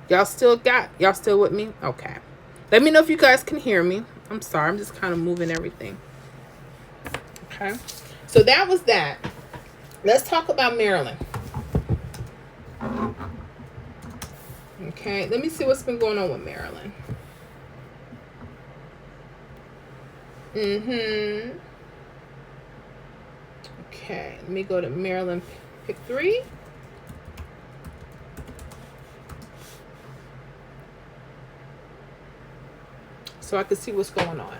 Y'all still with me? Okay. Let me know if you guys can hear me. I'm sorry, I'm just kind of moving everything. Okay. So that was that. Let's talk about Maryland. Okay, let me see what's been going on with Maryland. Mm-hmm. Okay, let me go to Maryland pick 3. So I can see what's going on.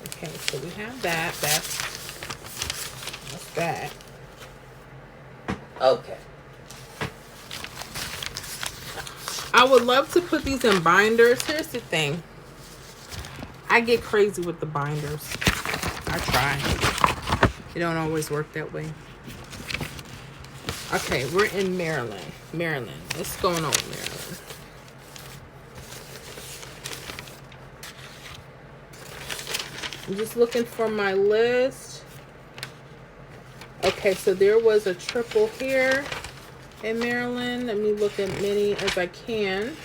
Okay, so we have that. That's that. Okay. I would love to put these in binders. Here's the thing. I get crazy with the binders. I try. It don't always work that way. Okay, we're in Maryland. Maryland. What's going on with Maryland? I'm just looking for my list. Okay, so there was a triple here in Maryland. Let me look as many as I can.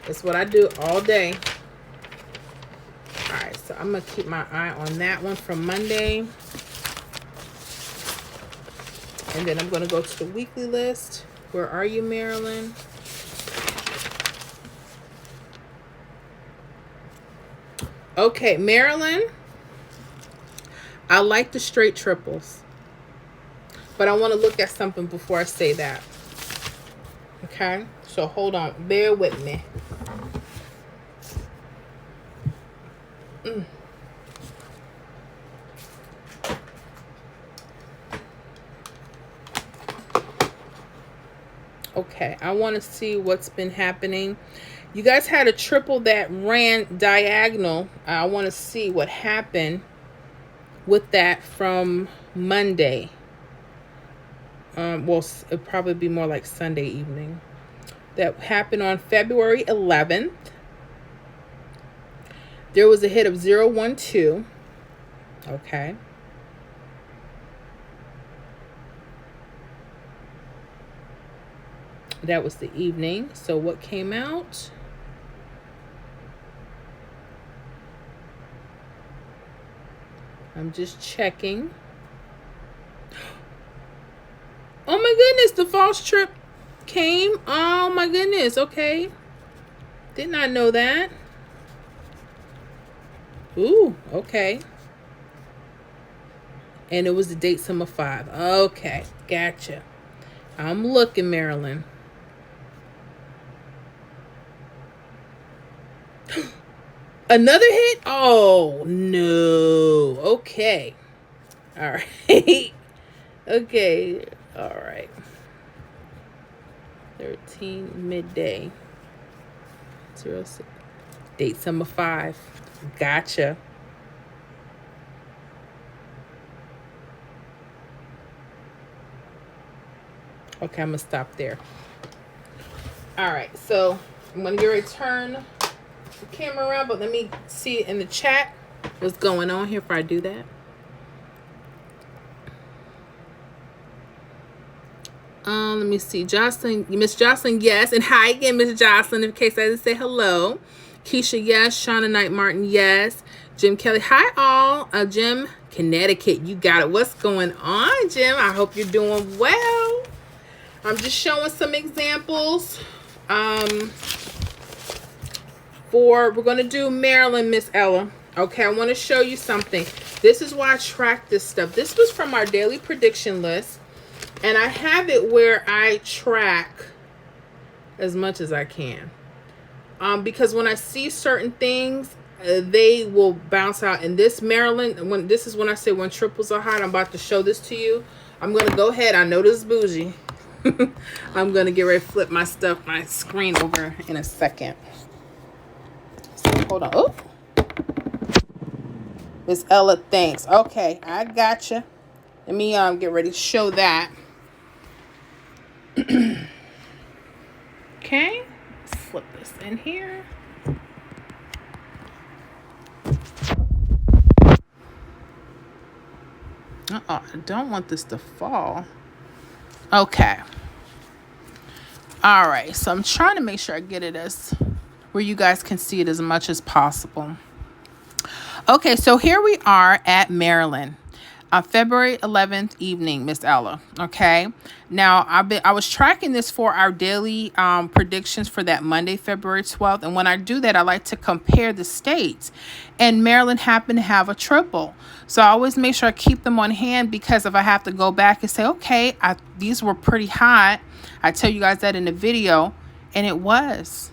That's what I do all day. All right, so I'm going to keep my eye on that one from Monday. And then I'm going to go to the weekly list. Where are you, Maryland? Okay, Maryland. I like the straight triples. But I want to look at something before I say that. Okay? So hold on. Bear with me. Okay, I want to see what's been happening. You guys had a triple that ran diagonal. I want to see what happened with that from Monday. Well, it'd probably be more like Sunday evening. That happened on February 11th. There was a hit of 012. Okay. That was the evening. So what came out? I'm just checking. Oh my goodness, the false trip came. Oh my goodness, okay. Did not know that. Ooh, okay. And it was the date sum of 5. Okay, gotcha. I'm looking, Maryland. Another hit? Oh, no. Okay. All right. Okay. All right. 13 midday. 06. Date sum of 5. Gotcha. Okay, I'm going to stop there. All right. So I'm going to get ready to turn the camera around, but let me see in the chat what's going on here before I do that. Let me see. Jocelyn, Miss Jocelyn, yes. And hi again, Miss Jocelyn, in case I didn't say hello. Keisha, yes. Shauna Knight Martin, yes. Jim Kelly, hi all. Jim, Connecticut, you got it. What's going on, Jim? I hope you're doing well. I'm just showing some examples. We're going to do Maryland, Miss Ella. Okay, I want to show you something. This is why I track this stuff. This was from our daily prediction list. And I have it where I track as much as I can. Because when I see certain things, they will bounce out. And this Maryland, this is when I say when triples are hot, I'm about to show this to you. I'm going to go ahead. I know this is bougie. I'm going to get ready to flip my screen over in a second. So hold on. Oh, Miss Ella, thanks. Okay, I gotcha. Let me get ready to show that. Okay, let's flip this in here. I don't want this to fall. Okay. All right. So I'm trying to make sure I get it as where you guys can see it as much as possible. Okay. So here we are at Maryland. February 11th evening, Miss Ella. Okay. Now I was tracking this for our daily predictions for that Monday, February 12th. And when I do that, I like to compare the states. And Maryland happened to have a triple. So I always make sure I keep them on hand, because if I have to go back and say, okay, these were pretty hot. I tell you guys that in the video, and it was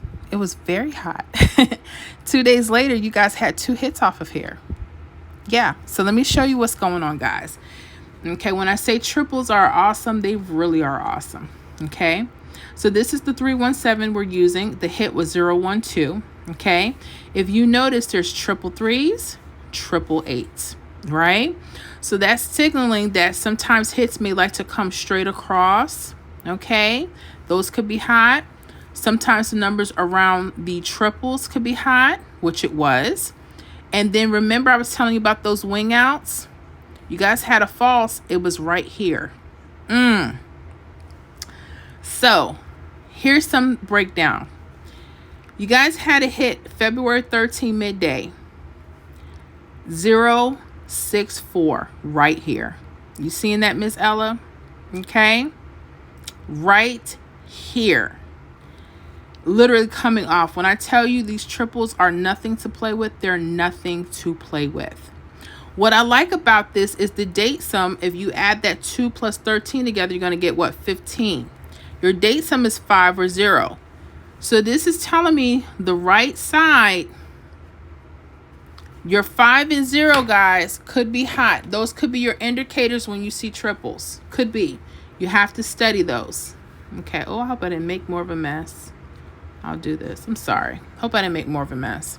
very hot. 2 days later, you guys had 2 hits off of here. Yeah, so let me show you what's going on, guys. Okay, when I say triples are awesome, they really are awesome. Okay, so this is the 317 we're using. The hit was 012. Okay, if you notice, there's triple threes, triple eights, right? So that's signaling that sometimes hits may like to come straight across. Okay, those could be hot. Sometimes the numbers around the triples could be hot, which it was. And then remember, I was telling you about those wing outs. You guys had a false. It was right here. So here's some breakdown. You guys had a hit February 13 midday. 064 right here. You seeing that, Miss Ella? Okay. Right here. Literally coming off. When I tell you these triples are nothing to play with, they're nothing to play with. What I like about this is the date sum. If you add that 2 plus 13 together, you're going to get what? 15. Your date sum is 5 or 0. So this is telling me the right side, your 5 and 0, guys, could be hot. Those could be your indicators when you see triples. Could be. You have to study those. Okay. Oh, I hope I didn't make more of a mess. I'll do this. I'm sorry. Hope I didn't make more of a mess.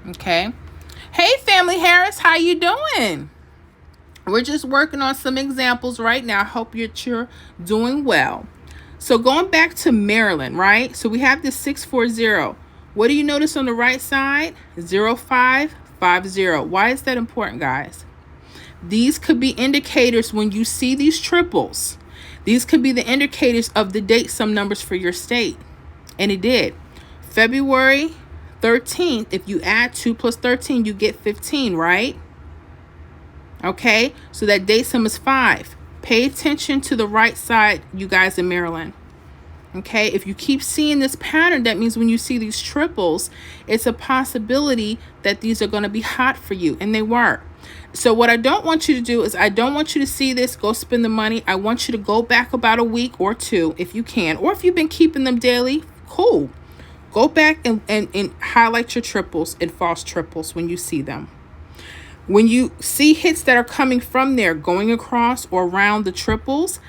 Okay. Hey, Family Harris, how you doing? We're just working on some examples right now. I hope you're doing well. So going back to Maryland, right? So we have this 640. What do you notice on the right side? 0550. Why is that important, guys? These could be indicators when you see these triples. These could be the indicators of the date sum numbers for your state. And it did. February 13th, if you add 2 plus 13, you get 15, right? Okay, so that date sum is 5. Pay attention to the right side, you guys in Maryland. Okay, if you keep seeing this pattern, that means when you see these triples, it's a possibility that these are going to be hot for you, and they were. So what I don't want you to do is I don't want you to see this, go spend the money. I want you to go back about a week or 2 if you can, or if you've been keeping them daily, cool. Go back and highlight your triples and false triples when you see them. When you see hits that are coming from there, going across or around the triples,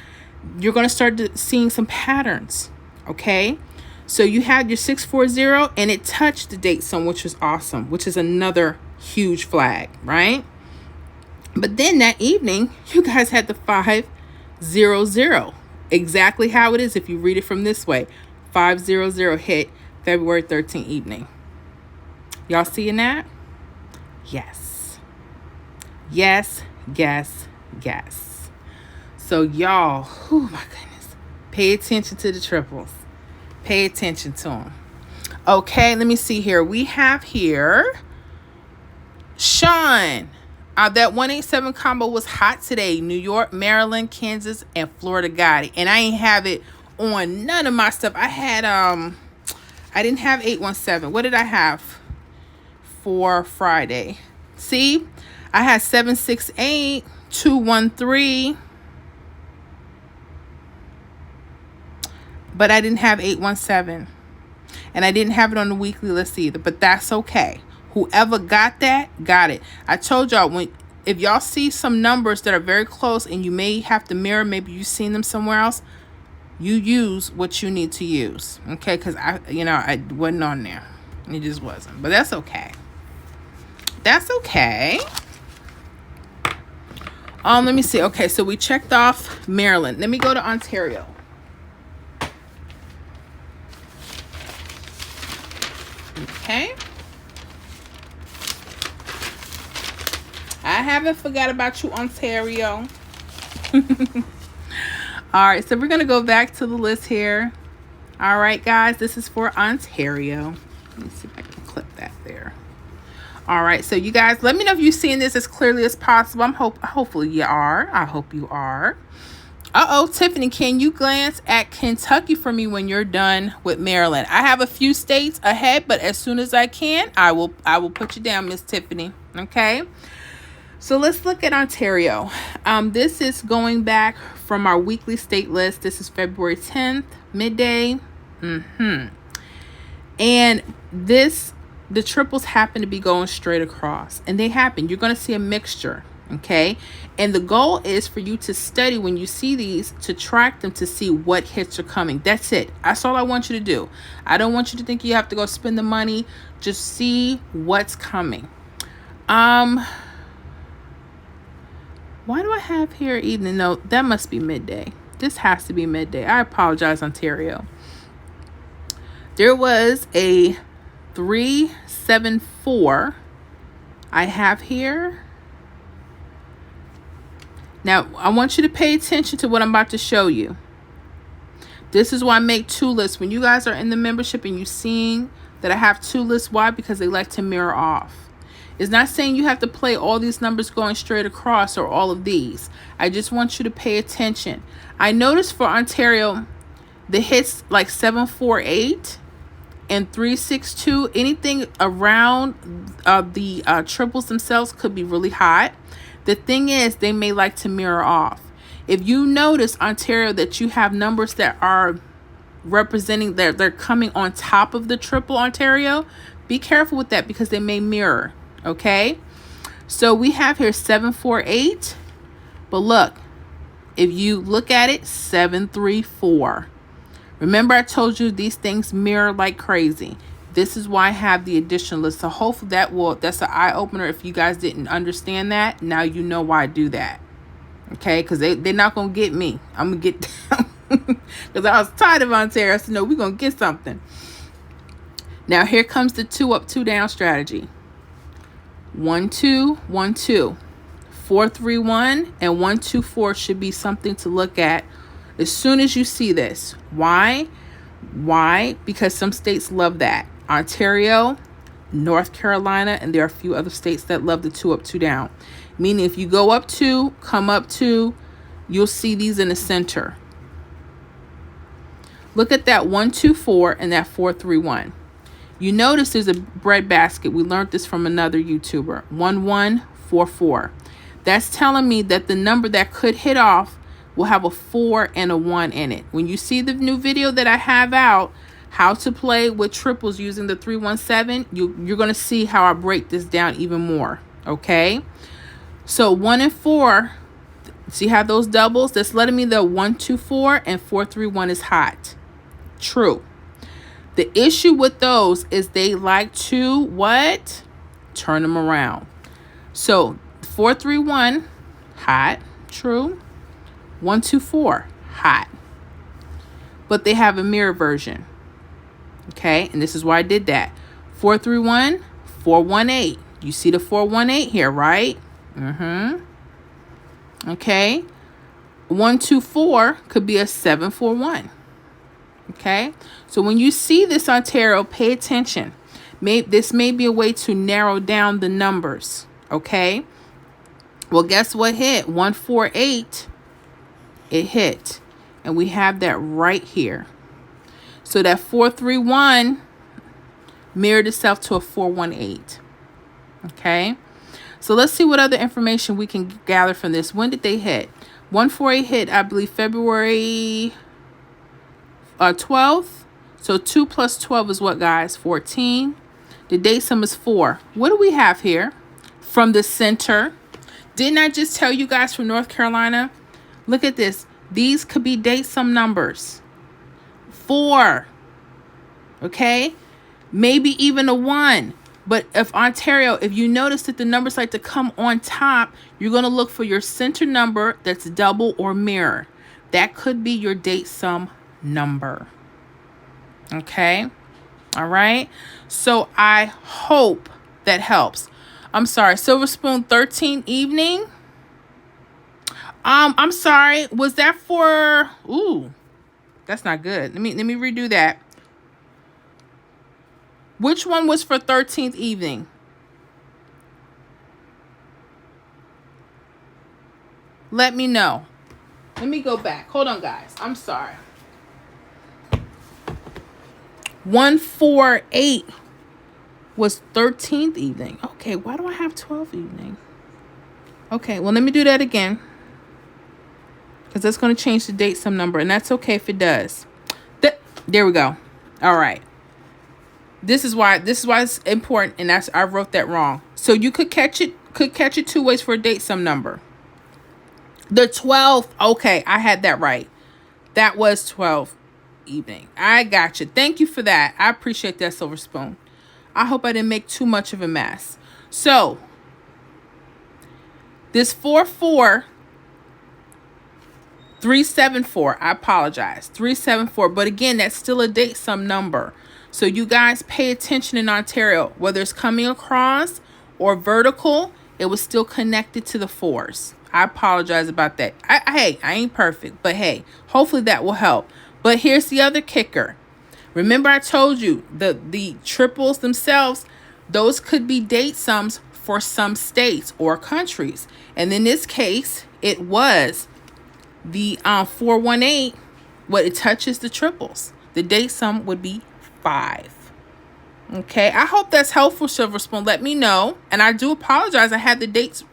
you're going to start seeing some patterns. Okay, so you had your 640 and it touched the date sum, which was awesome, which is another huge flag, right? But then that evening, you guys had the 500, exactly how it is if you read it from this way. 500 hit February 13th evening. Y'all seeing that? Yes. Yes, yes, yes. So y'all, oh my goodness, pay attention to the triples. Pay attention to them. Okay, let me see here. We have here Sean. That 187 combo was hot today. New York, Maryland, Kansas, and Florida got it. And I ain't have it on none of my stuff. I had I didn't have 817. What did I have for Friday? See, I had 768, 213, but I didn't have 817, and I didn't have it on the weekly list either. But that's okay. Whoever got that, got it. I told y'all, if y'all see some numbers that are very close and you may have to mirror, maybe you've seen them somewhere else, you use what you need to use. Okay, because I wasn't on there. It just wasn't. But that's okay. That's okay. Let me see. Okay, so we checked off Maryland. Let me go to Ontario. Okay. I haven't forgot about you, Ontario. All right, so we're going to go back to the list here. All right, guys, this is for Ontario. Let me see if I can clip that there. All right, so you guys, let me know if you're seeing this as clearly as possible. Hopefully you are. I hope you are. Uh-oh, Tiffany, can you glance at Kentucky for me when you're done with Maryland? I have a few states ahead, but as soon as I can, I will put you down, Miss Tiffany. Okay? So let's look at Ontario. This is going back from our weekly state list. This is February 10th, midday. And the triples happen to be going straight across. And they happen. You're going to see a mixture. Okay? And the goal is for you to study when you see these, to track them to see what hits are coming. That's it. That's all I want you to do. I don't want you to think you have to go spend the money. Just see what's coming. Why do I have here evening? No, that must be midday. This has to be midday. I apologize, Ontario. There was a 374 I have here. Now, I want you to pay attention to what I'm about to show you. This is why I make two lists. When you guys are in the membership and you're seeing that I have two lists, why? Because they like to mirror off. It's not saying you have to play all these numbers going straight across or all of these. I just want you to pay attention. I noticed for Ontario, the hits like 748 and 362, anything around the triples themselves could be really hot. The thing is, they may like to mirror off. If you notice, Ontario, that you have numbers that are representing, they're coming on top of the triple, Ontario, be careful with that because they may mirror. Okay, so we have here 748, but look, if you look at it, 734. Remember, I told you these things mirror like crazy. This is why I have the addition list. So hopefully that's an eye opener. If you guys didn't understand that, now you know why I do that. Okay, because they're not gonna get me. I'm gonna get down because I was tired of Ontario. So no, we're gonna get something. Now here comes the 2 up, 2 down strategy. 1 2 1 2 4 3 1 and 1 2 4 should be something to look at as soon as you see this. Why? Because some states love that. Ontario, North Carolina, and there are a few other states that love the 2 up 2 down. Meaning if you go up 2, come up 2, you'll see these in the center. Look at that 1 2 4 and that 4 3 1. You notice there's a bread basket. We learned this from another YouTuber. 1 1 4 4. That's telling me that the number that could hit off will have a 4 and a 1 in it. When you see the new video that I have out, how to play with triples using the 317, you're going to see how I break this down even more. Okay? So 1 and 4, see how those doubles? That's letting me know 1 2 4 and 4 3 1 is hot. True. The issue with those is they like to what? Turn them around. So 4 3 1, hot. True. 1 2 4, hot. But they have a mirror version. Okay, and this is why I did that. 4 3 1, 4 1 8. You see the 4 1 8 here, right? Okay. 1 2 4 could be a 7 4 1. Okay, so when you see this, Ontario, pay attention. This may be a way to narrow down the numbers. Okay, well, guess what hit? 148. It hit, and we have that right here. So that 4 3 1 mirrored itself to a 4 1 8. Okay, so let's see what other information we can gather from this. When did they hit? 148 hit, I believe, February 12th. So 2 plus 12 is what, guys? 14. The date sum is 4. What do we have here from the center? Didn't I just tell you guys from North Carolina? Look at this. These could be date sum numbers. 4. Okay? Maybe even a 1. But if Ontario, if you notice that the numbers like to come on top, you're going to look for your center number that's double or mirror. That could be your date sum number. Okay? All right? So I hope that helps. I'm sorry, Silver Spoon 13 evening. I'm sorry, was that for, ooh, that's not good. Let me redo that. Which one was for 13th evening? Let me know. Let me go back. Hold on, guys. I'm sorry. 148 was 13th evening. Okay, why do I have 12th evening? Okay, well, let me do that again. Because that's going to change the date some number. And that's okay if it does. There we go. All right. This is why it's important. And I wrote that wrong. So you could catch it two ways for a date some number. The 12th. Okay, I had that right. That was 12th evening. I got you. Thank you for that. I appreciate that, Silver Spoon. I hope I didn't make too much of a mess. So, this 374. I apologize. 374. But again, that's still a date some number. So you guys pay attention in Ontario. Whether it's coming across or vertical, it was still connected to the 4s. I apologize about that. Hey, I ain't perfect. But hey, hopefully that will help. But here's the other kicker. Remember I told you the triples themselves, those could be date sums for some states or countries. And in this case, it was the 418. What it touches the triples. The date sum would be 5. Okay, I hope that's helpful, Silver Spoon. Let me know. And I do apologize. I had the dates.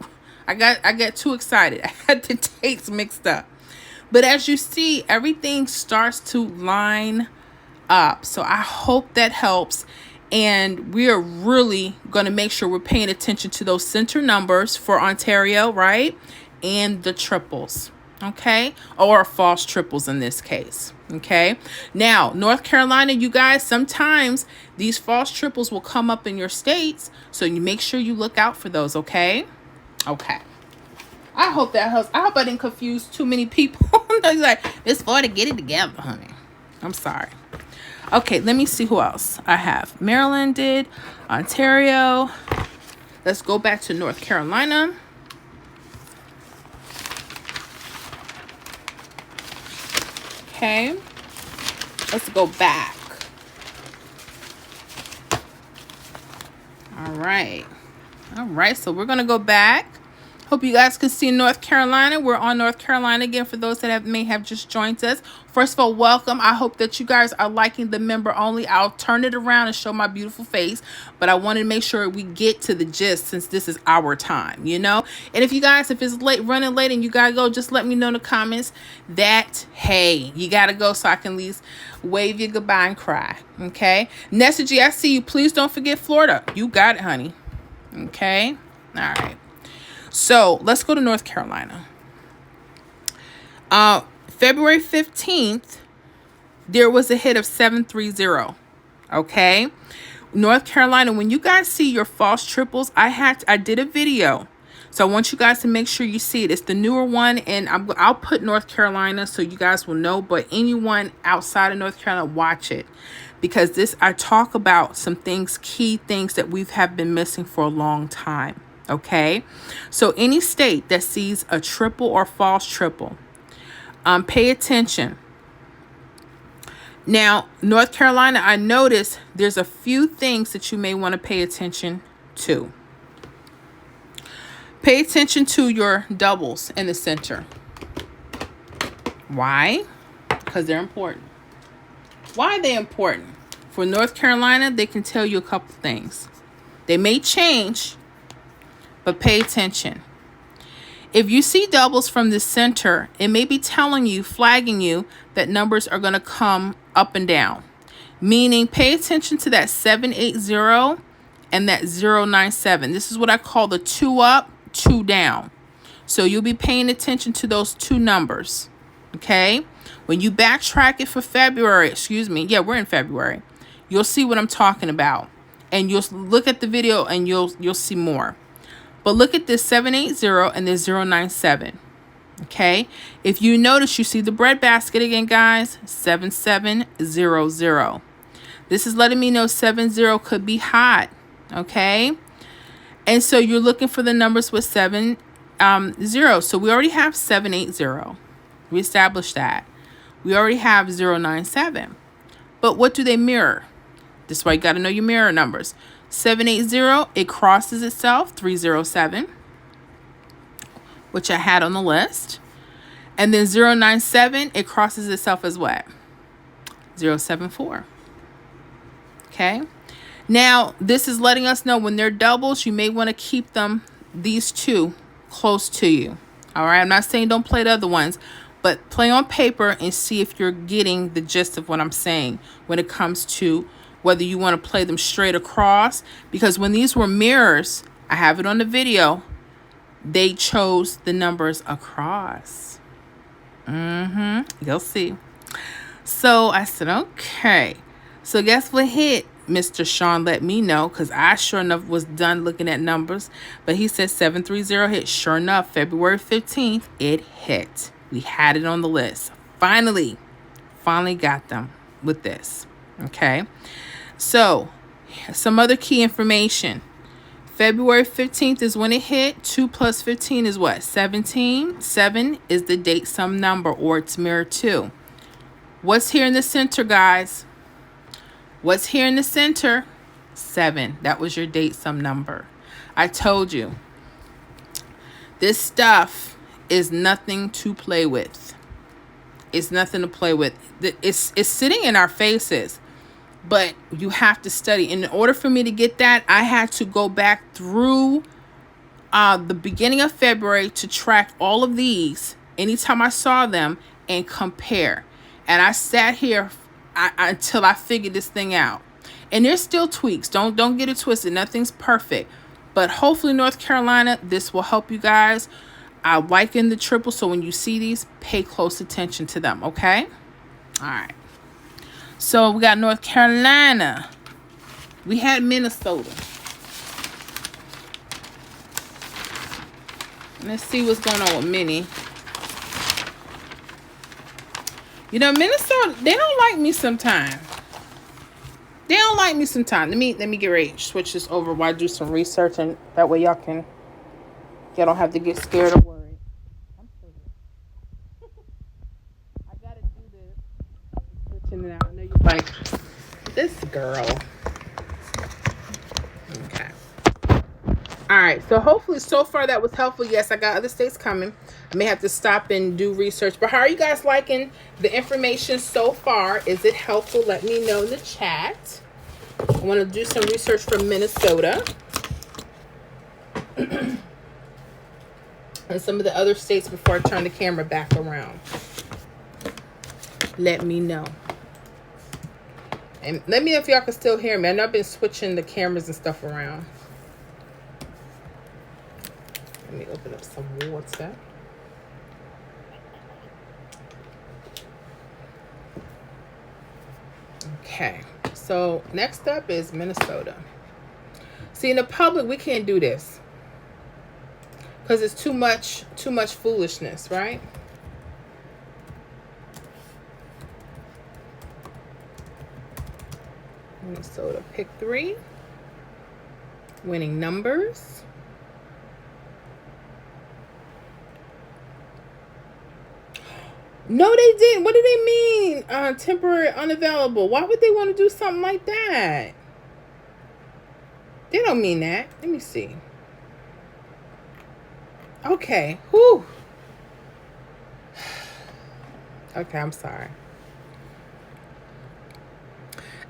I got too excited. I had the dates mixed up. But as you see, everything starts to line up. So I hope that helps. And we are really going to make sure we're paying attention to those center numbers for Ontario, right? And the triples, okay? Or false triples in this case, okay? Now, North Carolina, you guys, sometimes these false triples will come up in your states. So you make sure you look out for those, okay? Okay. I hope that helps. I hope I didn't confuse too many people. Like, it's for to get it together, honey. I'm sorry. Okay, let me see who else I have. Maryland did. Ontario. Let's go back to North Carolina. Okay. Let's go back. All right. All right, so we're going to go back. Hope you guys can see North Carolina. We're on North Carolina again for those that may have just joined us. First of all, welcome. I hope that you guys are liking the member only. I'll turn it around and show my beautiful face, but I wanted to make sure we get to the gist since this is our time, you know? And if you guys, if it's late, running late and you gotta go, just let me know in the comments that, hey, you gotta go so I can at least wave you goodbye and cry, okay? Nessa G, I see you. Please don't forget Florida. You got it, honey. Okay? All right. So let's go to North Carolina. February 15th, there was a hit of 730. Okay. North Carolina, when you guys see your false triples, I did a video. So I want you guys to make sure you see it. It's the newer one, and I'll put North Carolina so you guys will know. But anyone outside of North Carolina, watch it. Because I talk about some things, key things that we have been missing for a long time. Okay, so any state that sees a triple or false triple, pay attention. Now, North Carolina, I noticed there's a few things that you may want to pay attention to. Pay attention to your doubles in the center. Why? Because they're important. Why are they important? For North Carolina, they can tell you a couple things. They may change, but pay attention. If you see doubles from the center, it may be telling you, flagging you, that numbers are going to come up and down. Meaning, pay attention to that 780 and that 097. This is what I call the 2 up, 2 down. So you'll be paying attention to those two numbers. Okay? When you backtrack it for February, we're in February. You'll see what I'm talking about. And you'll look at the video and you'll see more. But look at this 780 and this 097. Okay. If you notice, you see the breadbasket again, guys. 7700. This is letting me know 70 could be hot. Okay. And so you're looking for the numbers with 7 zeros. So we already have 780. We established that. We already have 097. But what do they mirror? This is why you got to know your mirror numbers. 780, it crosses itself, 307, which I had on the list. And then 097, it crosses itself as what? 074. Okay. Now, this is letting us know when they're doubles, you may want to keep them, these two, close to you. All right. I'm not saying don't play the other ones, but play on paper and see if you're getting the gist of what I'm saying when it comes to whether you want to play them straight across. Because when these were mirrors, I have it on the video, they chose the numbers across. You'll see. So I said, okay. So guess what hit? Mr. Sean let me know, because I sure enough was done looking at numbers. But he said 730 hit. Sure enough, February 15th, it hit. We had it on the list. Finally got them with this. Okay. So some other key information. February 15th is when it hit. 2 plus 15 is what? 17. 7 is the date sum number, or it's mirror 2. What's here in the center, guys? What's here in the center? 7. That was your date sum number. I told you. This stuff is nothing to play with. It's nothing to play with. It's sitting in our faces, but you have to study. In order for me to get that, I had to go back through the beginning of February to track all of these anytime I saw them and compare. And I sat here until I figured this thing out. And there's still tweaks. Don't get it twisted. Nothing's perfect. But hopefully, North Carolina, this will help you guys. I liken the triple, so when you see these, pay close attention to them, okay? All right. So we got North Carolina. We had Minnesota. Let's see what's going on with Minnie. You know, Minnesota, they don't like me sometimes. They don't like me sometimes. Let me get ready to switch this over while I do some research, and that way y'all don't have to get scared or worried. I'm still here. I gotta do this. Switching it out. I know you're like, this girl. Okay. All right. So hopefully so far that was helpful. Yes, I got other states coming. I may have to stop and do research. But how are you guys liking the information so far? Is it helpful? Let me know in the chat. I want to do some research from Minnesota. And some of the other states before I turn the camera back around. Let me know. And let me know if y'all can still hear me. I know I've been switching the cameras and stuff around. Let me open up some water. Okay, so next up is Minnesota. See, in the public, we can't do this because it's too much foolishness, right? Minnesota, pick 3. Winning numbers. No, they didn't. What do they mean? Temporary unavailable. Why would they want to do something like that? They don't mean that. Let me see. Okay. Whew. Okay, I'm sorry.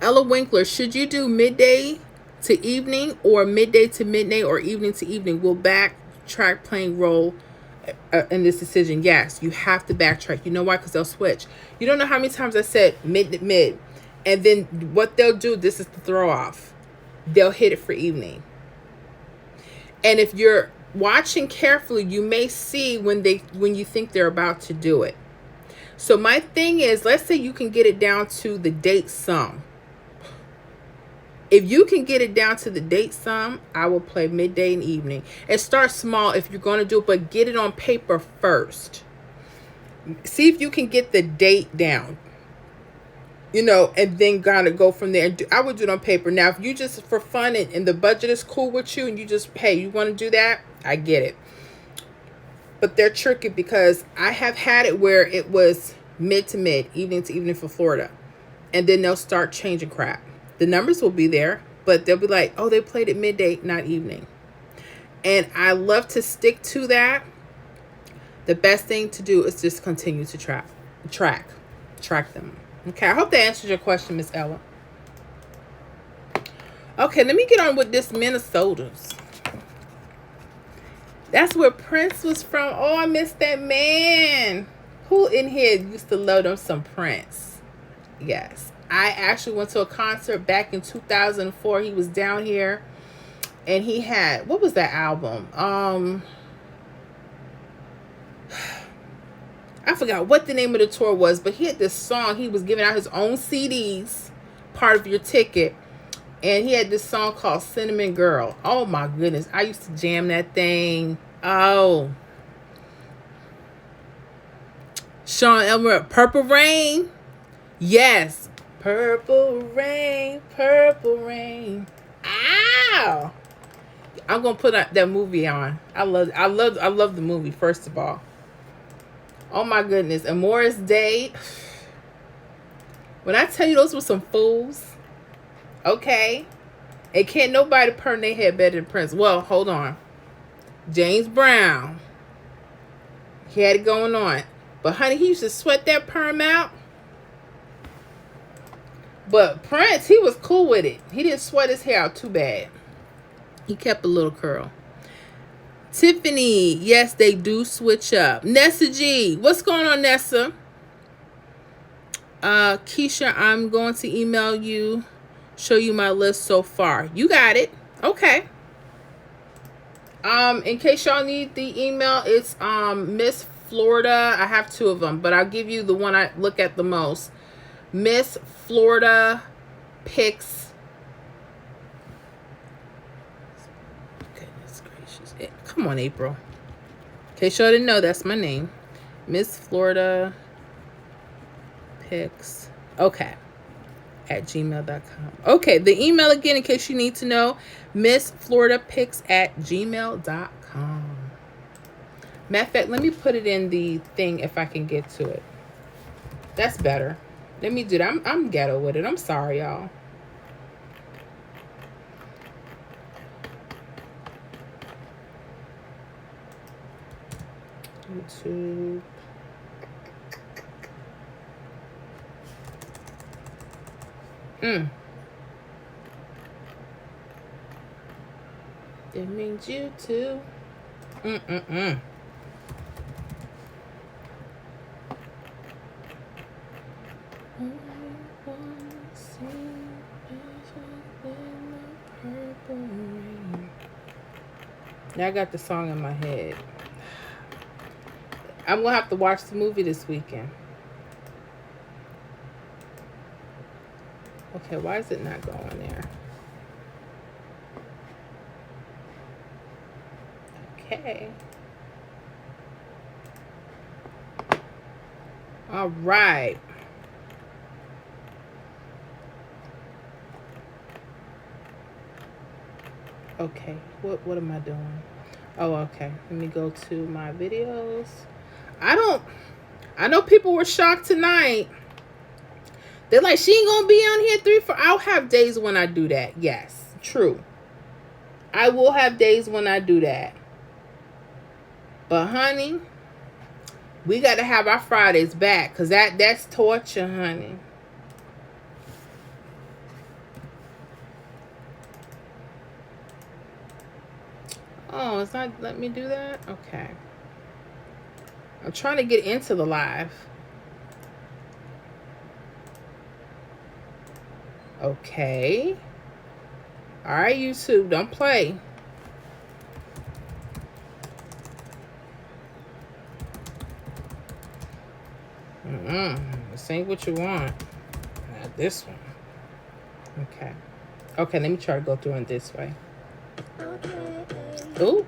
Ella Winkler, should you do midday to evening or midday to midnight or evening to evening? Will backtrack playing role in this decision? Yes, you have to backtrack. You know why? Because they'll switch. You don't know how many times I said mid, and then what they'll do, this is the throw off. They'll hit it for evening. And if you're watching carefully, you may see when you think they're about to do it. So my thing is, let's say you can get it down to the date sum. If you can get it down to the date sum, I will play midday and evening. And start small if you're going to do it, but get it on paper first. See if you can get the date down. you know, and then kind of go from there. And I would do it on paper. Now, if you just for fun and the budget is cool with you and you just, hey, you want to do that, I get it. But they're tricky because I have had it where it was mid to mid, evening to evening for Florida. And then they'll start changing crap. The numbers will be there, but they'll be like, oh, they played at midday, not evening. And I love to stick to that. The best thing to do is just continue to track them. Okay, I hope that answers your question, Miss Ella. Okay, let me get on with this Minnesota's. That's where Prince was from. Oh, I missed that man. Who in here used to love them some Prince? Yes. I actually went to a concert back in 2004. He was down here. And he had, what was that album? I forgot what the name of the tour was, but he had this song. He was giving out his own CDs, part of your ticket. And he had this song called Cinnamon Girl. Oh my goodness. I used to jam that thing. Oh. Sean Elmer, Purple Rain. Yes. Purple Rain, Purple Rain. Ow. I'm gonna put that movie on. I love the movie, first of all. Oh my goodness. And Morris Day. When I tell you those were some fools. Okay. And can't nobody perm their head better than Prince. Well, hold on. James Brown. He had it going on. But honey, he used to sweat that perm out. But Prince, he was cool with it. He didn't sweat his hair out too bad. He kept a little curl. Tiffany, yes, they do switch up. Nessa G, what's going on, Nessa? Keisha, I'm going to email you, show you my list so far. You got it. Okay. In case y'all need the email, it's Miss Florida. I have two of them, but I'll give you the one I look at the most. Miss Florida Picks. Goodness gracious. Come on, April. In case y'all didn't know, that's my name. Miss Florida Picks. Okay. At gmail.com. Okay, the email again, in case you need to know, MissFloridaPicks@gmail.com. Matter of fact, let me put it in the thing if I can get to it. That's better. Let me do that. I'm ghetto with it. I'm sorry, y'all. YouTube. It means you too. Now I got the song in my head. I'm gonna have to watch the movie this weekend. Okay, why is it not going there? Okay. All right. Okay, what am I doing? Oh, okay. Let me go to my videos. I know people were shocked tonight. They're like, she ain't gonna be on here 3-4. I'll have days when I do that. Yes, true. I will have days when I do that. But honey, we got to have our Fridays back, because that's torture, honey. Oh, it's not letting me do that? Okay. I'm trying to get into the live. Okay. All right, YouTube, don't play. This ain't what you want. Not this one. Okay. Okay, let me try to go through it this way. Ooh.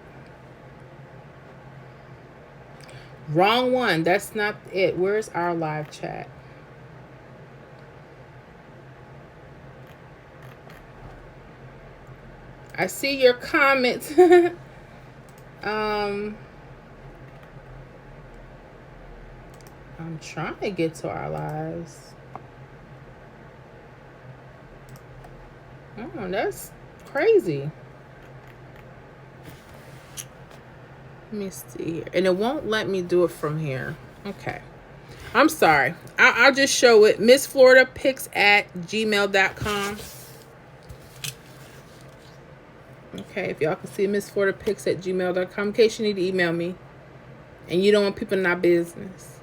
Wrong one. That's not it. Where's our live chat? I see your comments. I'm trying to get to our lives. Oh, that's crazy. Let me see here. And it won't let me do it from here. Okay. I'm sorry. I'll just show it. MissFloridaPicks@gmail.com. Okay, if y'all can see MissFloridaPicks@gmail.com in case you need to email me and you don't want people in our business.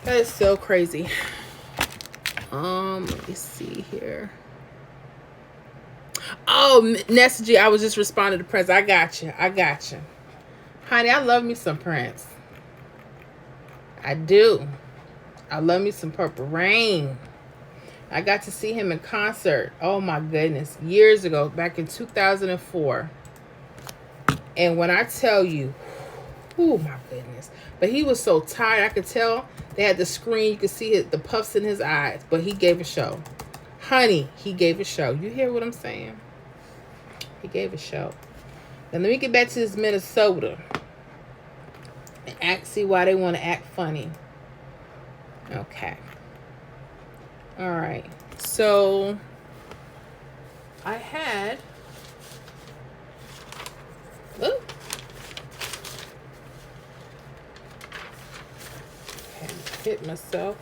That is so crazy. Let me see here. Oh, Nessa G, I was just responding to Prince. I got you. Honey, I love me some Prince. I do. I love me some Purple Rain. I got to see him in concert. Oh my goodness. Years ago, back in 2004. And when I tell you, oh my goodness. But he was so tired. I could tell they had the screen. You could see the puffs in his eyes. But he gave a show. Honey, he gave a show. You hear what I'm saying? He gave a show. Now let me get back to this Minnesota. And see why they want to act funny. Okay. All right. So I had. Oh. Okay, hit myself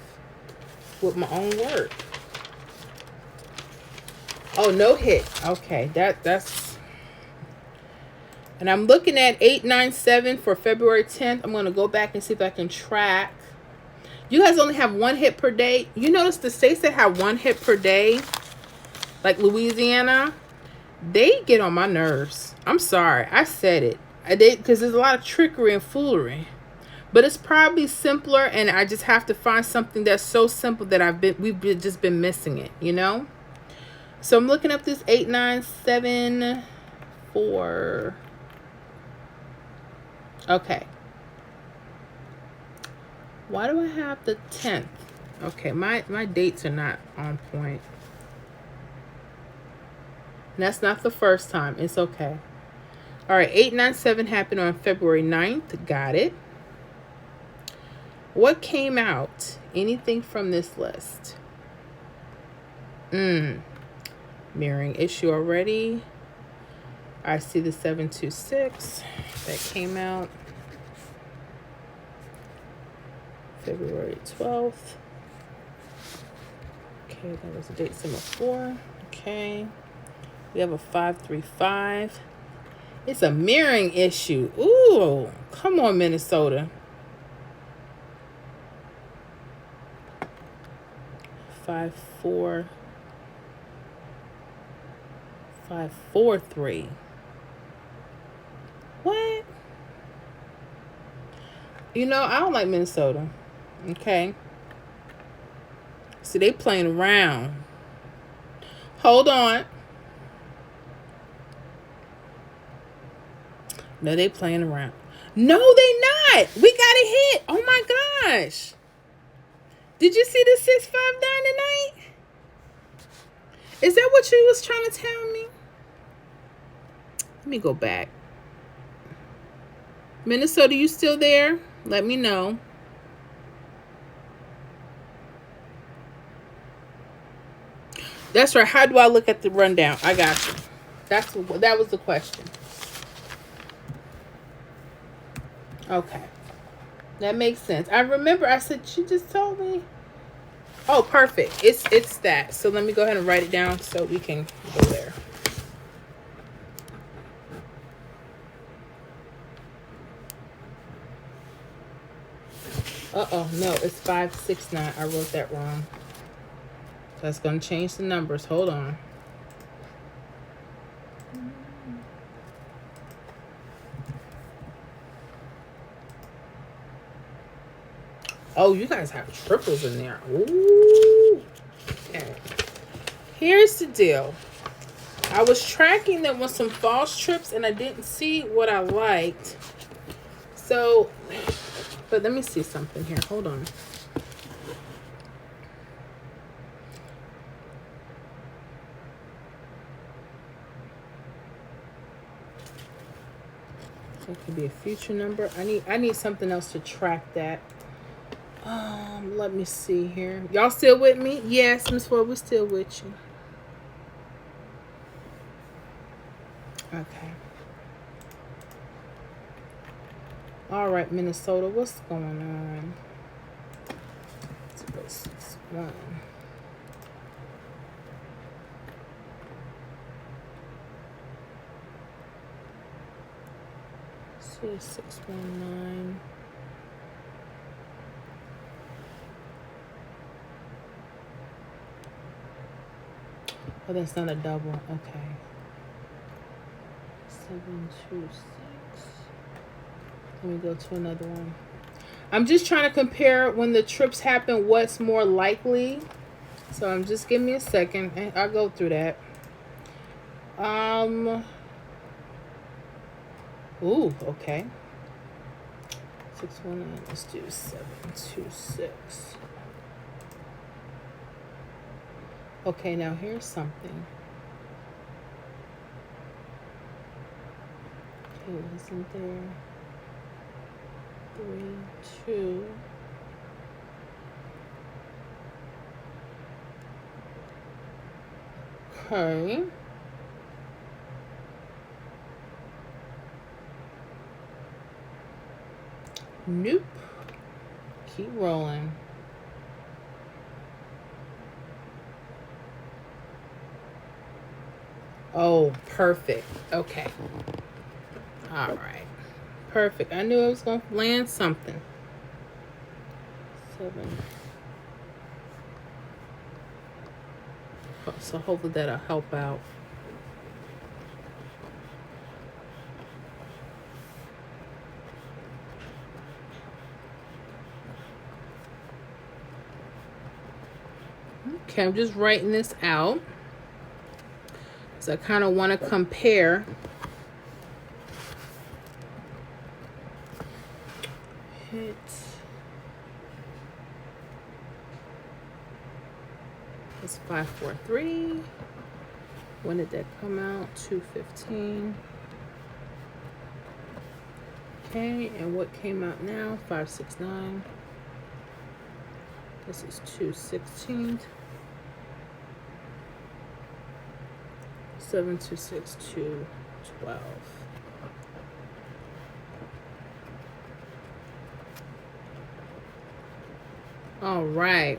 with my own word. Oh, no hit. Okay, that's. And I'm looking at 897 for February 10th. I'm going to go back and see if I can track. You guys only have one hit per day. You notice the states that have one hit per day, like Louisiana, they get on my nerves. I'm sorry. I said it. I did, because there's a lot of trickery and foolery. But it's probably simpler, and I just have to find something that's so simple that we've just been missing it, you know? So I'm looking up this 897 for. Okay. Why do I have the 10th? Okay, my dates are not on point. And that's not the first time. It's okay. All right, 897 happened on February 9th. Got it. What came out? Anything from this list? Mirroring issue already. I see the 726 that came out February 12th. Okay, that was the date symbol 4. Okay. We have a 535. It's a mirroring issue. Ooh, come on, Minnesota. 543. What? You know, I don't like Minnesota. Okay. See, they playing around. Hold on. No, they playing around. No, they not. We got a hit. Oh my gosh. Did you see the 659 tonight? Is that what you was trying to tell me? Let me go back. Minnesota, you still there? Let me know. That's right. How do I look at the rundown? I got you. That was the question. Okay. That makes sense. I remember I said, you just told me. Oh, perfect. It's that. So let me go ahead and write it down so we can go there. Uh-oh, no, it's 569. I wrote that wrong. That's going to change the numbers. Hold on. Oh, you guys have triples in there. Ooh. Okay. Here's the deal. I was tracking them with some false trips, and I didn't see what I liked. So, but let me see something here. Hold on. That could be a future number. I need something else to track that. Let me see here. Y'all still with me? Yes, Miss Ford, we're still with you. Okay. All right, Minnesota, what's going on? Let's go 6-1. See 619. Oh, that's not a double. Okay. 726. Let me go to another one. I'm just trying to compare when the trips happen, what's more likely. So I'm just give me a second and I'll go through that. Ooh, okay. 619. Let's do 726. Okay, now here's something. Okay, isn't there 3, 2? Okay. Nope. Keep rolling. Oh, perfect. Okay. All right. Perfect. I knew I was going to land something. 7. So hopefully that'll help out. Okay, I'm just writing this out. So I kind of want to compare. Hit. It's 543. When did that come out? 215. Okay, and what came out now? 569. This is 216. 726, 212. All right.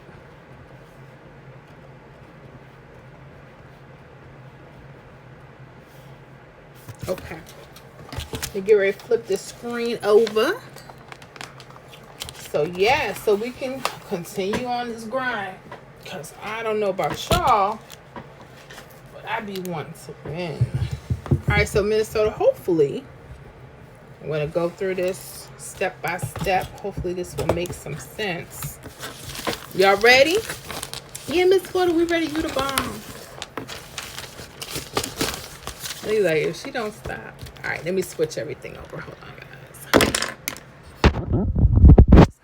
Okay. Let me get ready to flip the screen over. So yeah, so we can continue on this grind. Because I don't know about y'all, but I be wanting to win. All right, so Minnesota, hopefully, I'm going to go through this step by step. Hopefully this will make some sense. Y'all ready? Yeah, Miss Florida, we ready. You the bomb. He's like, if she don't stop. All right, let me switch everything over. Hold on, guys.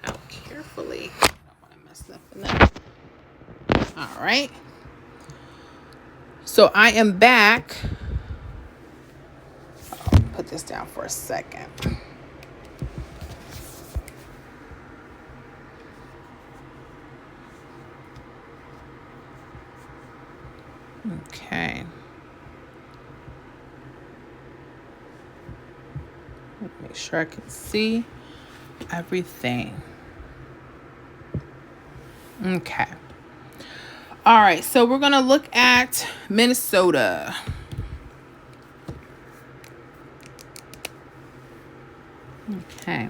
Out carefully. I don't want to mess nothing up. All right. So I am back. I'll put this down for a second. Okay. Make sure I can see everything. Okay. All right, so we're going to look at Minnesota. Okay.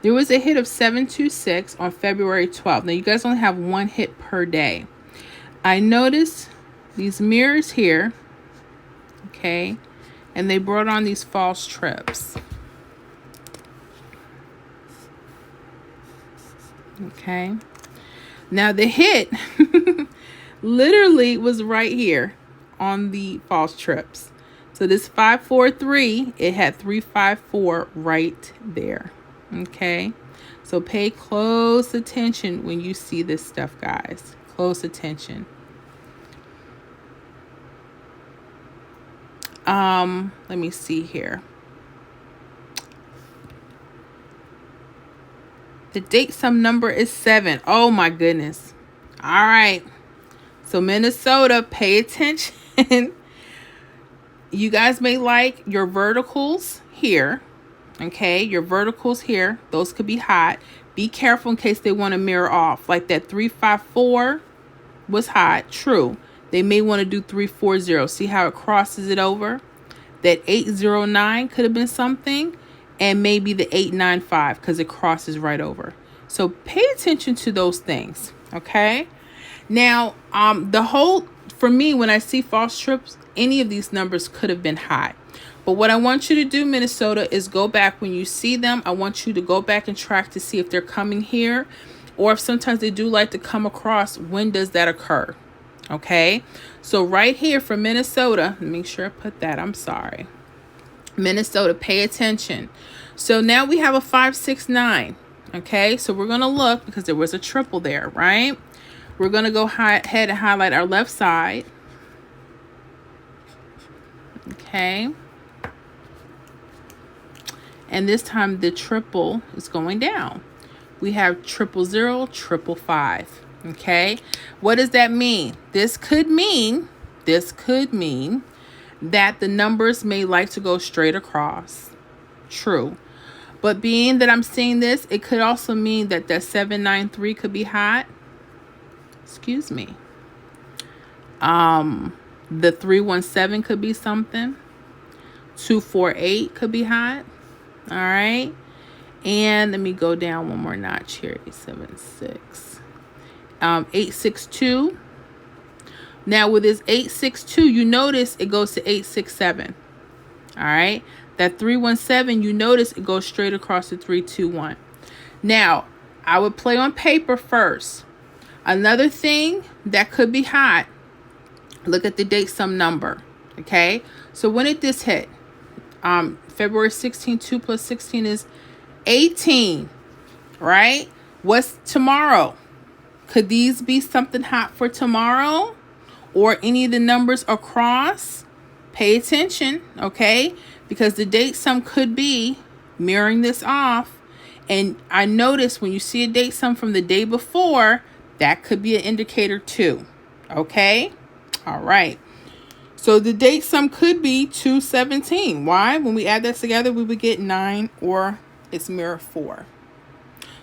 There was a hit of 726 on February 12th. Now, you guys only have one hit per day. I noticed these mirrors here, okay, and they brought on these false trips. Okay. Now, the hit literally was right here on the false trips. So this 543, it had 354 right there. Okay. So pay close attention when you see this stuff, guys. Close attention. Let me see here. The date sum number is 7. Oh my goodness. All right. So Minnesota, pay attention. You guys may like your verticals here. Okay, your verticals here. Those could be hot. Be careful in case they want to mirror off. Like that 354 was hot. True. They may want to do 340. See how it crosses it over? That 809 could have been something. And maybe the 895 because it crosses right over. So pay attention to those things. Okay. Now, for me, when I see false trips, any of these numbers could have been hot. But what I want you to do, Minnesota, is go back when you see them. I want you to go back and track to see if they're coming here, or if sometimes they do like to come across. When does that occur? Okay. So right here for Minnesota, make sure I put that. I'm sorry. Minnesota, pay attention. So now we have a 569. Okay. So we're going to look because there was a triple there, right? We're going to go ahead and highlight our left side. Okay. And this time the triple is going down. We have 000, 555. Okay. What does that mean? This could mean that the numbers may like to go straight across. True. But being that I'm seeing this, it could also mean that the 793 could be hot. Excuse me. The 317 could be something. 248 could be hot. All right. And let me go down one more notch here. 876. 862. Now with this 862, you notice it goes to 867. All right. That 317, you notice it goes straight across to 321. Now, I would play on paper first. Another thing that could be hot, look at the date sum number. Okay. So when did this hit? February 16, 2 plus 16 is 18, right? What's tomorrow? Could these be something hot for tomorrow? Or any of the numbers across? Pay attention, okay? Because the date sum could be mirroring this off. And I notice when you see a date sum from the day before, that could be an indicator too, okay? All right. So the date sum could be 217. Why? When we add that together, we would get 9, or it's mirror 4.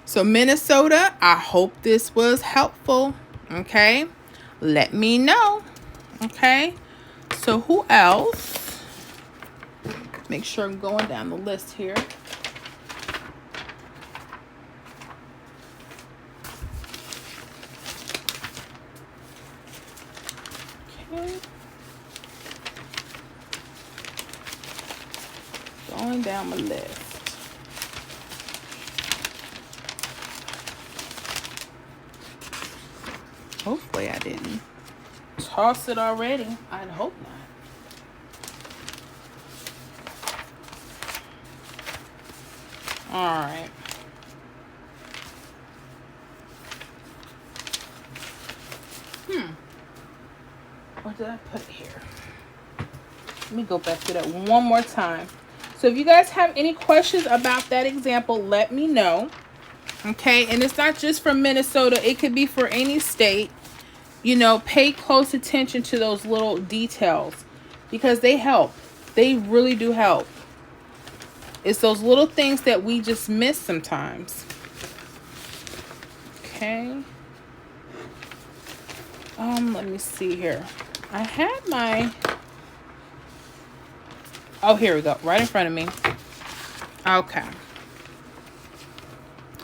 So Minnesota, I hope this was helpful. Okay. Let me know. Okay. So who else? Make sure I'm going down the list here. Okay. Going down my list. Hopefully I didn't toss it already. I'd hope not. All right. Where did I put it here? Let me go back to that one more time. So if you guys have any questions about that example, let me know. Okay, and it's not just for Minnesota. It could be for any state. You know, pay close attention to those little details because they help. They really do help. It's those little things that we just miss sometimes. Okay. Let me see here. I had my... Oh, here we go. Right in front of me. Okay.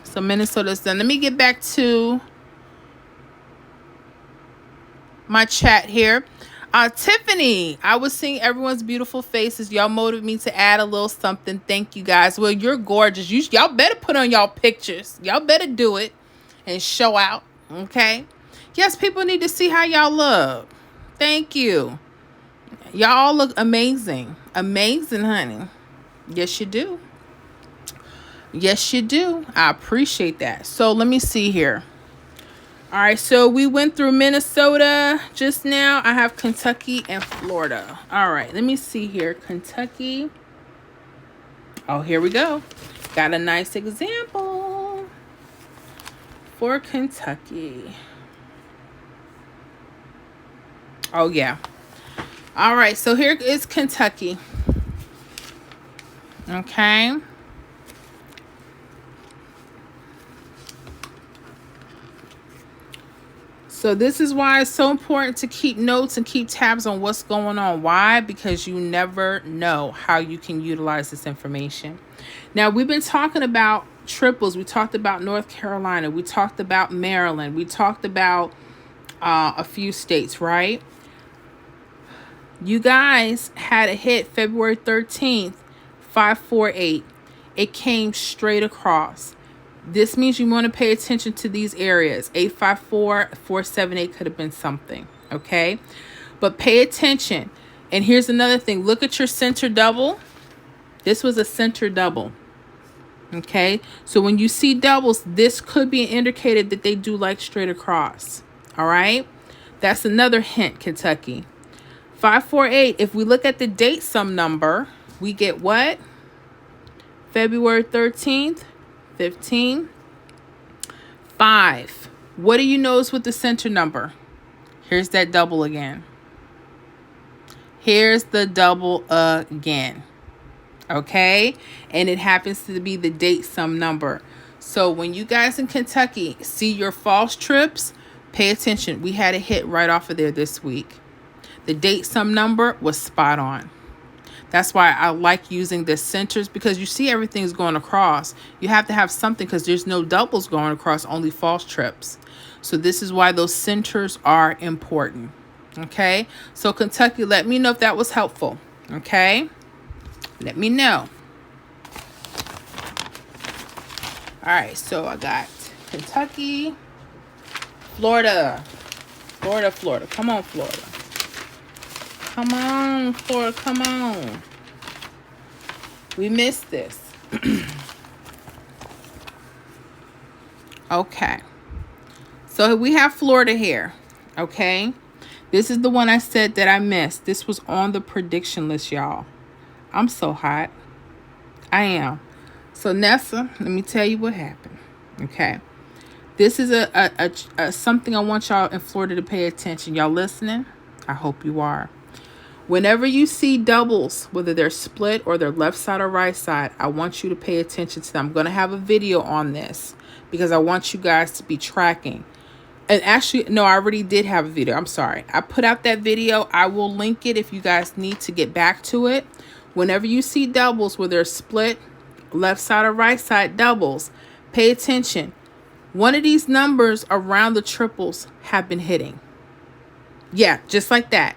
So Minnesota's done. Let me get back to my chat here. Tiffany, I was seeing everyone's beautiful faces. Y'all motivated me to add a little something. Thank you guys. Well, you're gorgeous. Y'all better put on y'all pictures. Y'all better do it and show out. Okay. Yes, people need to see how y'all look. Thank you. Y'all look amazing. Amazing, honey. Yes, you do. Yes, you do. I appreciate that. So let me see here. All right, so we went through Minnesota just now. I have Kentucky and Florida. All right, let me see here. Kentucky. Oh, here we go. Got a nice example. for Kentucky. Oh, yeah. All right, so here is Kentucky. Okay. So this is why it's so important to keep notes and keep tabs on what's going on. Why? Because you never know how you can utilize this information. Now, we've been talking about triples. We talked about North Carolina. We talked about Maryland. We talked about a few states, right? You guys had a hit February 13th, 548. It came straight across. This means you want to pay attention to these areas. 854, 478 could have been something, okay? But pay attention. And here's another thing. Look at your center double. This was a center double, okay? So when you see doubles, this could be an indicator that they do like straight across, all right? That's another hint, Kentucky. 548, if we look at the date sum number, we get what? February 13th. 15. 5. What do you notice with the center number? Here's that double again. Here's the double again. Okay? And it happens to be the date sum number. So when you guys in Kentucky see your false trips, pay attention. We had a hit right off of there this week. The date sum number was spot on. That's why I like using the centers, because you see everything's going across. You have to have something because there's no doubles going across, only false trips. So this is why those centers are important. Okay. So Kentucky, let me know if that was helpful. Okay. Let me know. All right. So I got Kentucky, Florida. Florida. Come on, Florida. Come on, Florida, come on. We missed this. Okay. So we have Florida here. Okay. This is the one I said that I missed. This was on the prediction list, y'all. I'm so hot. I am. So Nessa, let me tell you what happened. Okay. This is a something I want y'all in Florida to pay attention. Y'all listening? I hope you are. Whenever you see doubles, whether they're split or they're left side or right side, I want you to pay attention to them. I'm going to have a video on this because I want you guys to be tracking. And actually, no, I already did have a video. I'm sorry. I put out that video. I will link it if you guys need to get back to it. Whenever you see doubles, whether they're split, left side or right side doubles, pay attention. One of these numbers around the triples have been hitting. Yeah, just like that.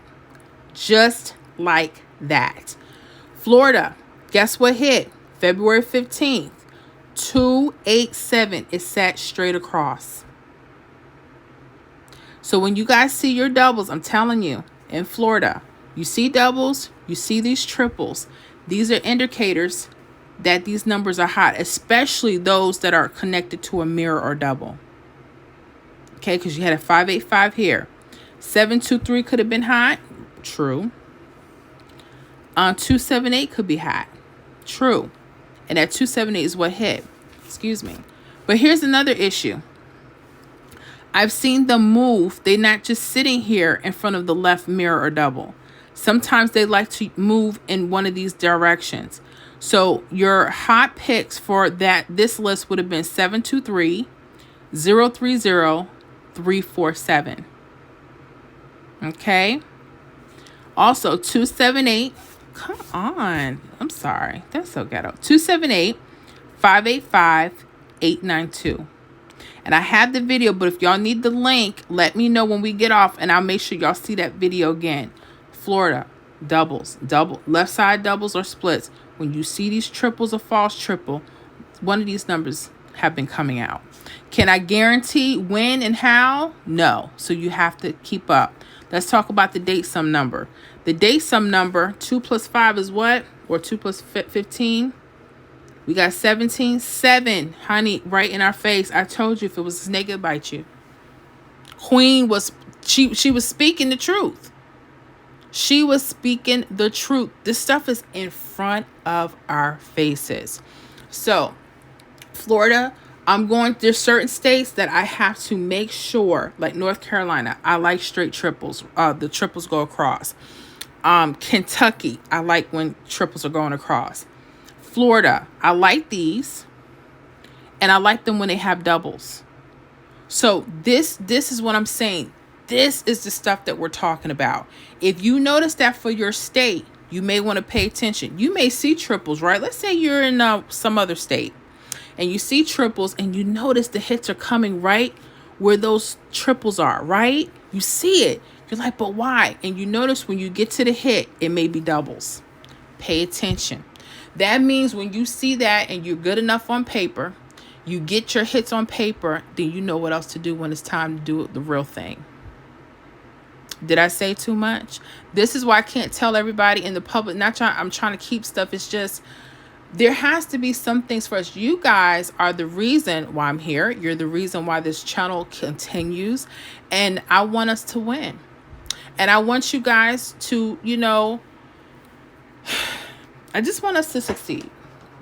Just like that. Florida, guess what hit? February 15th. 287. It sat straight across. So when you guys see your doubles, I'm telling you, in Florida, you see doubles, you see these triples. These are indicators that these numbers are hot, especially those that are connected to a mirror or double. Okay, because you had a 585 here. 723 could have been hot. True. 278 could be hot. True. And that 278 is what hit. Excuse me. But here's another issue. I've seen them move. They're not just sitting here in front of the left mirror or double. Sometimes they like to move in one of these directions. So your hot picks for this list would have been 723, 030, 347. Okay. Also, 278. Come on. I'm sorry. That's so ghetto. 278, 585, 892. And I have the video, but if y'all need the link, let me know when we get off, and I'll make sure y'all see that video again. Florida, doubles, left side doubles or splits. When you see these triples or false triple, one of these numbers have been coming out. Can I guarantee when and how? No. So you have to keep up. Let's talk about the date sum number. The date sum number, 2 plus 5 is what? Or 2 plus 15? We got 17. 7, honey, right in our face. I told you if it was a snake, it'd bite you. Queen was, she was speaking the truth. She was speaking the truth. This stuff is in front of our faces. So, Florida, There's certain states that I have to make sure, like North Carolina, I like straight triples. The triples go across. Kentucky, I like when triples are going across. Florida, I like these, and I like them when they have doubles. So this is what I'm saying. This is the stuff that we're talking about. If you notice that for your state, you may want to pay attention. You may see triples, right? Let's say you're in some other state and you see triples and you notice the hits are coming right where those triples are, right? You see it. You're like, but why? And you notice when you get to the hit, it may be doubles. Pay attention. That means when you see that and you're good enough on paper, you get your hits on paper, then you know what else to do when it's time to do the real thing. Did I say too much? This is why I can't tell everybody in the public. I'm trying to keep stuff. It's just, there has to be some things for us. You guys are the reason why I'm here. You're the reason why this channel continues. And I want us to win. And I want you guys to, I just want us to succeed.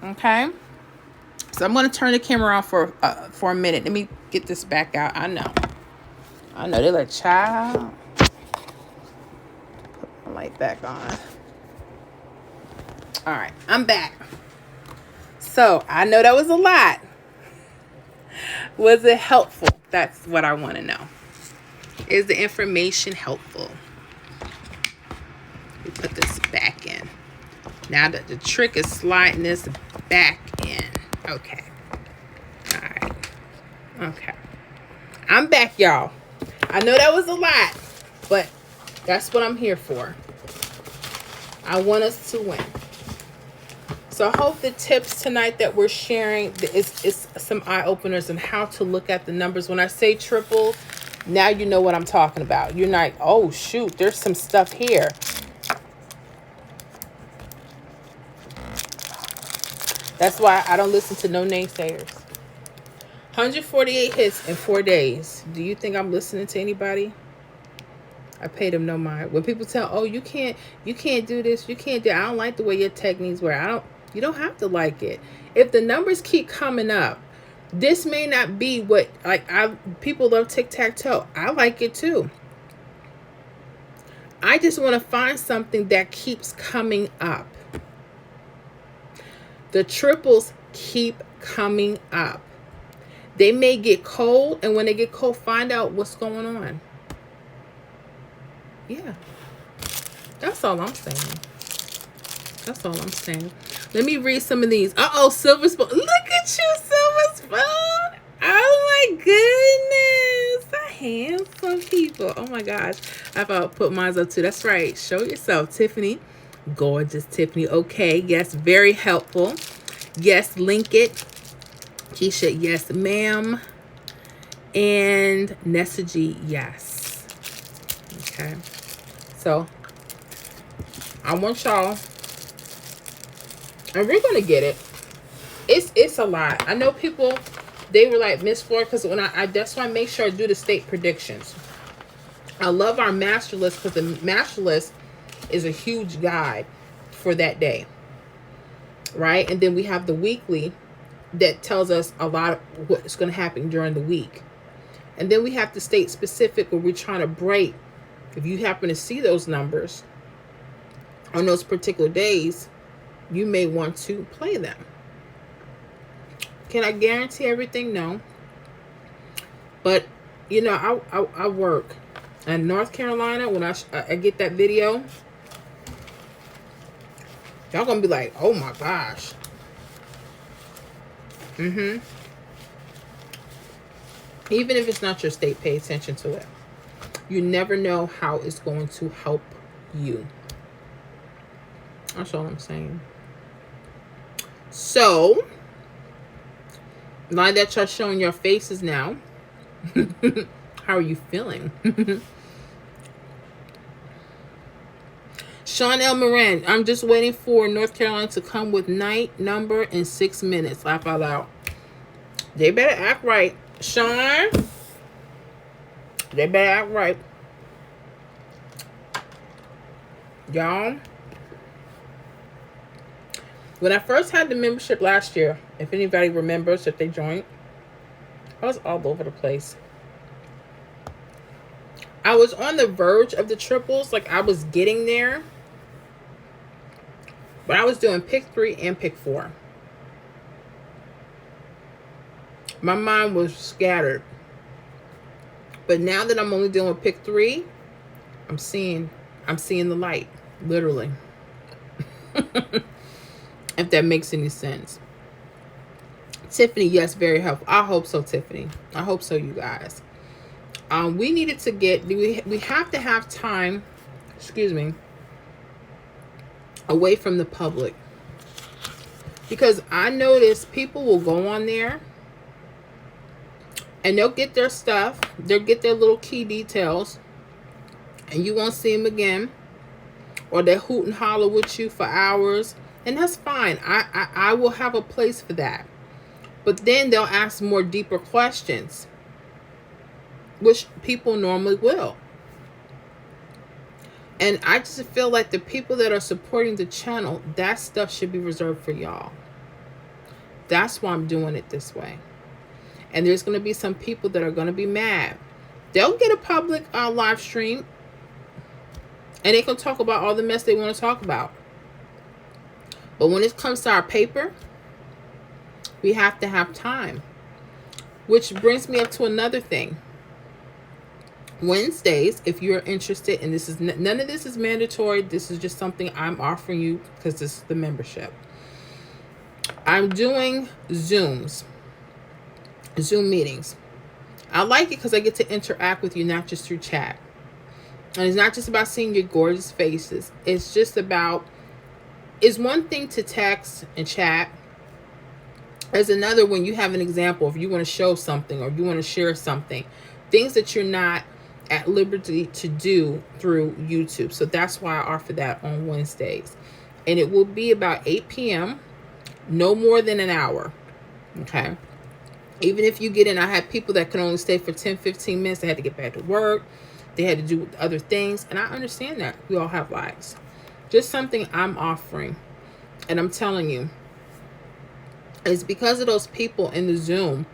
Okay? So I'm going to turn the camera off for a minute. Let me get this back out. I know. They're like, child. Put my light back on. All right. I'm back. So I know that was a lot. Was it helpful? That's what I want to know. Is the information helpful? We put this back in. Now that the trick is sliding this back in. Okay. All right. Okay. I'm back, y'all. I know that was a lot, but that's what I'm here for. I want us to win. So I hope the tips tonight that we're sharing is some eye-openers on how to look at the numbers. When I say triple, now you know what I'm talking about. You're like, oh, shoot, there's some stuff here. That's why I don't listen to no naysayers. 148 hits in 4 days. Do you think I'm listening to anybody? I pay them no mind. When people tell, oh, you can't do this, you can't do, I don't like the way your techniques were. You don't have to like it. If the numbers keep coming up, this may not be what, people love tic-tac-toe. I like it too. I just want to find something that keeps coming up. The triples keep coming up. They may get cold, and when they get cold, find out what's going on. Yeah. That's all I'm saying. That's all I'm saying. Let me read some of these. Uh-oh, Silver Spoon. Look at you, Silver Spoon. Oh, my goodness. Handsome people. Oh, my gosh. I thought put mine up, too. That's right. Show yourself, Tiffany. Gorgeous, Tiffany. Okay. Yes, very helpful. Yes, link it. Keisha, yes, ma'am. And Nessagy, yes. Okay. So, I want y'all, and we're gonna get it. It's a lot. I know people, they were like, Miss Flor, because when that's why I make sure I do the state predictions. I love our master list because the master list is a huge guide for that day, right? And then we have the weekly that tells us a lot of what's going to happen during the week. And then we have the state specific where we're trying to break. If you happen to see those numbers on those particular days, you may want to play them. Can I guarantee everything? No. But, I work in North Carolina. When I get that video, y'all going to be like, oh my gosh. Even if it's not your state, pay attention to it. You never know how it's going to help you. That's all I'm saying. So, now that y'all showing your faces now, how are you feeling? Sean L. Moran, I'm just waiting for North Carolina to come with night number in 6 minutes. Laugh out loud. They better act right. Sean, they better act right. Y'all, when I first had the membership last year, if anybody remembers if they joined, I was all over the place. I was on the verge of the triples, like I was getting there, but I was doing pick 3 and pick 4. My mind was scattered. But now that I'm only doing pick 3, I'm seeing the light, literally. If that makes any sense. Tiffany, yes, very helpful. I hope so, Tiffany. I hope so, you guys. We needed to get, we have to have time, excuse me, away from the public. Because I notice people will go on there and they'll get their stuff, they'll get their little key details, and you won't see them again. Or they hoot and holler with you for hours. And that's fine. I will have a place for that. But then they'll ask more deeper questions, which people normally will. And I just feel like the people that are supporting the channel, that stuff should be reserved for y'all. That's why I'm doing it this way. And there's going to be some people that are going to be mad. They'll get a public live stream, and they can talk about all the mess they want to talk about. But when it comes to our paper, we have to have time. Which brings me up to another thing. Wednesdays, if you're interested, and this is none of this is mandatory, this is just something I'm offering you because this is the membership. I'm doing Zoom meetings. I like it because I get to interact with you, not just through chat. And it's not just about seeing your gorgeous faces. It's just about, it's one thing to text and chat. There's another when you have an example, if you want to show something or you want to share something, things that you're not at liberty to do through YouTube. So that's why I offer that on Wednesdays. And it will be about 8 p.m., no more than an hour. Okay. Even if you get in, I had people that can only stay for 10, 15 minutes. They had to get back to work. They had to do other things. And I understand that. We all have lives. Just something I'm offering. And I'm telling you, it's because of those people in the Zoom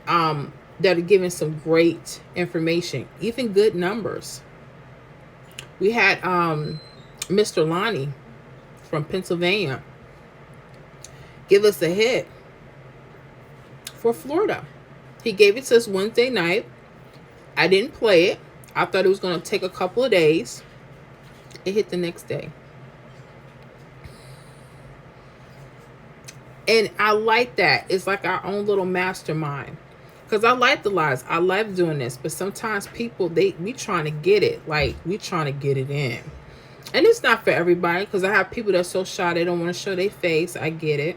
that are giving some great information, even good numbers. We had Mr. Lonnie from Pennsylvania give us a hit for Florida. He gave it to us Wednesday night. I didn't play it. I thought it was going to take a couple of days. It hit the next day. And I like that. It's like our own little mastermind. Because I like the lives. I love doing this. But sometimes people, we trying to get it. Like, we trying to get it in. And it's not for everybody. Because I have people that's so shy they don't want to show their face. I get it.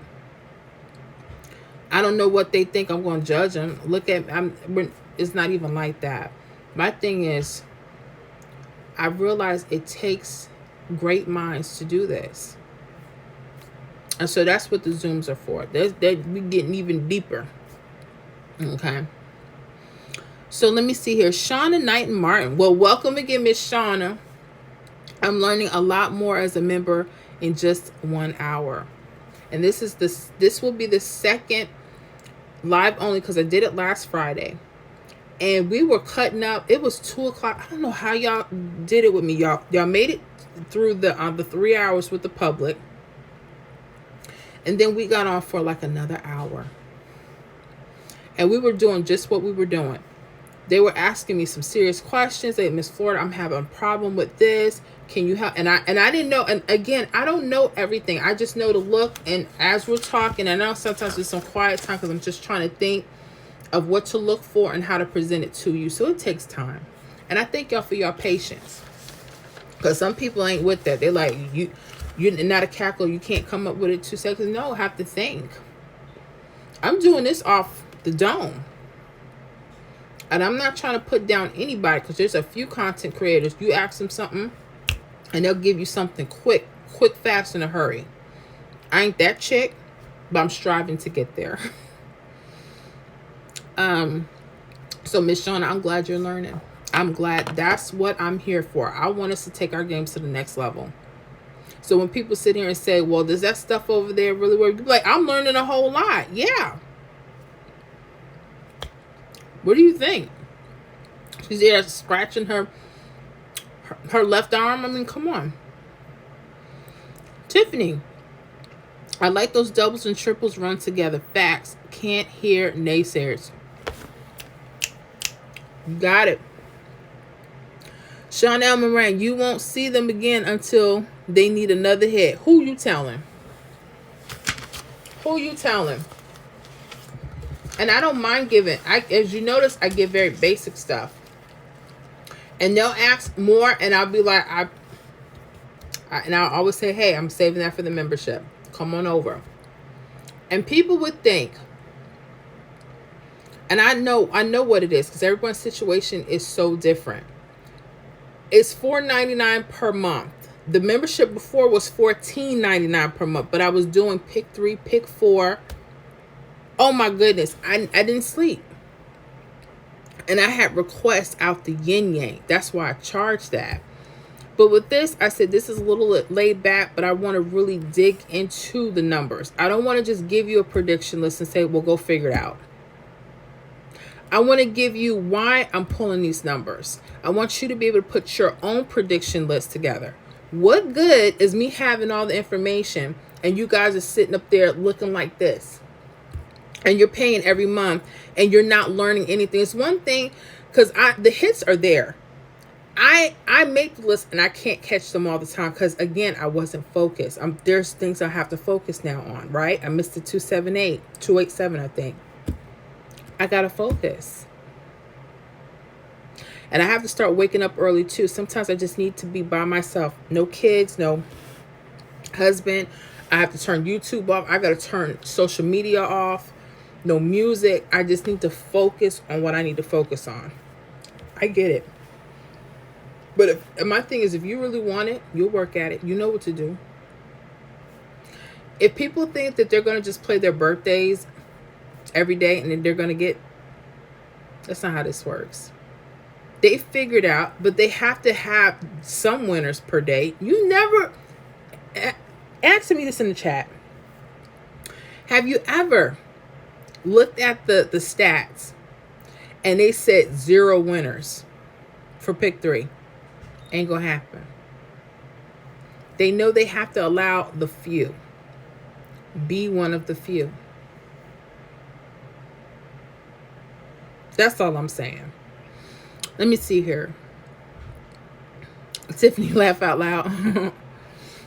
I don't know what they think. I'm going to judge them. It's not even like that. My thing is, I realize it takes great minds to do this. And so that's what the Zooms are for. We're getting even deeper. Okay. So let me see here. Shauna Knight and Martin. Well, welcome again, Miss Shauna. I'm learning a lot more as a member in just 1 hour. And this will be the second live only because I did it last Friday. And we were cutting up. It was 2 o'clock. I don't know how y'all did it with me. Y'all made it through the 3 hours with the public. And then we got on for like another hour. And we were doing just what we were doing. They were asking me some serious questions. They, Miss Florida, I'm having a problem with this. Can you help? And I didn't know. And again, I don't know everything. I just know to look. And as we're talking, I know sometimes there's some quiet time because I'm just trying to think of what to look for and how to present it to you. So it takes time. And I thank y'all for your patience. Because some people ain't with that. They're like, you're not a cackle. You can't come up with it 2 seconds. No, I have to think. I'm doing this off the dome. And I'm not trying to put down anybody because there's a few content creators. You ask them something and they'll give you something quick, fast, in a hurry. I ain't that chick, but I'm striving to get there. So Miss Shauna, I'm glad you're learning. I'm glad. That's what I'm here for. I want us to take our games to the next level. So when people sit here and say, well, does that stuff over there really work? You're like, I'm learning a whole lot. Yeah. What do you think? She's there scratching her left arm. I mean, come on. Tiffany, I like those doubles and triples run together. Facts. Can't hear naysayers. You got it. Chanel Moran, you won't see them again until they need another hit. Who you telling? Who you telling? And I don't mind giving. As you notice, I give very basic stuff. And they'll ask more, and I'll be like, and I'll always say, hey, I'm saving that for the membership. Come on over. And people would think, and I know what it is, because everyone's situation is so different. It's $4.99 per month. The membership before was $14.99 per month, but I was doing pick 3, pick 4. Oh my goodness, I didn't sleep. And I had requests out the yin yang. That's why I charged that. But with this, I said this is a little laid back, but I want to really dig into the numbers. I don't want to just give you a prediction list and say, well, go figure it out. I want to give you why I'm pulling these numbers. I want you to be able to put your own prediction list together. What good is me having all the information and you guys are sitting up there looking like this? And you're paying every month and you're not learning anything. It's one thing, because the hits are there. I make the list and I can't catch them all the time because, again, I wasn't focused. There's things I have to focus now on, right? I missed the 287, I think. I got to focus. And I have to start waking up early too. Sometimes I just need to be by myself. No kids, no husband. I have to turn YouTube off. I got to turn social media off. No music. I just need to focus on what I need to focus on. I get it. But my thing is, if you really want it, you'll work at it. You know what to do. If people think that they're going to just play their birthdays every day and then they're going to get, that's not how this works. They figured out, but they have to have some winners per day. You never, answer me this in the chat. Have you ever looked at the stats and they said 0 winners for pick 3? Ain't gonna happen. They know they have to allow the few. Be one of the few. That's all I'm saying. Let me see here. Tiffany, laugh out loud.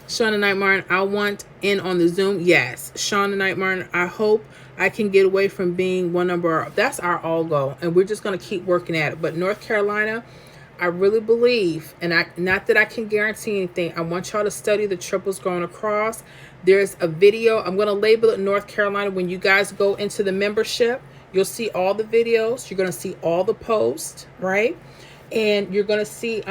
Shauna Knight Martin, I want in on the Zoom. Yes. Shauna Knight Martin, I hope I can get away from being one number. That's our all goal. And we're just going to keep working at it. But North Carolina, I really believe, and not that I can guarantee anything. I want y'all to study the triples going across. There's a video. I'm going to label it North Carolina. When you guys go into the membership, you'll see all the videos. You're going to see all the posts, right? And you're going to see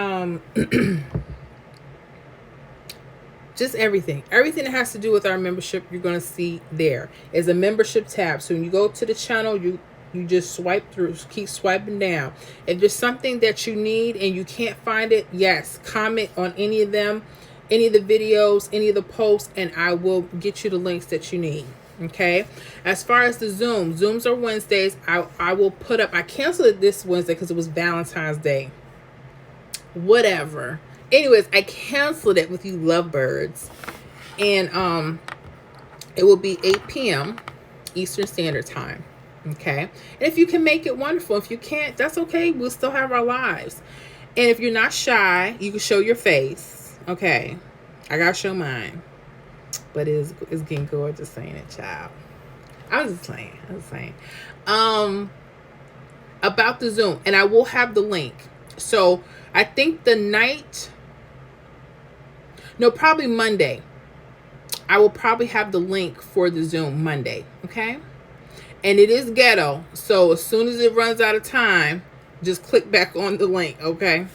just everything. Everything that has to do with our membership, you're going to see there. Is a membership tab. So when you go to the channel, you just swipe through, keep swiping down. If there's something that you need and you can't find it, yes, comment on any of them, any of the videos, any of the posts, and I will get you the links that you need. Okay. As far as the Zooms are Wednesdays. I will put up, I canceled it this Wednesday because it was Valentine's Day. Whatever. Anyways, I canceled it with you lovebirds. And it will be 8 p.m. Eastern Standard Time. Okay. And if you can make it, wonderful. If you can't, that's okay. We'll still have our lives. And if you're not shy, you can show your face. Okay. I gotta show mine. But it's getting gorgeous saying it, child. I was just saying. About the Zoom. And I will have the link. So I think probably Monday. I will probably have the link for the Zoom Monday. Okay. And it is ghetto. So as soon as it runs out of time, just click back on the link, okay?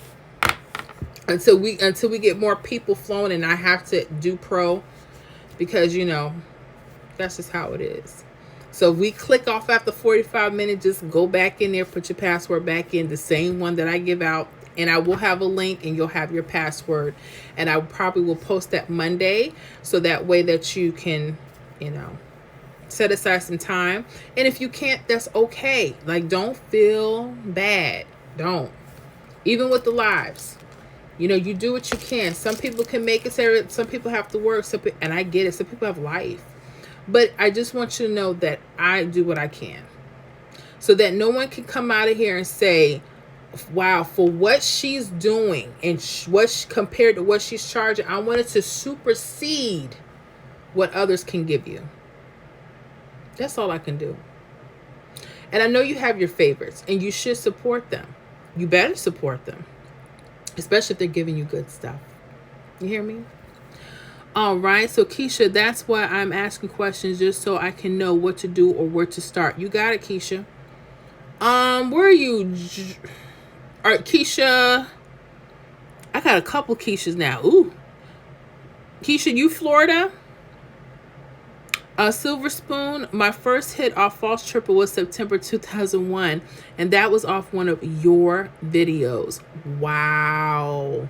Until we get more people flowing, and I have to do pro because, that's just how it is. So if we click off after 45 minutes, just go back in there, put your password back in, the same one that I give out, and I will have a link and you'll have your password. And I probably will post that Monday so that way that you can, Set aside some time. And if you can't, that's okay. Like, don't feel bad. Don't. Even with the lives. You know, you do what you can. Some people can make it. Some people have to work. And I get it. Some people have life. But I just want you to know that I do what I can. So that no one can come out of here and say, wow, for what she's doing and compared to what she's charging, I wanted to supersede what others can give you. That's all I can do. And I know you have your favorites and you should support them. You better support them, especially if they're giving you good stuff. You hear me? All right. So Keisha, that's why I'm asking questions, just so I can know what to do or where to start. You got it, Keisha. Where are you? All right, Keisha. I got a couple Keishas now. Ooh. Keisha, you Florida? Silver Spoon, my first hit off False Triple was September 2001, and that was off one of your videos. Wow.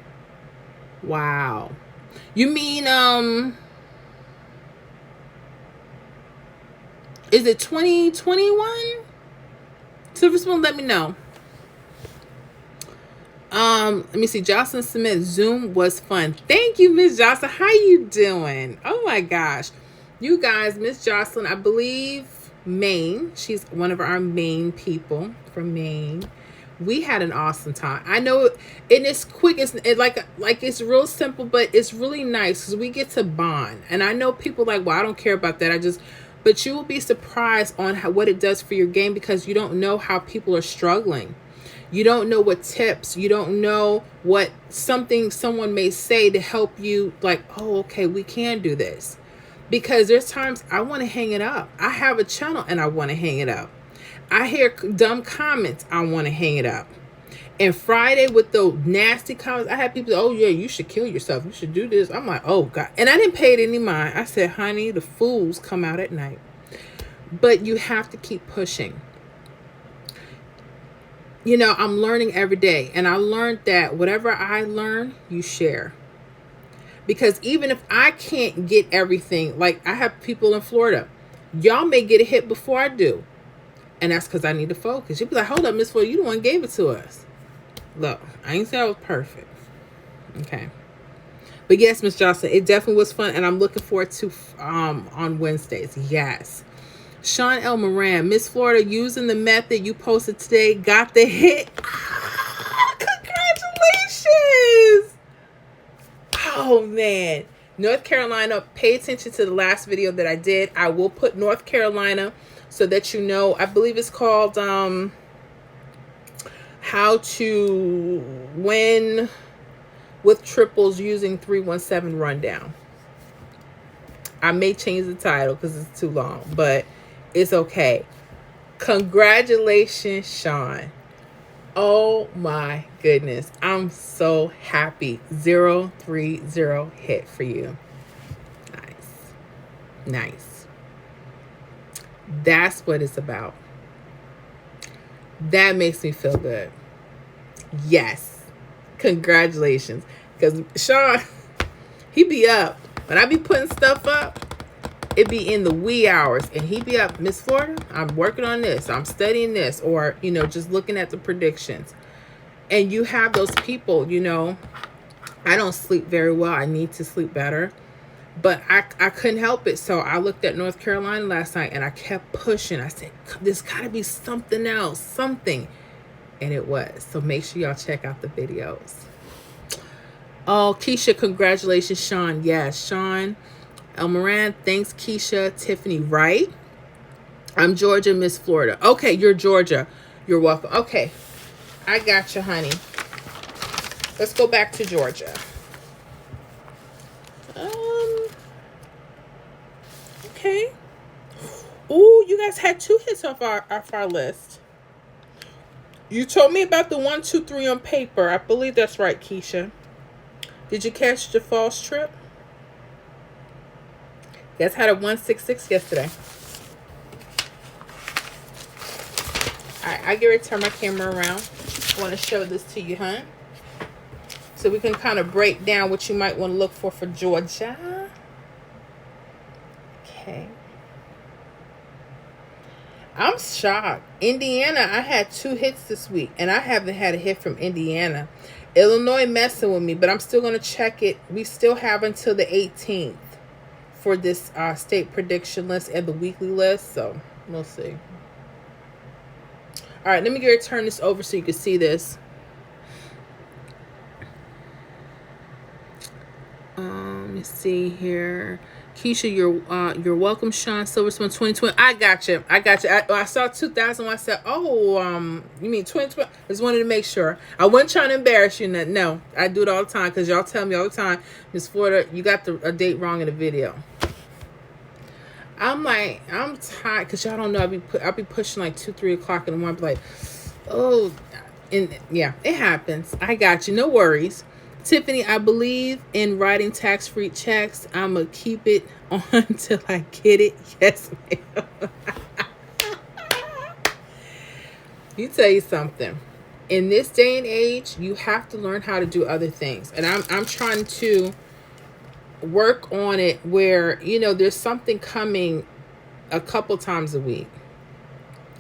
Wow. You mean, is it 2021? Silver Spoon, let me know. Let me see. Jocelyn Smith, Zoom was fun. Thank you, Miss Jocelyn. How you doing? Oh my gosh. You guys, Miss Jocelyn, I believe Maine. She's one of our Maine people from Maine. We had an awesome time. I know it is quick. It's it's real simple, but it's really nice because we get to bond. And I know people like, well, I don't care about that. But you will be surprised on what it does for your game, because you don't know how people are struggling. You don't know what tips. You don't know what someone may say to help you. Like, oh, okay, we can do this. Because there's times I want to hang it up. I have a channel and I want to hang it up. I hear dumb comments. I want to hang it up. And Friday with the nasty comments, I had people say, oh yeah, you should kill yourself. You should do this. I'm like, oh God. And I didn't pay it any mind. I said, honey, the fools come out at night. But you have to keep pushing. You know, I'm learning every day. And I learned that whatever I learn, you share. Because even if I can't get everything, like I have people in Florida, y'all may get a hit before I do. And that's because I need to focus. You'll be like, hold up, Miss Florida, you the one gave it to us. Look, I ain't say I was perfect. Okay. But yes, Miss Jocelyn, it definitely was fun. And I'm looking forward to on Wednesdays. Yes. Sean L. Moran, Miss Florida, using the method you posted today, got the hit. Congratulations. Oh man, North Carolina, pay attention to the last video that I did. I will put North Carolina so that you know. I believe it's called how to win with triples using 317 rundown. I may change the title because it's too long, but it's okay. Congratulations, Sean. Oh my goodness. I'm so happy. 030 hit for you. Nice. Nice. That's what it's about. That makes me feel good. Yes. Congratulations. Because Sean, he be up. When I be putting stuff up, it be in the wee hours, and he be up, Miss Florida, I'm working on this, I'm studying this, or, you know, just looking at the predictions. And you have those people, you know, I don't sleep very well. I need to sleep better, but I couldn't help it. So I looked at North Carolina last night and I kept pushing. I said, there's gotta be something else, something. And it was. So make sure y'all check out the videos. Oh, Keisha, congratulations, Sean. Yes, Sean El Moran, thanks, Keisha. Tiffany, right? I'm Georgia, Miss Florida. Okay, you're Georgia. You're welcome. Okay, I got you, honey. Let's go back to Georgia. Okay. Ooh, you guys had 2 hits off our list. You told me about the 1, 2, 3 on paper. I believe that's right, Keisha. Did you catch the false trip? Guys had a 166 yesterday. Alright, I get ready to turn my camera around. I want to show this to you, huh? So we can kind of break down what you might want to look for Georgia. Okay. I'm shocked. Indiana, I had 2 hits this week, and I haven't had a hit from Indiana. Illinois messing with me, but I'm still going to check it. We still have until the 18th for this state prediction list and the weekly list, so we'll see. All right, let me get ready to turn this over so you can see this. Let me see here. Keisha, you're welcome. Sean Silverspoon 2020. I got you. I saw 2000. I said, oh, you mean 2020? I just wanted to make sure. I wasn't trying to embarrass you. No, I do it all the time because y'all tell me all the time, Miss Florida, you got a date wrong in the video. I'm like, I'm tired because y'all don't know. I'll be pushing like 2-3 o'clock in the morning. I'll be like, oh, and yeah, it happens. I got you. No worries. Tiffany, I believe in writing tax-free checks. I'm going to keep it on until I get it. Yes, ma'am. You tell you something. In this day and age, you have to learn how to do other things. And I'm trying to work on it where, there's something coming a couple times a week.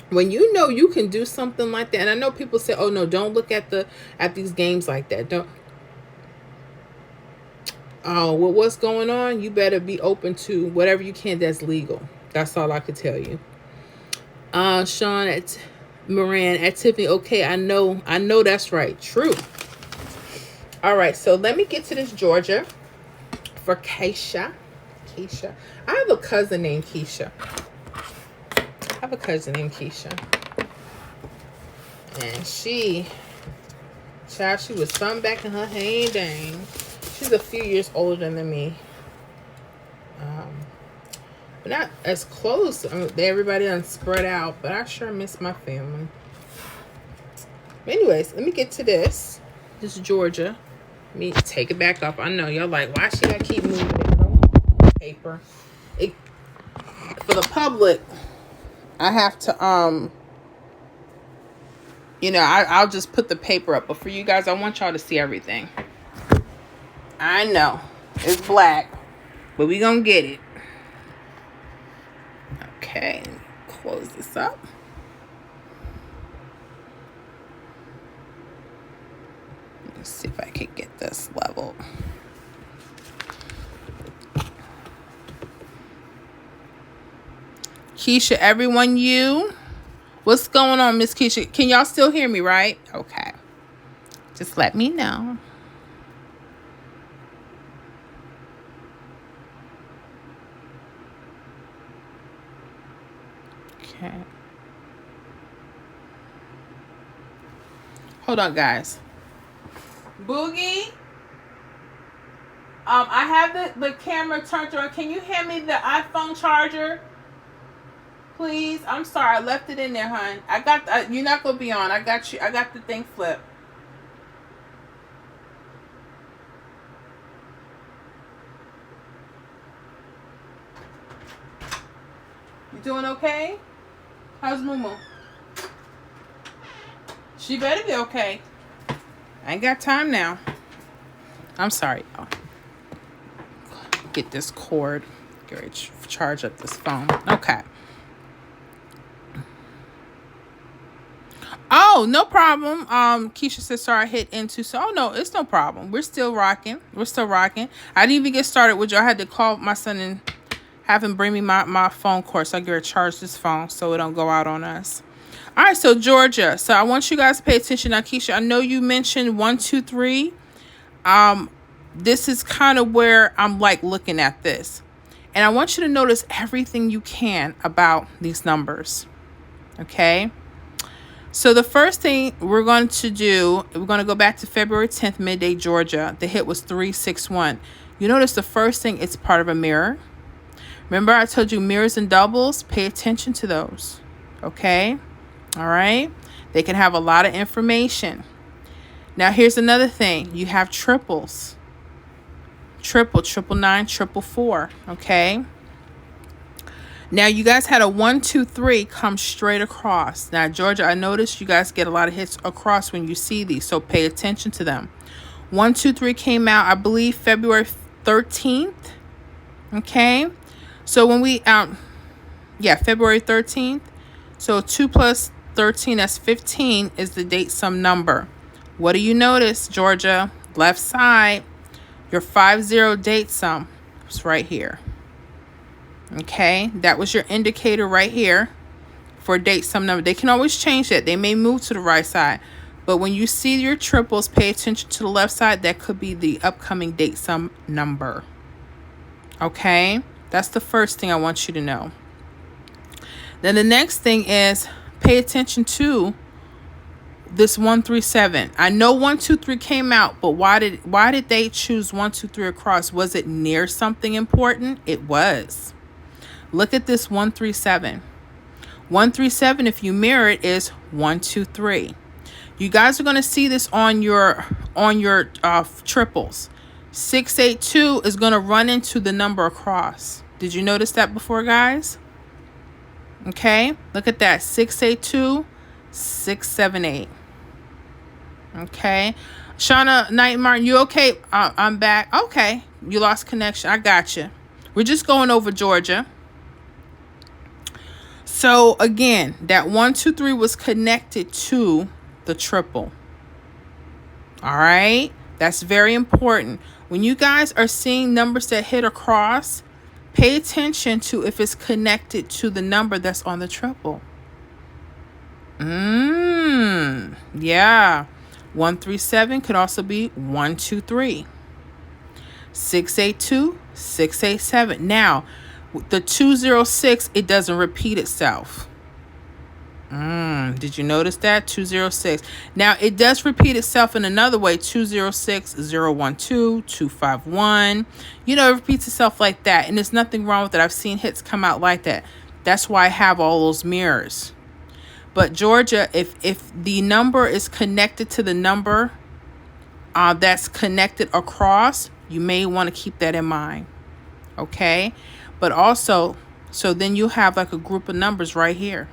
When you can do something like that. And I know people say, oh, no, don't look at these games like that. Don't. Well, what's going on? You better be open to whatever you can that's legal. That's all I could tell you. Sean at Moran at Tiffany. Okay, I know that's right. True. All right, so let me get to this Georgia for Keisha. I have a cousin named Keisha. And she was something back in her heyday. She's a few years older than me. But not as close. Everybody done spread out, but I sure miss my family. But anyways, let me get to this. This is Georgia. Let me take it back up. I know y'all like, why she gotta keep moving it? Paper. For the public, I have to I'll just put the paper up. But for you guys, I want y'all to see everything. I know it's black, but we gonna get it. Okay, close this up. Let's see if I can get this level. Keisha, everyone, what's going on, Miss Keisha? Can y'all still hear me, right? Okay, just let me know. Okay. Hold on, guys. Boogie, I have the camera turned on. Can you hand me the iPhone charger, please? I'm sorry, I left it in there, hon. I got you're not gonna be on. I got you. I got the thing flipped. You doing okay? How's Mumu? She better be okay. I ain't got time now. I'm sorry, y'all. Get this cord. Get ready to charge up this phone. Okay. Oh, no problem. Keisha said, sorry, I hit into. So, oh, no, it's no problem. We're still rocking. I didn't even get started with you. I had to call my son and have him bring me my phone cord so I get to charge this phone so it don't go out on us. All right, so Georgia. So I want you guys to pay attention. Now, Keisha, I know you mentioned 1, 2, 3. This is kind of where I'm like looking at this. And I want you to notice everything you can about these numbers. Okay? So the first thing we're going to do, we're going to go back to February 10th, midday, Georgia. The hit was 361. You notice the first thing, it's part of a mirror. Remember I told you mirrors and doubles? Pay attention to those. Okay? All right? They can have a lot of information. Now, here's another thing. You have triples. Triple, 999, 444. Okay? Now, you guys had a 1, 2, 3 come straight across. Now, Georgia, I noticed you guys get a lot of hits across when you see these, so pay attention to them. 1, 2, 3 came out, I believe, February 13th. Okay? So when we, February 13th. So 2 plus 13, that's 15, is the date sum number. What do you notice, Georgia? Left side, your 50 date sum is right here. Okay, that was your indicator right here for date sum number. They can always change that. They may move to the right side. But when you see your triples, pay attention to the left side. That could be the upcoming date sum number. Okay, that's the first thing I want you to know. Then the next thing is pay attention to this 137. I know 123 came out, but why did they choose 123 across? Was it near something important? It was. Look at this 137. 137, if you mirror it, is 123. You guys are going to see this on your triples. 682 is going to run into the number across. Did you notice that before, guys? Okay, look at that. 682, 678. Okay. Shauna Knight Martin, you okay? I'm back. Okay. You lost connection. I got you. We're just going over Georgia. So again, that 123 was connected to the triple. All right. That's very important. When you guys are seeing numbers that hit across, pay attention to if it's connected to the number that's on the triple. Yeah. 137 could also be 123. 682, 687. Now, the 206, it doesn't repeat itself. Did you notice that? 206. Now, it does repeat itself in another way. 206, 012, 251. You know, it repeats itself like that. And there's nothing wrong with it. I've seen hits come out like that. That's why I have all those mirrors. But Georgia, if the number is connected to the number that's connected across, you may want to keep that in mind. Okay? But also, so then you have like a group of numbers right here.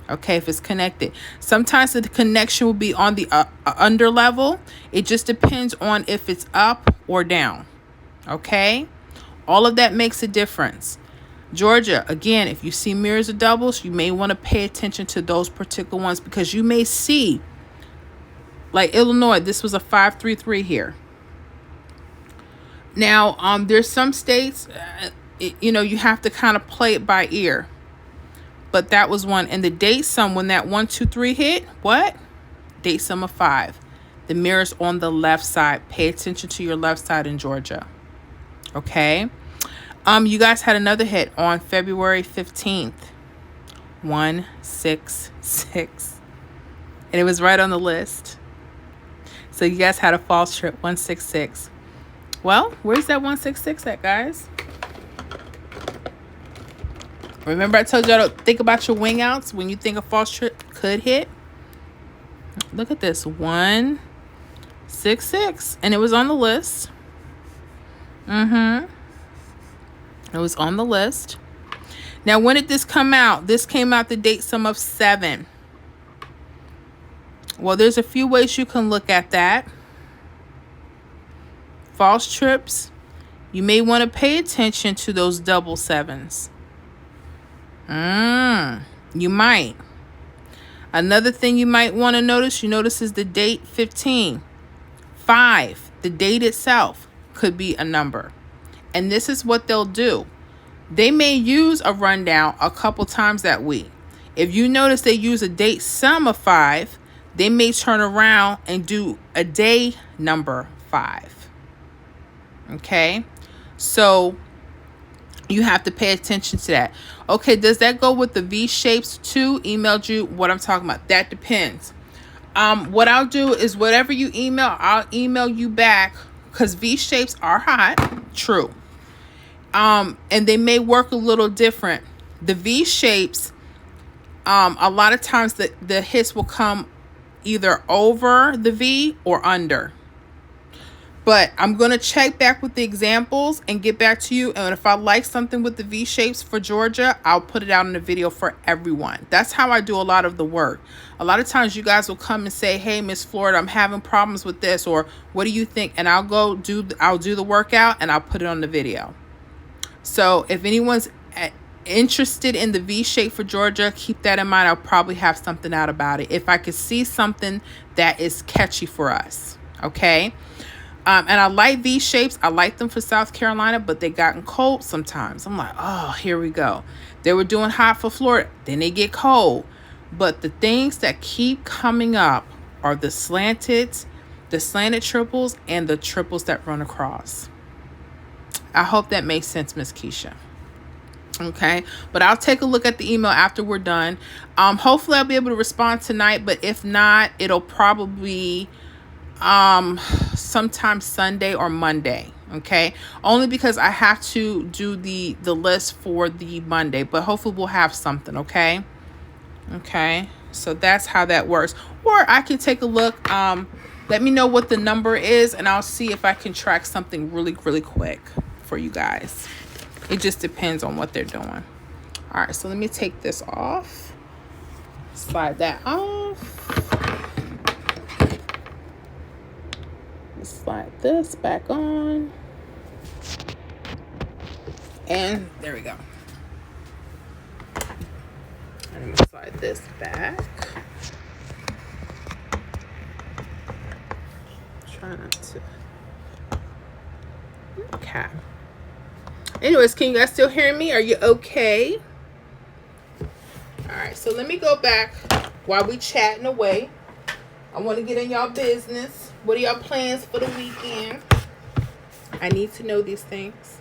Okay, if it's connected. Sometimes the connection will be on the under level. It just depends on if it's up or down. Okay? All of that makes a difference. Georgia, again, if you see mirrors of doubles, you may want to pay attention to those particular ones because you may see, like Illinois, this was a 533 here. Now, there's some states, you have to kind of play it by ear. But that was one. And the date sum, when that 123 hit, what? Date sum of 5. The mirror's on the left side. Pay attention to your left side in Georgia. Okay? You guys had another hit on February 15th. 166. And it was right on the list. So you guys had a false trip, 166. Well, where's that 166 at, guys? Remember I told you to think about your wing outs when you think a false trip could hit? Look at this. 166. And it was on the list. It was on the list. Now, when did this come out? This came out the date sum of 7. Well, there's a few ways you can look at that. False trips. You may want to pay attention to those double 7s. You might. Another thing you might want to notice, is the date 15. 5, the date itself could be a number. And this is what they'll do. They may use a rundown a couple times that week. If you notice they use a date sum of 5, they may turn around and do a day number 5. Okay? So you have to pay attention to that. Okay, does that go with the V shapes too? Emailed you what I'm talking about. That depends. What I'll do is whatever you email, I'll email you back because V shapes are hot. True. And they may work a little different. The V shapes, a lot of times the hits will come either over the V or under. But I'm going to check back with the examples and get back to you. And if I like something with the V shapes for Georgia, I'll put it out in a video for everyone. That's how I do a lot of the work. A lot of times you guys will come and say, hey, Miss Florida, I'm having problems with this. Or what do you think? And I'll do the workout and I'll put it on the video. So if anyone's interested in the V shape for Georgia, keep that in mind. I'll probably have something out about it if I could see something that is catchy for us. Okay. And I like V shapes. I like them for South Carolina, but they gotten cold sometimes. I'm like, oh, here we go. They were doing hot for Florida. Then they get cold. But the things that keep coming up are the slanted triples and the triples that run across. I hope that makes sense, Miss Keisha. Okay, but I'll take a look at the email after we're done. Hopefully I'll be able to respond tonight, but if not, it'll probably sometime Sunday or Monday. Okay, only because I have to do the list for the Monday, but hopefully we'll have something. Okay, so that's how that works. Or I can take a look. Let me know what the number is, and I'll see if I can track something really quick for you guys. It just depends on what they're doing. All right, so let me take this off. Slide that off. Slide this back on. And there we go. And I'm gonna slide this back. Try not to. Okay. Anyways, can you guys still hear me? Are you okay? All right, so let me go back while we chatting away. I want to get in y'all business. What are y'all plans for the weekend? I need to know these things.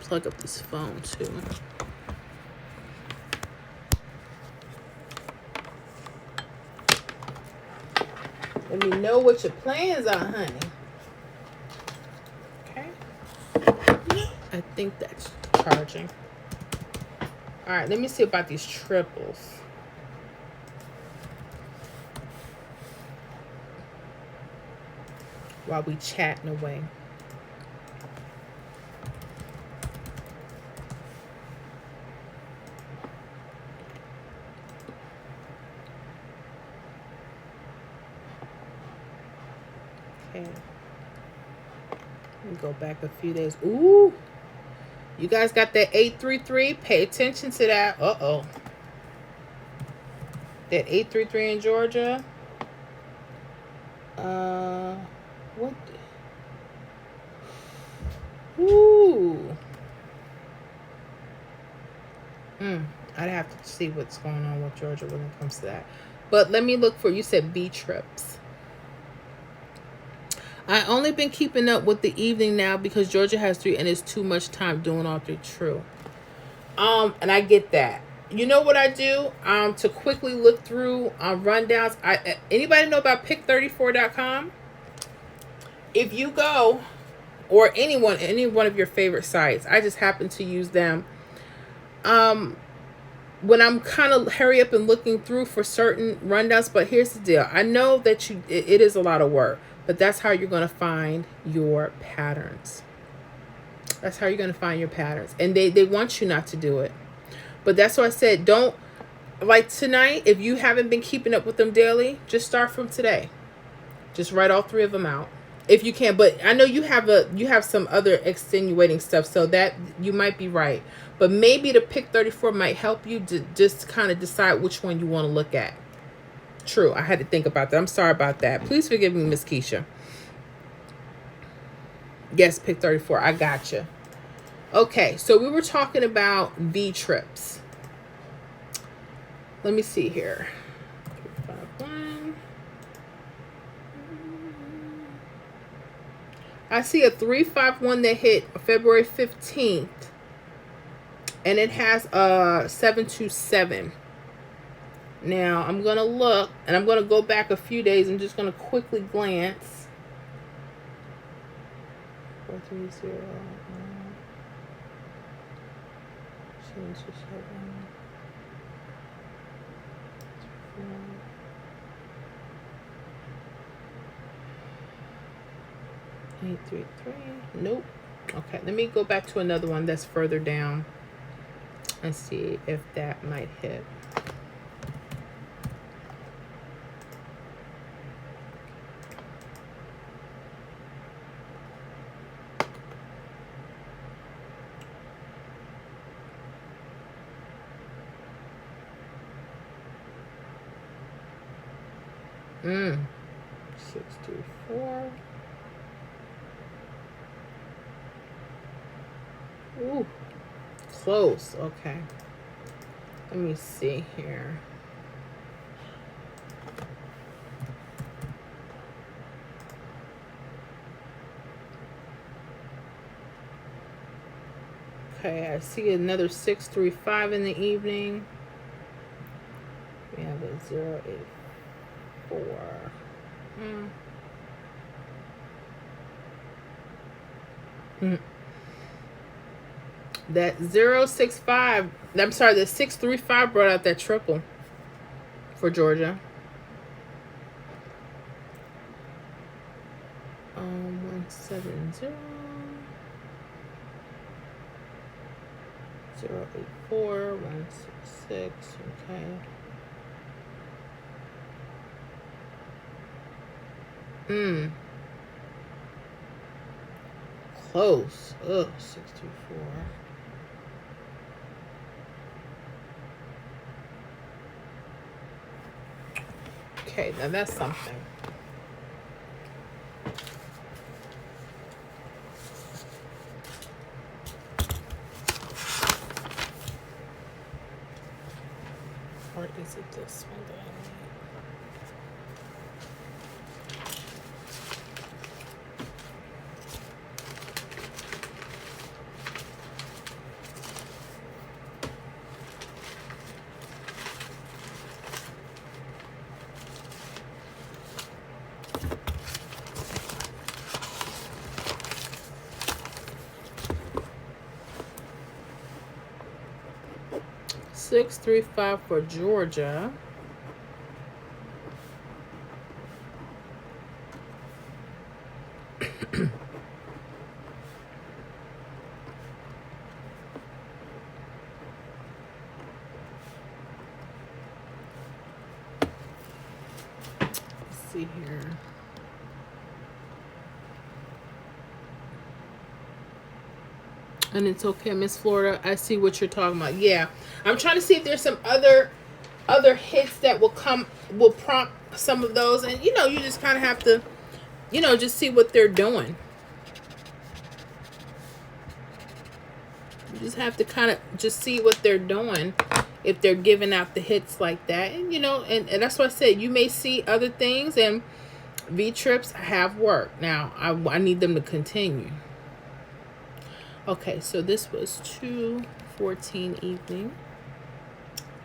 Plug up this phone too. Let me know what your plans are, honey. Okay. I think that's charging. All right, let me see about these triples. While we chatting away. Okay. Let me go back a few days. Ooh. You guys got that 833? Pay attention to that. Uh-oh. That 833 in Georgia. What? Ooh. I'd have to see what's going on with Georgia when it comes to that. But let me look for, you said B trips. I only been keeping up with the evening now because Georgia has 3 and it's too much time doing all 3. True. And I get that. You know what I do? To quickly look through rundowns. Anybody know about pick34.com? If you go, or any one of your favorite sites, I just happen to use them. When I'm kind of hurry up and looking through for certain rundowns, but here's the deal. I know that it is a lot of work, but that's how you're going to find your patterns. That's how you're going to find your patterns. And they want you not to do it. But that's why I said, don't, like tonight, if you haven't been keeping up with them daily, just start from today. Just write all 3 of them out. If you can, but I know you have some other extenuating stuff, so that you might be right. But maybe the pick 34 might help you to just kind of decide which one you want to look at. True, I had to think about that. I'm sorry about that. Please forgive me, Miss Keisha. Yes, pick 34. I gotcha. Okay, so we were talking about V trips. Let me see here. 351. I see a 351 that hit February 15th. And it has a 727. Now, I'm going to look, and I'm going to go back a few days. I'm just going to quickly glance. 430. 727. Eight, 3, 3. Nope. Okay, let me go back to another one that's further down and see if that might hit. Mm. 634. Ooh, close. Okay. Let me see here. Okay, I see another 635 in the evening. We have a 084. Mm. Mm. That 065, I'm sorry, the 635 brought out that triple for Georgia. 170. 084, 166. Okay. Close. Ugh, 624. Okay, now that's something. Or is it this one that I need? 635 for Georgia. Let's see here. And it's okay, Miss Florida. I see what you're talking about. Yeah, I'm trying to see if there's some other hits that will prompt some of those, and you just kind of have to, just see what they're doing. You just have to kind of just see what they're doing if they're giving out the hits like that, and and that's what I said. You may see other things, and V trips have worked. Now I need them to continue. Okay, so this was 214 evening.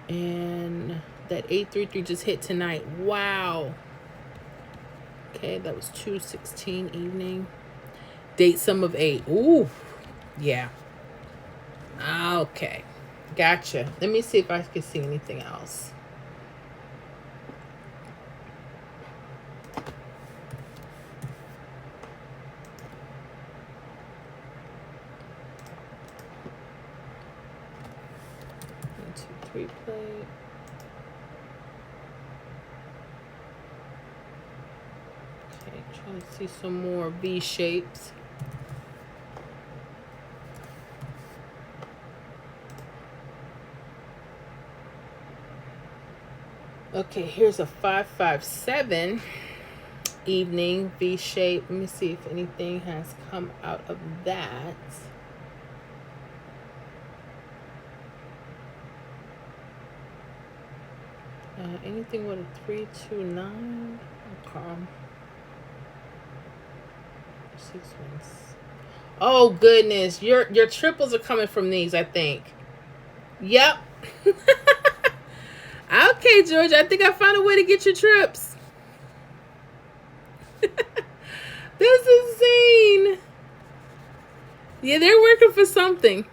And that 833 just hit tonight. Wow. Okay, that was 216 evening. Date sum of 8. Ooh. Yeah. Okay. Gotcha. Let me see if I can see anything else. Replay. Okay, trying to see some more V shapes. Okay, here's a 557 evening V shape. Let me see if anything has come out of that. Anything with a 329? Okay. 6 ones. Oh goodness, your triples are coming from these, I think. Yep. Okay, George, I think I found a way to get your trips. That's insane. Yeah, they're working for something.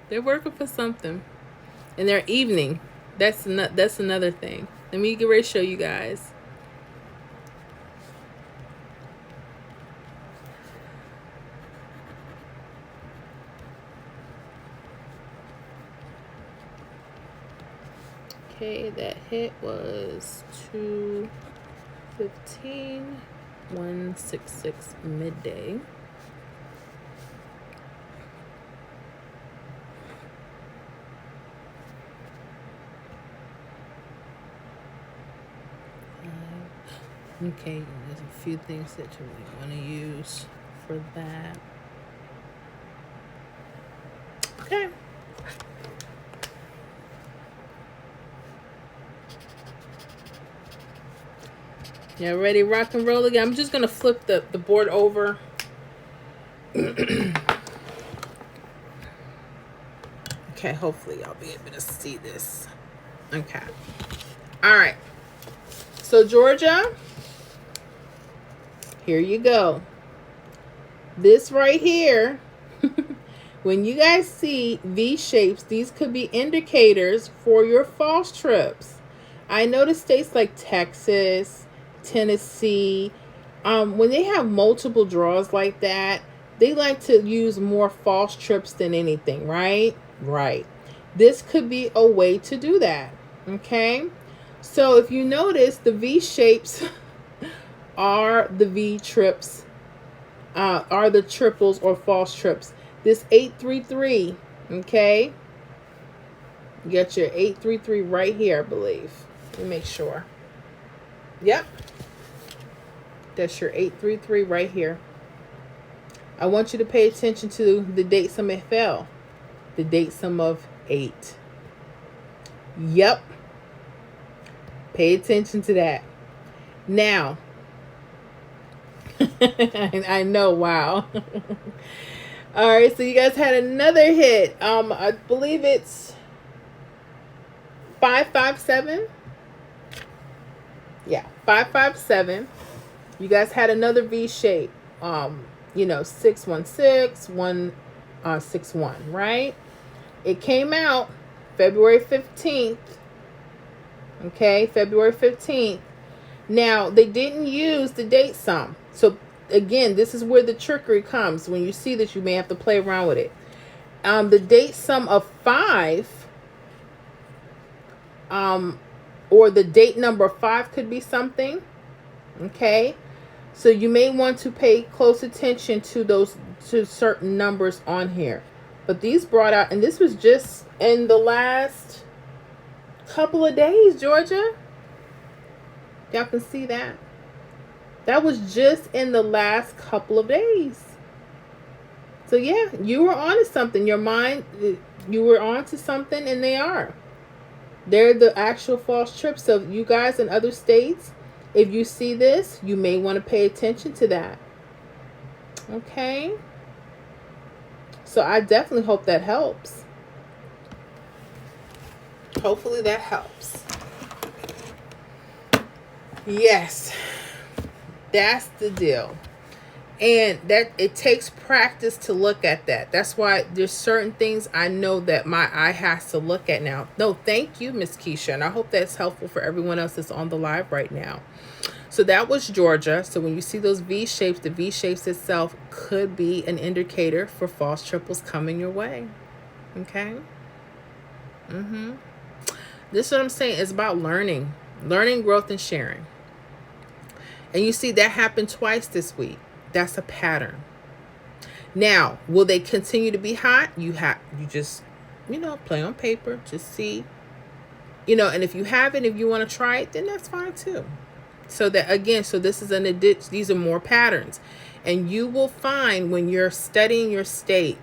They're working for something. And they're evening. That's another thing. Let me get ready to show you guys. Okay, that hit was 215, 166 midday. Okay, there's a few things that you want to use for that. Okay. Yeah, ready, rock and roll again. I'm just going to flip the board over. Okay, hopefully y'all be able to see this. Okay. All right. So, Georgia, here you go. This right here, when you guys see V shapes, these could be indicators for your falls trips. I noticed states like Texas, Tennessee, when they have multiple draws like that, they like to use more false trips than anything, right? Right. This could be a way to do that. Okay. So if you notice, the V shapes are the V trips, are the triples or false trips. This 833, okay? You got your 833 right here, I believe. Let me make sure. Yep. That's your 833 right here. I want you to pay attention to the date sum it fell. The date sum of 8. Yep. Pay attention to that. Now, I know, wow. All right, so you guys had another hit. I believe it's 557. Yeah, 557. You guys had another V shape. 616, 161, right? It came out February 15th. Okay, February 15th. Now, they didn't use the date sum. So, again, this is where the trickery comes. When you see this, you may have to play around with it. The date sum of 5, or the date number 5 could be something. Okay, so you may want to pay close attention to certain numbers on here. But these brought out, and this was just in the last couple of days, Georgia. Y'all can see that. That was just in the last couple of days. So yeah, you were on to something. Your mind, you were on to something, and they are. They're the actual false trips. So you guys in other states, if you see this, you may want to pay attention to that. Okay. So I definitely hope that helps. Hopefully that helps. Yes, that's the deal. And that it takes practice to look at that. That's why there's certain things I know that my eye has to look at now. No, thank you, Miss Keisha. And I hope that's helpful for everyone else that's on the live right now. So that was Georgia. So when you see those V shapes, the V shapes itself could be an indicator for false triples coming your way. Okay? This is what I'm saying. It's about learning, growth, and sharing. And you see that happened twice this week. That's a pattern. Now, will they continue to be hot? You just, play on paper, just see, and if you have it, if you want to try it, then that's fine too. So that, again, this is these are more patterns. And you will find when you're studying your state,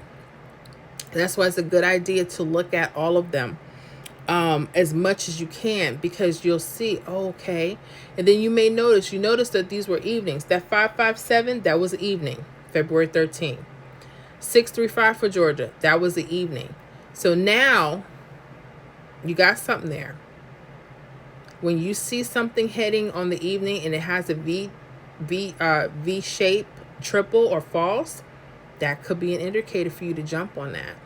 that's why it's a good idea to look at all of them. As much as you can, because you'll see, okay. And then you may notice that these were evenings. That 557, that was the evening, February 13th. 635 for Georgia, that was the evening. So now you got something there. When you see something heading on the evening and it has a V shape, triple or false, that could be an indicator for you to jump on that.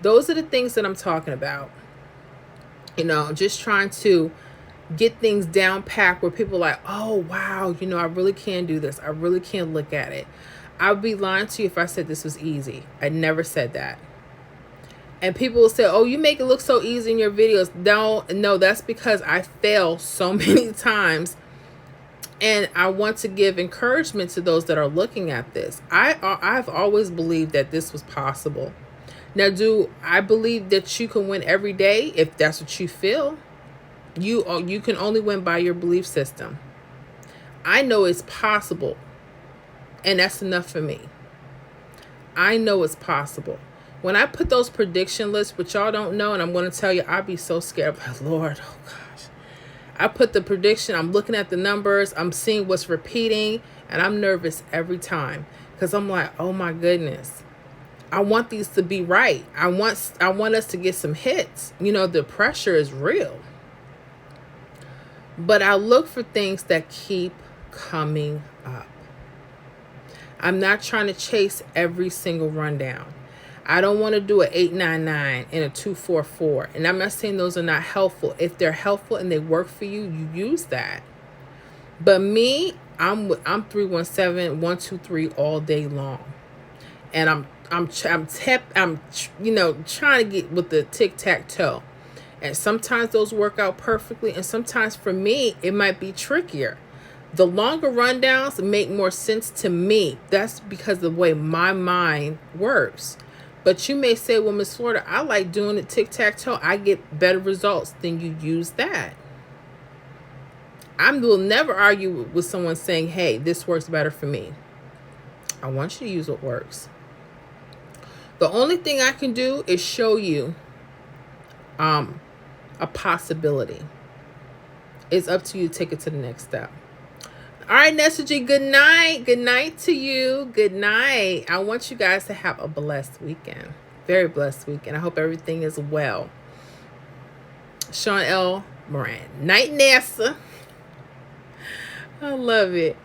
Those are the things that I'm talking about. Just trying to get things down packed where people are like, oh, wow, I really can do this. I really can look at it. I would be lying to you if I said this was easy. I never said that. And people will say, oh, you make it look so easy in your videos. No, that's because I fail so many times. And I want to give encouragement to those that are looking at this. I've always believed that this was possible. Now, do I believe that you can win every day if that's what you feel? You can only win by your belief system. I know it's possible. And that's enough for me. I know it's possible. When I put those prediction lists, which y'all don't know, and I'm going to tell you, I'd be so scared. But Lord, oh gosh. I put the prediction, I'm looking at the numbers, I'm seeing what's repeating, and I'm nervous every time. Because I'm like, oh my goodness. I want these to be right. I want us to get some hits. You know, the pressure is real. But I look for things that keep coming up. I'm not trying to chase every single rundown. I don't want to do an 899 and a 244. And I'm not saying those are not helpful. If they're helpful and they work for you, you use that. But me, I'm 317, 123 all day long. And I'm trying to get with the tic-tac-toe. And sometimes those work out perfectly, and sometimes for me it might be trickier. The longer rundowns make more sense to me. That's because of the way my mind works. But you may say, well, Miss Florida, I like doing it tic-tac-toe. I get better results. Then you use that. I will never argue with someone saying, hey, this works better for me. I want you to use what works. The only thing I can do is show you a possibility. It's up to you to take it to the next step. All right, Nessa G, good night. Good night to you. Good night. I want you guys to have a blessed weekend. Very blessed weekend. I hope everything is well. Sean L. Moran. Night, Nessa. I love it.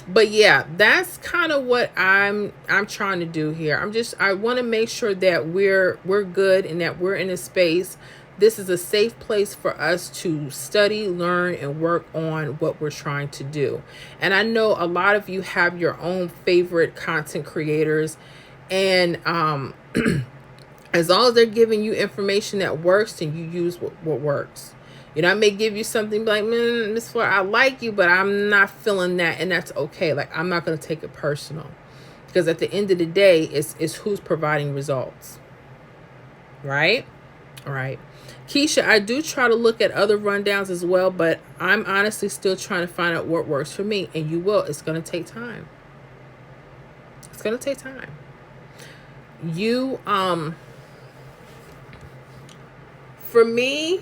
But yeah, that's kind of what I'm trying to do here. I want to make sure that we're good and that we're in a space. This is a safe place for us to study, learn, and work on what we're trying to do. And I know a lot of you have your own favorite content creators, and as long as they're giving you information that works, then you use what works. You know, I may give you something like, Miss Flora, I like you, but I'm not feeling that, and that's okay. Like, I'm not going to take it personal, because at the end of the day, it's who's providing results, right? All right. Keisha, I do try to look at other rundowns as well, but I'm honestly still trying to find out what works for me, and you will. It's going to take time. It's going to take time. For me,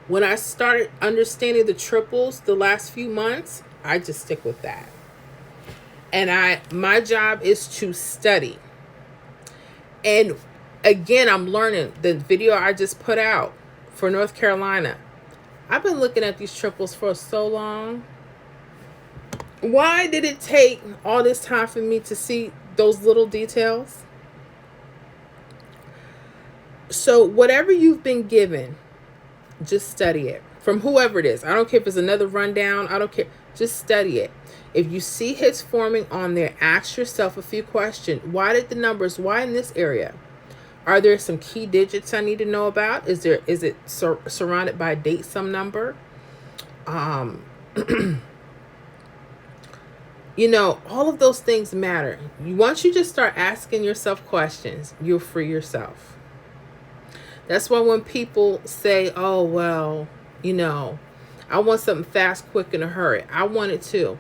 when I started understanding the triples the last few months, I just stick with that. And my job is to study. And again, I'm learning. The video I just put out for North Carolina, I've been looking at these triples for so long. Why did it take all this time for me to see those little details? So whatever you've been given, just study it from whoever it is. I don't care if it's another rundown. I don't care. Just study it. If you see hits forming on there, ask yourself a few questions. Why did the numbers? Why in this area? Are there some key digits I need to know about? Is it surrounded by a date some number? You know, all of those things matter. Once you just start asking yourself questions, you'll free yourself. That's why when people say, oh, well, you know, I want something fast, quick, in a hurry. I want it too.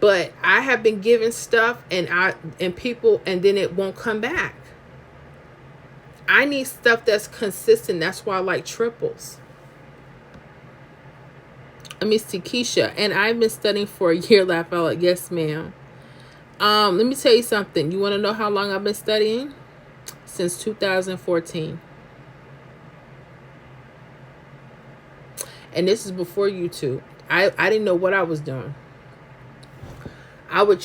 But I have been given stuff and people, and then it won't come back. I need stuff that's consistent. That's why I like triples. Let me see, Keisha. And I've been studying for a year, laugh out like, yes, ma'am. Let me tell you something. You want to know how long I've been studying? Since 2014. And this is before YouTube. I didn't know what I was doing. I would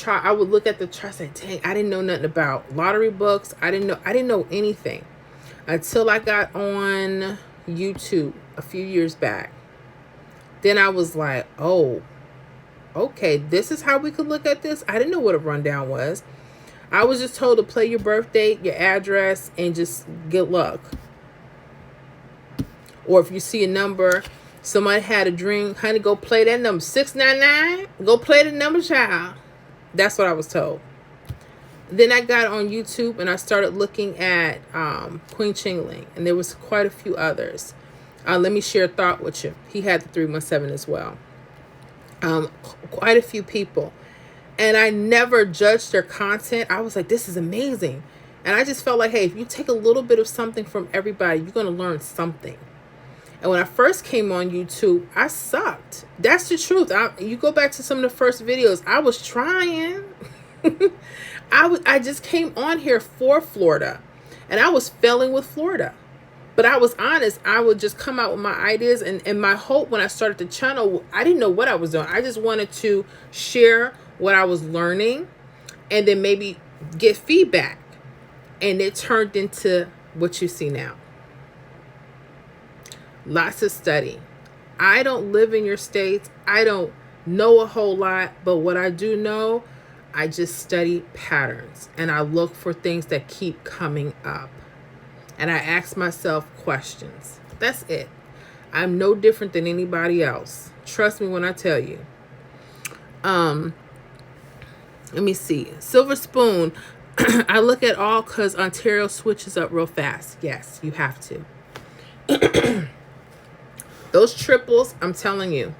look at the chart and say, dang, I didn't know nothing about lottery books. I didn't know anything until I got on YouTube a few years back. Then I was like, oh, okay, this is how we could look at this. I didn't know what a rundown was. I was just told to play your birth date, your address, and just good luck. Or if you see a number, somebody had a dream, honey, go play that number, 699, go play the number, child. That's what I was told. Then I got on YouTube and I started looking at Queen Ching-Ling, and there was quite a few others. Let me share a thought with you. He had the 317 as well. quite a few people. And I never judged their content. I was like, this is amazing. And I just felt like, hey, if you take a little bit of something from everybody, you're going to learn something. And when I first came on YouTube, I sucked. That's the truth. You go back to some of the first videos, I was trying. I just came on here for Florida. And I was failing with Florida. But I was honest. I would just come out with my ideas. And my hope when I started the channel, I didn't know what I was doing. I just wanted to share what I was learning and then maybe get feedback. And it turned into what you see now. Lots of study. I don't live in your states. I don't know a whole lot. But what I do know, I just study patterns. And I look for things that keep coming up. And I ask myself questions. That's it. I'm no different than anybody else. Trust me when I tell you. Let me see. Silver Spoon. I look at all because Ontario switches up real fast. Yes, you have to. Those triples, I'm telling you.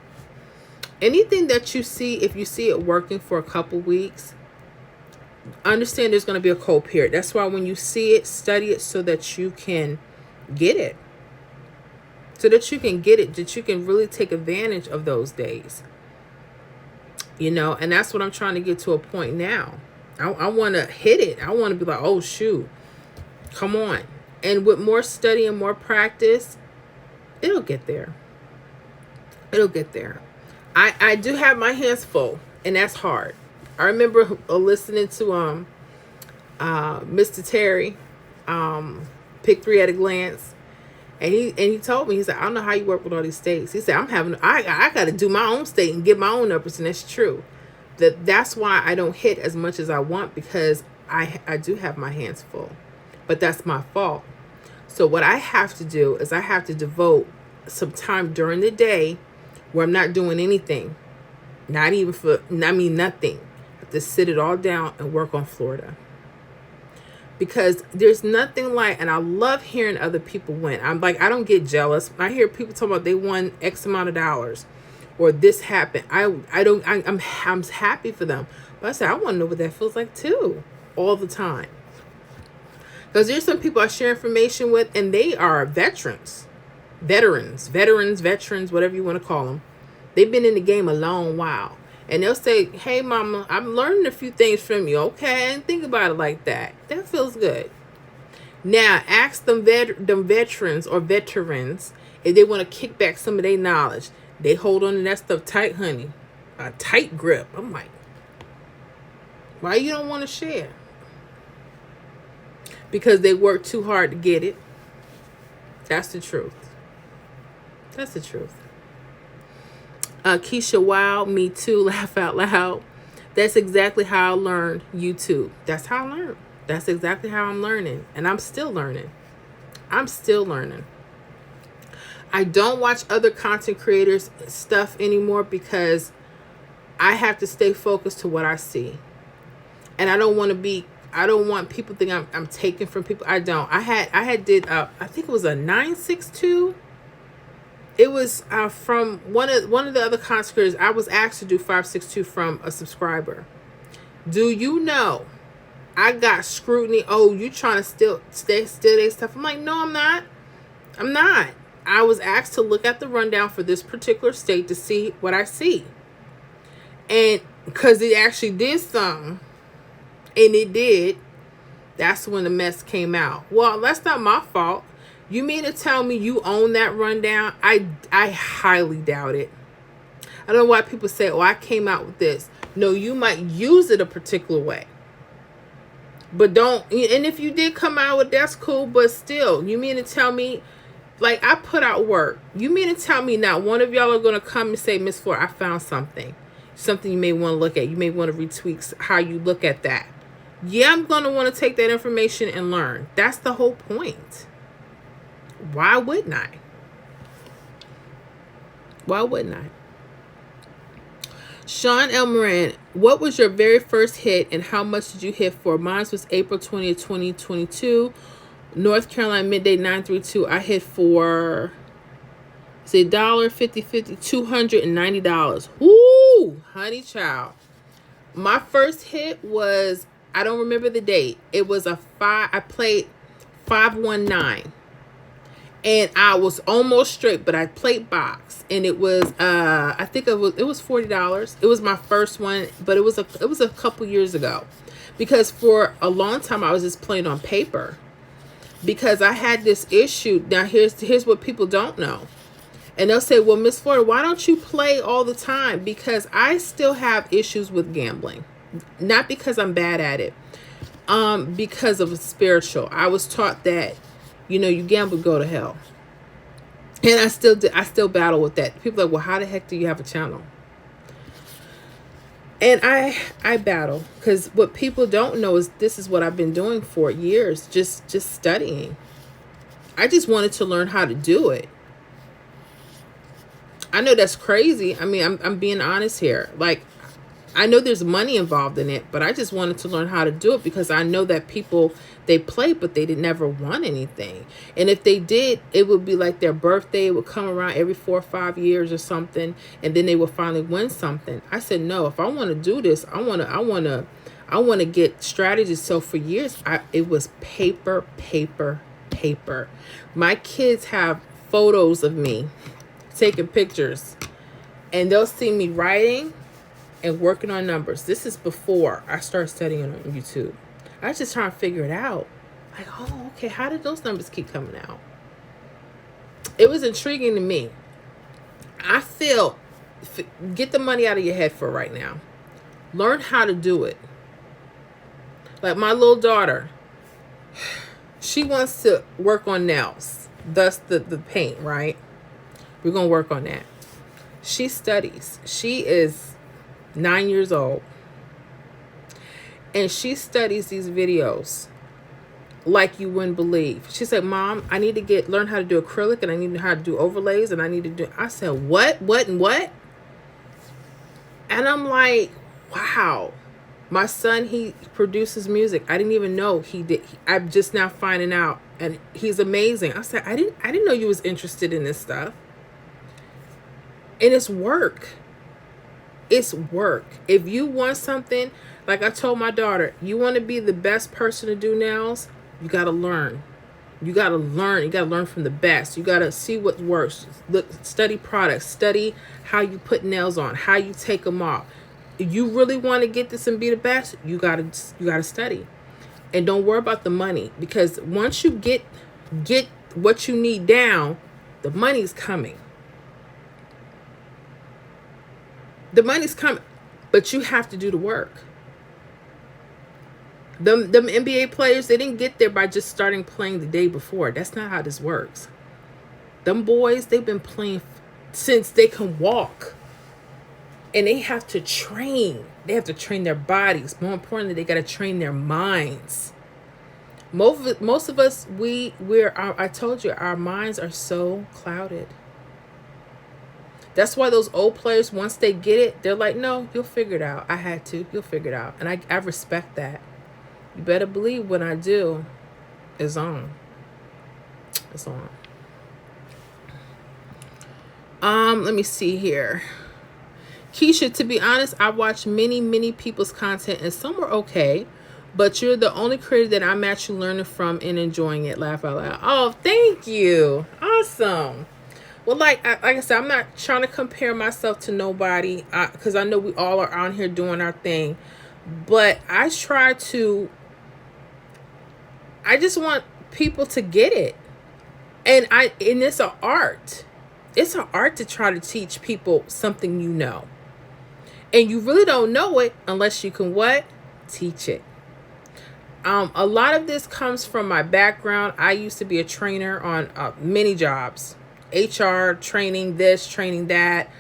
Anything that you see, if you see it working for a couple weeks, understand there's going to be a cold period. That's why when you see it, study it so that you can get it. So that you can get it, that you can really take advantage of those days. You know, and that's what I'm trying to get to a point now. I want to hit it. I want to be like, oh, shoot. Come on. And with more study and more practice, it'll get there. It'll get there. I do have my hands full, and that's hard. I remember listening to Mr. Terry, Pick 3 at a Glance, and he told me, he said, I don't know how you work with all these states. He said, I got to do my own state and get my own numbers, and that's true. That's why I don't hit as much as I want, because I do have my hands full, but that's my fault. So what I have to do is I have to devote some time during the day where I'm not doing anything, nothing. To sit it all down and work on Florida, because there's nothing like, and I love hearing other people win. I'm like, I don't get jealous. I hear people talk about they won X amount of dollars or this happened. I'm happy for them, but I say I want to know what that feels like too, all the time, because there's some people I share information with and they are veterans, whatever you want to call them. They've been in the game a long while. And they'll say, hey, mama, I'm learning a few things from you. Okay, and think about it like that. That feels good. Now, ask them veterans or veterans if they want to kick back some of their knowledge. They hold on to that stuff tight, honey. A tight grip. I'm like, why you don't want to share? Because they work too hard to get it. That's the truth. That's the truth. Keisha, wow, me too, laugh out loud. That's exactly how I learned YouTube. That's how I learned. That's exactly how I'm learning. And I'm still learning. I don't watch other content creators' stuff anymore because I have to stay focused to what I see. And I don't want people to think I'm taking from people. I don't. I did I think it was a 962. It was from one of the other content creators. I was asked to do 562 from a subscriber. Do you know I got scrutiny? Oh, you trying to steal their stuff? I'm like, no, I'm not. I was asked to look at the rundown for this particular state to see what I see. And because it actually did something, and it did, that's when the mess came out. Well, that's not my fault. You mean to tell me you own that rundown? I highly doubt it. I don't know why people say, oh, I came out with this. No, you might use it a particular way. But don't, and if you did come out with, that's cool, but still, you mean to tell me, like, I put out work. You mean to tell me not one of y'all are going to come and say, Miss Flora, I found something you may want to look at. You may want to retweak how you look at that. Yeah, I'm going to want to take that information and learn. That's the whole point. Why wouldn't I? Sean Elmoran, what was your very first hit and how much did you hit for? Mine was April 20th, 2022. North Carolina Midday 932. I hit for, say, $50, $50, $290. Woo! Woo, honey child. My first hit was, I don't remember the date. It was a five. I played 519, and I was almost straight, but I played box, and it was I think it was $40. It was my first one, but it was a couple years ago, because for a long time I was just playing on paper, because I had this issue. Now here's what people don't know. And they'll say, well, Miss Florida, why don't you play all the time? Because I still have issues with gambling. Not because I'm bad at it. Because of spiritual. I was taught that, you gamble, go to hell. And I still battle with that. People are like, well, how the heck do you have a channel? And I battle, because what people don't know is this is what I've been doing for years, just studying. I just wanted to learn how to do it. I know that's crazy. I mean, I'm being honest here. Like, I know there's money involved in it, but I just wanted to learn how to do it, because I know that people, they play, but they never won anything. And if they did, it would be like their birthday would come around every 4 or 5 years or something, and then they would finally win something. I said, no, if I want to do this, I want to get strategies. So for years, it was paper. My kids have photos of me taking pictures, and they'll see me writing and working on numbers. This is before I started studying on YouTube. I was just trying to figure it out. Like, oh, okay, how did those numbers keep coming out? It was intriguing to me. I feel, get the money out of your head for right now. Learn how to do it. Like my little daughter, she wants to work on nails, thus the paint, right? We're going to work on that. She studies. She is 9 years old. And she studies these videos like you wouldn't believe. She said, Mom, I need to learn how to do acrylic, and I need to know how to do overlays, and I need to do... I said, what? And I'm like, wow. My son, he produces music. I didn't even know he did. I'm just now finding out. And he's amazing. I said, I didn't know you was interested in this stuff. And it's work. It's work. If you want something, like I told my daughter, you want to be the best person to do nails, you got to learn. You got to learn. You got to learn from the best. You got to see what works. Look, study products. Study how you put nails on, how you take them off. If you really want to get this and be the best, you got to study. And don't worry about the money, because once you get what you need down, the money's coming. The money's coming, but you have to do the work. Them NBA players, they didn't get there by just starting playing the day before. That's not how this works. Them boys, they've been playing since they can walk. And they have to train. They have to train their bodies. More importantly, they got to train their minds. Most of us, I told you, our minds are so clouded. That's why those old players, once they get it, they're like, no, you'll figure it out. I had to. You'll figure it out. And I respect that. You better believe when I do, it's on. It's on. Let me see here. Keisha, to be honest, I watched many people's content, and some were okay, but you're the only creator that I'm actually learning from and enjoying it. Laugh out loud. Oh, thank you. Awesome. Well, like I said, I'm not trying to compare myself to nobody, because I know we all are on here doing our thing. But I just want people to get it. And it's an art. It's an art to try to teach people something you know. And you really don't know it unless you can what? Teach it. A lot of this comes from my background. I used to be a trainer on many jobs. HR, training this, training that.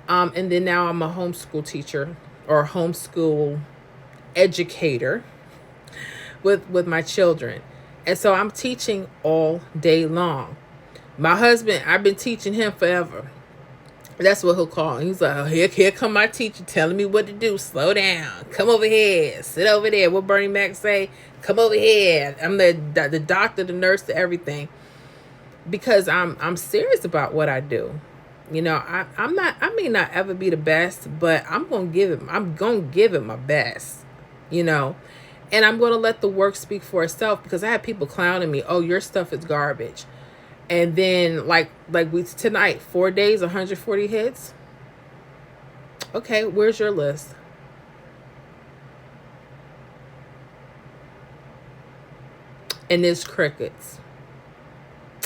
And then now I'm a homeschool teacher or homeschool educator with my children. And so I'm teaching all day long. My husband, I've been teaching him forever. That's what he'll call. He's like, oh, here come my teacher telling me what to do. Slow down. Come over here. Sit over there. What Bernie Mac say? Come over here. I'm the doctor, the nurse, the everything. Because I'm serious about what I do. You know, I may not ever be the best, but I'm gonna give it my best, you know. And I'm gonna let the work speak for itself, because I had people clowning me, oh, your stuff is garbage. And then like we tonight, 4 days, 140 hits. Okay, where's your list? And there's crickets.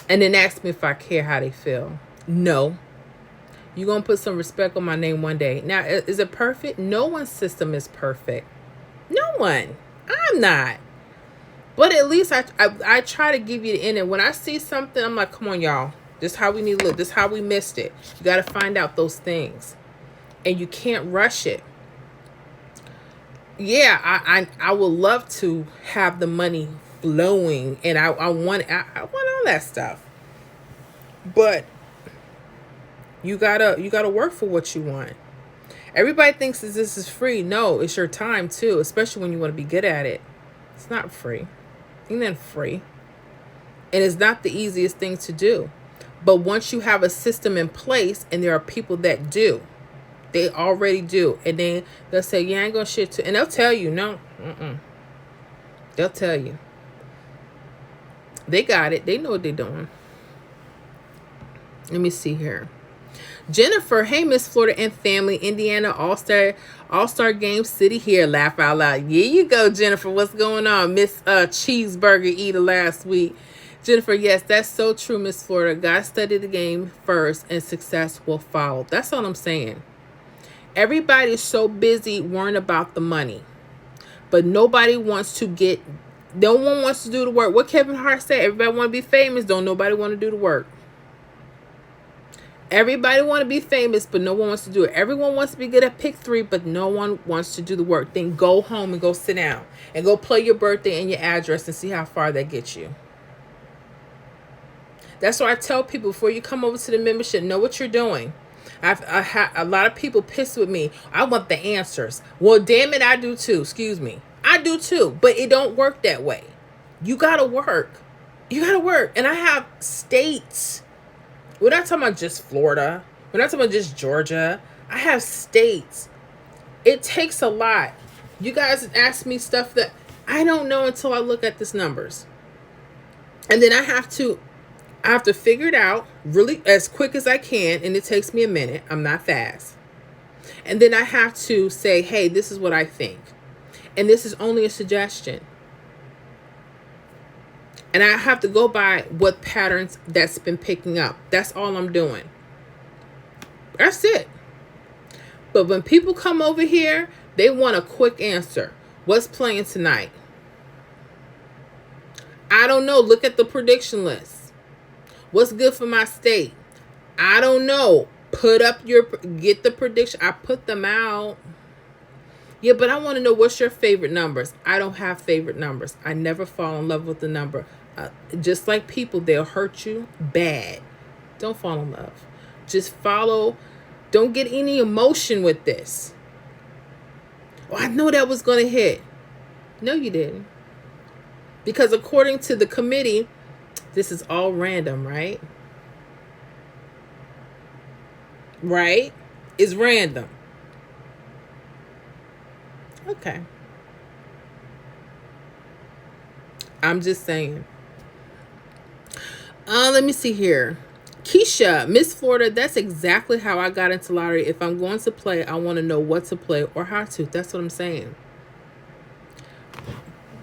And then ask me if I care how they feel. No. You're going to put some respect on my name one day. Now, is it perfect? No one's system is perfect. No one. I'm not. But at least I try to give you the end. And when I see something, I'm like, come on, y'all. This is how we need to look. This is how we missed it. You got to find out those things. And you can't rush it. Yeah, I would love to have the money flowing. And I want all that stuff. But you gotta work for what you want. Everybody thinks that this is free. No, it's your time too, especially when you want to be good at it. It's not free. Ain't that free? And it's not the easiest thing to do. But once you have a system in place, and there are people that do, they already do, and then they'll say, yeah, I ain't gonna shit too, and they'll tell you no. They'll tell you they got it. They know what they're doing. Let me see here. Jennifer, hey, Miss Florida and family, Indiana All-Star Game City here. Laugh out loud. Yeah, you go, Jennifer. What's going on? Miss Cheeseburger Eater last week. Jennifer, yes, that's so true, Miss Florida. God study the game first and success will follow. That's all I'm saying. Everybody's so busy worrying about the money, but no one wants to do the work. What Kevin Hart said, everybody want to be famous. Don't nobody want to do the work. Everybody want to be famous, but no one wants to do it. Everyone wants to be good at pick three, but no one wants to do the work. Then go home and go sit down and go play your birthday and your address and see how far that gets you. That's why I tell people, before you come over to the membership, know what you're doing. I had a lot of people pissed with me. I want the answers. Well, damn it, I do too. Excuse me. I do too, but it don't work that way. You got to work. You got to work. And I have states. We're not talking about just Florida. We're not talking about just Georgia. I have states. It takes a lot. You guys ask me stuff that I don't know until I look at these numbers. And then I have to figure it out really as quick as I can. And it takes me a minute. I'm not fast. And then I have to say, hey, this is what I think. And this is only a suggestion. And I have to go by what patterns that's been picking up. That's all I'm doing. That's it. But when people come over here, they want a quick answer. What's playing tonight? I don't know. Look at the prediction list. What's good for my state? I don't know. Get the prediction. I put them out. Yeah, but I want to know, what's your favorite numbers? I don't have favorite numbers. I never fall in love with the number. Just like people, they'll hurt you bad. Don't fall in love. Just follow. Don't get any emotion with this. Oh, I know that was going to hit. No, you didn't. Because according to the committee, this is all random, right? Right? It's random. Okay. I'm just saying. Let me see here. Keisha, Miss Florida, that's exactly how I got into lottery. If I'm going to play, I want to know what to play or how to. That's what I'm saying.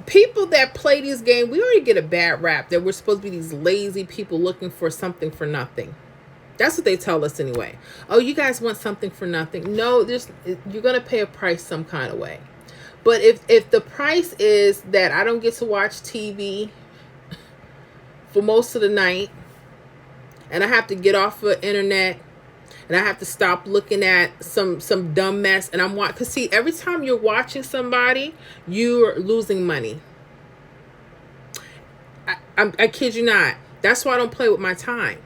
People that play this game, we already get a bad rap that we're supposed to be these lazy people looking for something for nothing. That's what they tell us anyway. Oh, you guys want something for nothing. No, you're going to pay a price some kind of way. But if the price is that I don't get to watch TV for most of the night, and I have to get off the internet, and I have to stop looking at some dumb mess, and I'm watching, because see, every time you're watching somebody, you're losing money. I kid you not. That's why I don't play with my time.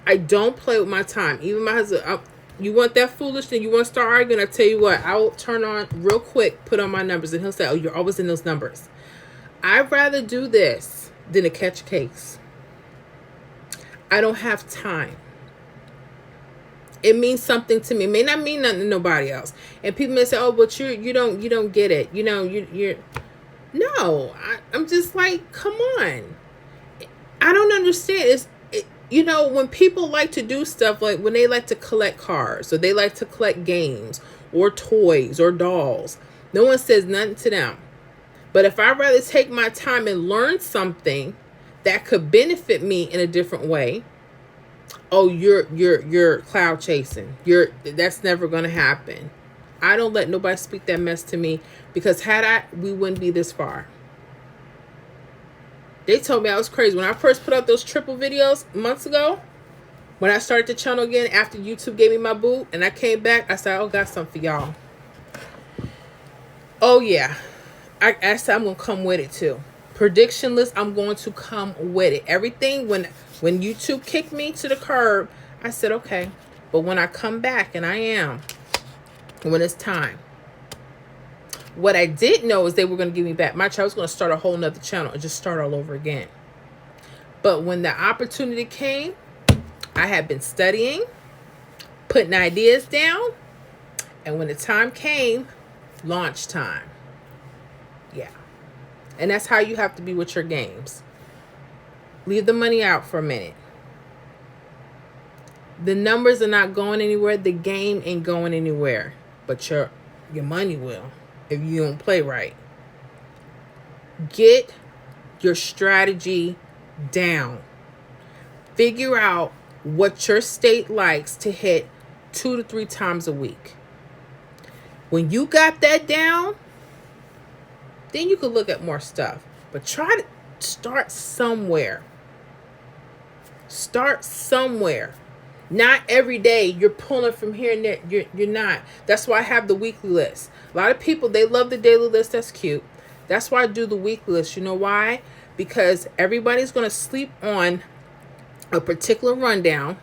I don't play with my time. Even my husband, you want that foolish thing? You want to start arguing? I tell you what, I will turn on real quick, put on my numbers, and he'll say, oh, you're always in those numbers. I'd rather do this than to catch case. I don't have time. It means something to me. It may not mean nothing to nobody else. And people may say, "Oh, but you don't get it." You know, you're no. I'm just like, come on. I don't understand. When people like to do stuff, like when they like to collect cars, or they like to collect games or toys or dolls, no one says nothing to them. But if I'd rather take my time and learn something that could benefit me in a different way, oh, you're cloud chasing. That's never gonna happen. I don't let nobody speak that mess to me, because we wouldn't be this far. They told me I was crazy when I first put up those triple videos months ago. When I started the channel again after YouTube gave me my boot and I came back, I said, "Oh, got something for y'all." Oh yeah, I said I'm gonna come with it too. Prediction list, I'm going to come with it. Everything when YouTube kicked me to the curb, I said okay. But when I come back, and I am, when it's time. What I didn't know is they were going to give me back my channel. I was going to start a whole nother channel and just start all over again. But when the opportunity came, I had been studying, putting ideas down, and when the time came, launch time. Yeah. And that's how you have to be with your games. Leave the money out for a minute. The numbers are not going anywhere. The game ain't going anywhere. But your money will, if you don't play right. Get your strategy down. Figure out what your state likes to hit 2 to 3 times a week. When you got that down, then you can look at more stuff. But try to start somewhere. Start somewhere. Not every day you're pulling from here and there. You're not. That's why I have the weekly list. A lot of people, they love the daily list. That's cute. That's why I do the weekly list. You know why? Because everybody's going to sleep on a particular rundown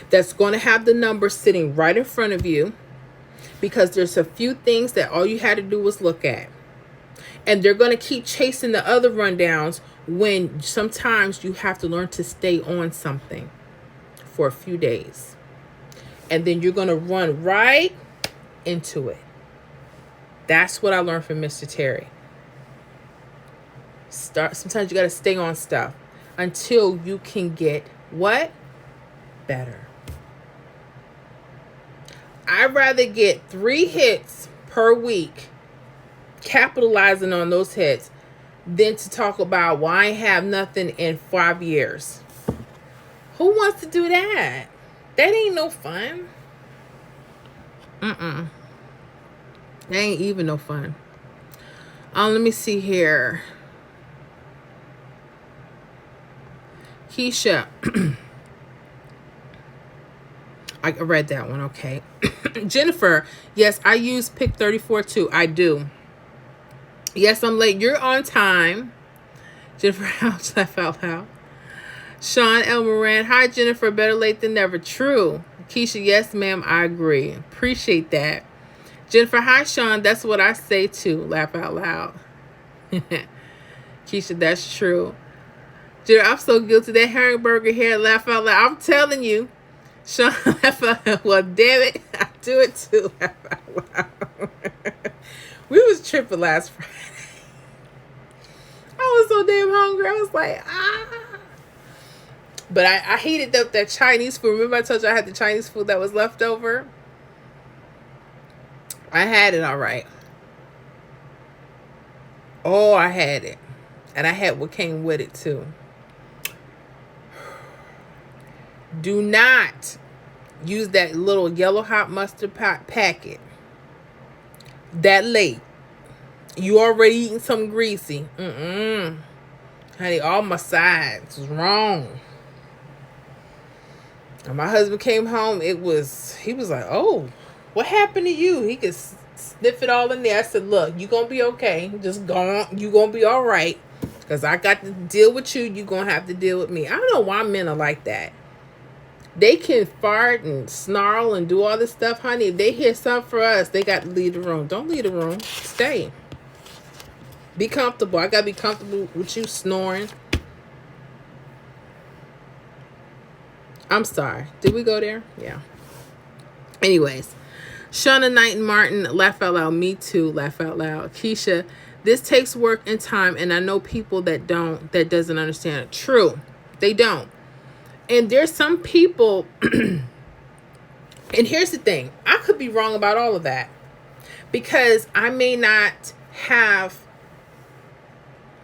that's going to have the numbers sitting right in front of you, because there's a few things that all you had to do was look at. And they're going to keep chasing the other rundowns, when sometimes you have to learn to stay on something for a few days. And then you're going to run right into it. That's what I learned from Mr. Terry. Sometimes you got to stay on stuff until you can get what? Better. I'd rather get 3 hits per week, capitalizing on those hits, than to talk about, well, I have nothing in 5 years. Who wants to do that? That ain't no fun. That ain't even no fun. Let me see here. Keisha. I read that one, okay. Jennifer, yes, I use Pick 34 too. I do. Yes, I'm late. You're on time. Jennifer, ouch, laugh out loud. Sean L. Moran, hi, Jennifer. Better late than never. True. Keisha, yes, ma'am, I agree. Appreciate that. Jennifer, hi, Sean. That's what I say too. Laugh out loud. Keisha, that's true. Jennifer, I'm so guilty. That hamburger here, laugh out loud. I'm telling you. Sean, laugh out loud. Well, damn it. I do it too. Laugh out loud. We was tripping last Friday. I was so damn hungry. I was like, But I heated up that Chinese food. Remember I told you I had the Chinese food that was left over? I had it all right. Oh, I had it. And I had what came with it too. Do not use that little yellow hot mustard packet that late. You already eating something greasy. Honey, all my sides was wrong. And my husband came home. He was like, oh, what happened to you? He could sniff it all in there. I said, look, you gonna be okay. Just go on. You gonna be all right. Because I got to deal with you. You gonna have to deal with me. I don't know why men are like that. They can fart and snarl and do all this stuff, honey. If they hear something for us, they got to leave the room. Don't leave the room. Stay. Be comfortable. I got to be comfortable with you snoring. I'm sorry. Did we go there? Yeah. Anyways, Shauna Knight and Martin, laugh out loud. Me too, laugh out loud. Keisha, this takes work and time, and I know people that doesn't understand it. True, they don't. And there's some people, and here's the thing, I could be wrong about all of that, because I may not have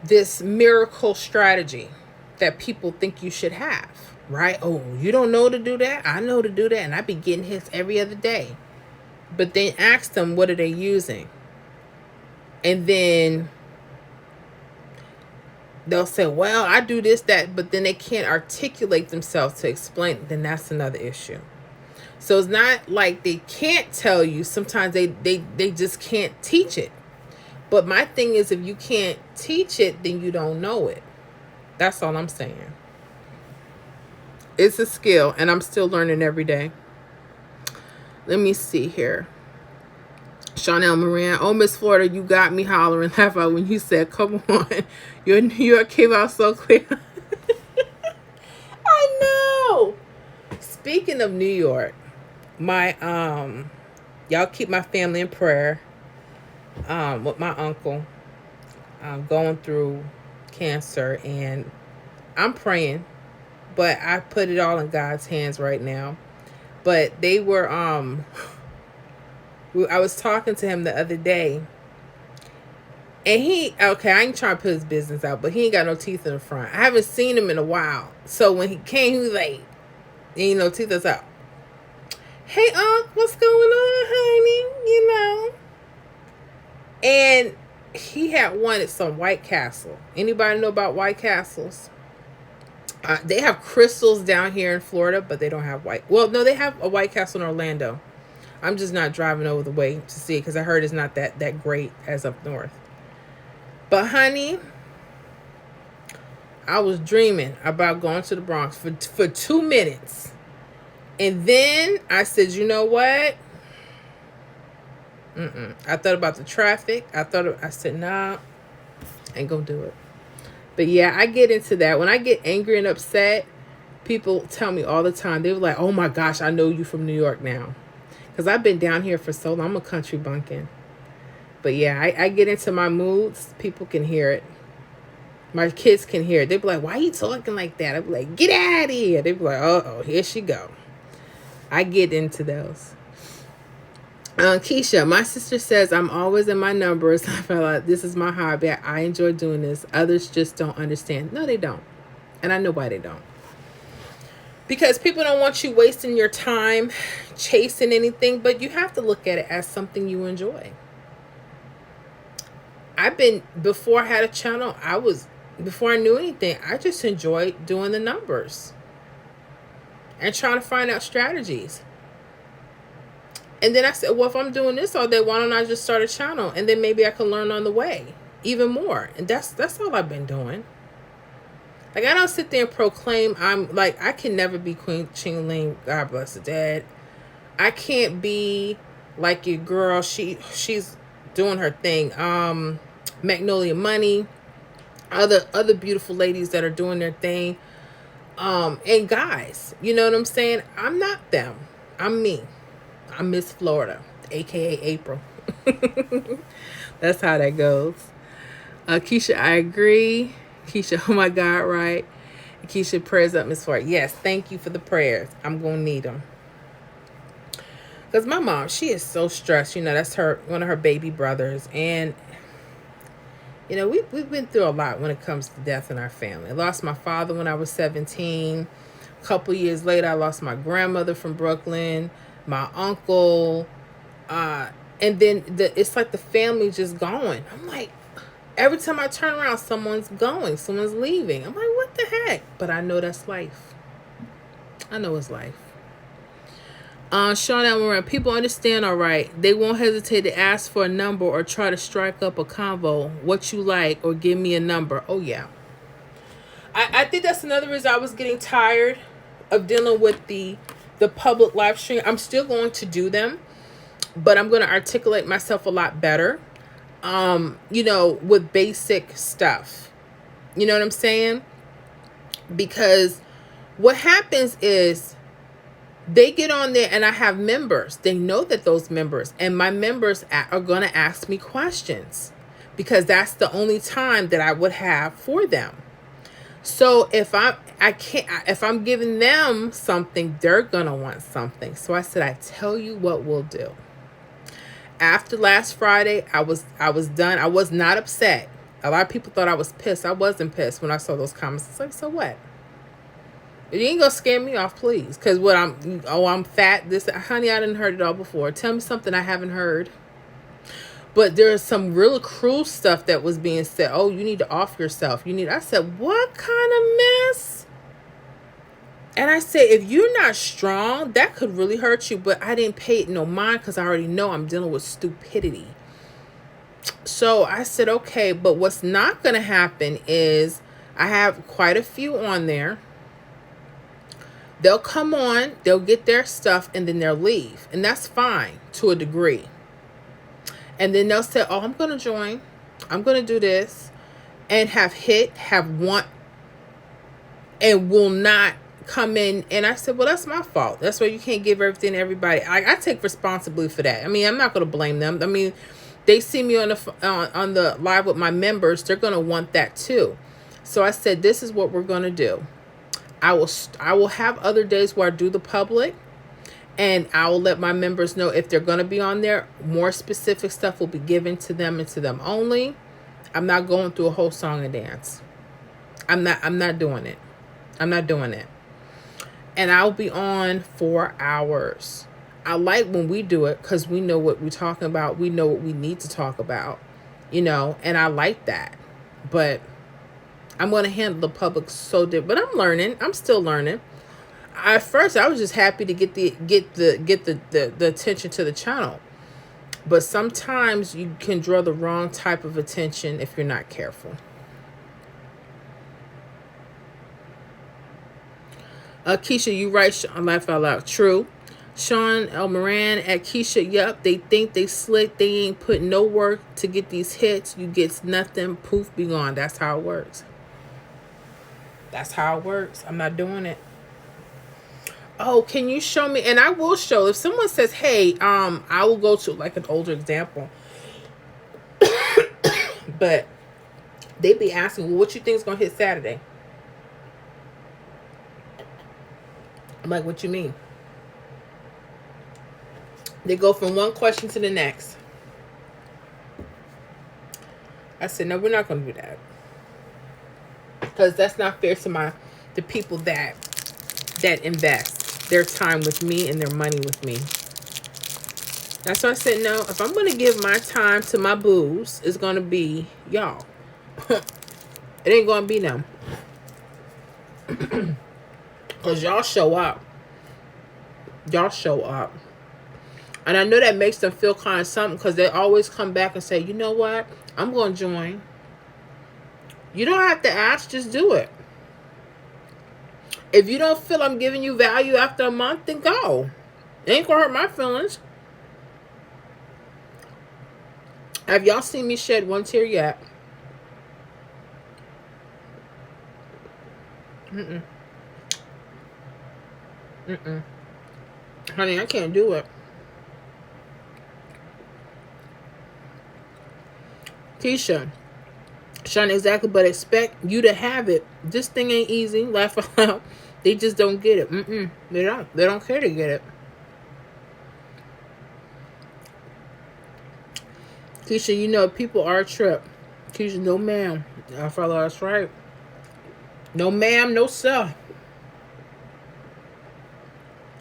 this miracle strategy that people think you should have, right? Oh, you don't know to do that? I know to do that, and I be getting hits every other day. But then ask them, what are they using? And then they'll say, well, I do this, that, but then they can't articulate themselves to explain it. Then that's another issue. So it's not like they can't tell you. Sometimes they just can't teach it. But my thing is, if you can't teach it, then you don't know it. That's all I'm saying. It's a skill, and I'm still learning every day. Let me see here. Chanel Moran, oh, Miss Florida, you got me hollering, laugh out when you said, come on, your New York came out so clear. I know. Speaking of New York, my y'all keep my family in prayer. With my uncle going through cancer, and I'm praying, but I put it all in God's hands right now. But they were I was talking to him the other day, and I ain't trying to put his business out, but he ain't got no teeth in the front. I haven't seen him in a while. So when he came, he was like, ain't no teeth, that's out. Hey, what's going on, honey? You know. And he had wanted some White Castle. Anybody know about White Castles? They have Crystals down here in Florida, but they don't have well, no, they have a White Castle in Orlando. I'm just not driving over the way to see it, because I heard it's not that great as up north. But honey, I was dreaming about going to the Bronx for 2 minutes. And then I said, you know what? I thought about the traffic. I said, nah, ain't gonna do it. But yeah, I get into that. When I get angry and upset, people tell me all the time, they were like, oh my gosh, I know you from New York now. Because I've been down here for so long. I'm a country bumpkin. But yeah, I get into my moods. People can hear it. My kids can hear it. They be like, why are you talking like that? I be like, get out of here. They be like, uh-oh, here she go. I get into those. Keisha, my sister says I'm always in my numbers. I feel like this is my hobby. I enjoy doing this. Others just don't understand. No, they don't. And I know why they don't. Because people don't want you wasting your time chasing anything, but you have to look at it as something you enjoy. Before I had a channel, before I knew anything, I just enjoyed doing the numbers and trying to find out strategies. And then I said, well, if I'm doing this all day, why don't I just start a channel? And then maybe I can learn on the way even more. And that's all I've been doing. Like, I don't sit there and proclaim I can never be Queen Ching Ling, God bless her dad. I can't be like your girl. She's doing her thing. Magnolia Money, other beautiful ladies that are doing their thing. And guys, you know what I'm saying? I'm not them. I'm me. I'm Miss Florida, aka April. That's how that goes. Keisha, I agree. Keisha, oh my God, right? Keisha, prayers up, Miss Florida. Yes, thank you for the prayers. I'm gonna need them. Because my mom, she is so stressed. You know, that's one of her baby brothers. And, you know, we've been through a lot when it comes to death in our family. I lost my father when I was 17. A couple years later, I lost my grandmother from Brooklyn, my uncle. And then it's like the family just going. I'm like, every time I turn around, someone's going. Someone's leaving. I'm like, what the heck? But I know that's life. I know it's life. Sean Moran, people understand all right. They won't hesitate to ask for a number or try to strike up a convo. What you like, or give me a number. Oh, yeah. I think that's another reason I was getting tired of dealing with the public live stream. I'm still going to do them, but I'm going to articulate myself a lot better, you know, with basic stuff. You know what I'm saying? Because What happens is they get on there and I have members. They know that those members and my members are going to ask me questions because that's the only time that I would have for them. So if I'm giving them something, they're going to want something. So I said, I tell you what we'll do. After last Friday, I was done. I was not upset. A lot of people thought I was pissed. I wasn't pissed when I saw those comments. It's like, so what? You ain't gonna scare me off, please. Cause I'm fat. This, honey, I didn't heard it all before. Tell me something I haven't heard. But there's some really cruel stuff that was being said. Oh, you need to off yourself. I said, what kind of mess? And I said, if you're not strong, that could really hurt you. But I didn't pay it no mind because I already know I'm dealing with stupidity. So I said, okay, but what's not gonna happen is I have quite a few on there. They'll come on, they'll get their stuff, and then they'll leave. And that's fine to a degree. And then they'll say, oh, I'm going to join. I'm going to do this. And have want, and will not come in. And I said, well, that's my fault. That's why you can't give everything to everybody. I take responsibility for that. I mean, I'm not going to blame them. I mean, they see me on the live with my members. They're going to want that too. So I said, this is what we're going to do. I will have other days where I do the public, and I will let my members know if they're going to be on there. More specific stuff will be given to them and to them only. I'm not going through a whole song and dance. I'm not doing it. I'm not doing it. And I'll be on 4 hours. I like when we do it because we know what we're talking about. We know what we need to talk about, and I like that. But I'm going to handle the public so different. But I'm learning. I'm still learning. At first, I was just happy to get the attention to the channel. But sometimes you can draw the wrong type of attention if you're not careful. Keisha, you right on Laugh Out Loud. True. Sean L. Moran at Keisha, yep, they think they slick. They ain't put no work to get these hits. You get nothing. Poof, be gone. That's how it works. That's how it works. I'm not doing it. Oh, can you show me? And I will show. If someone says, hey, I will go to like an older example. But they be asking, well, what you think is going to hit Saturday? I'm like, what you mean? They go from one question to the next. I said, no, we're not going to do that. Because that's not fair to the people that invest their time with me and their money with me. That's why I said, no, if I'm going to give my time to my booze, it's going to be y'all. It ain't going to be them. Because y'all show up. Y'all show up. And I know that makes them feel kind of something because they always come back and say, you know what? I'm going to join. You don't have to ask, just do it. If you don't feel I'm giving you value after a month, then go. It ain't gonna hurt my feelings. Have y'all seen me shed one tear yet? Honey, I can't do it. Keisha. Sean, exactly, but expect you to have it. This thing ain't easy. Laugh out loud. They just don't get it. They don't. They don't care to get it. Keisha, you know people are a trip. Keisha, no ma'am. Laugh out loud. That's right. No ma'am, no sir.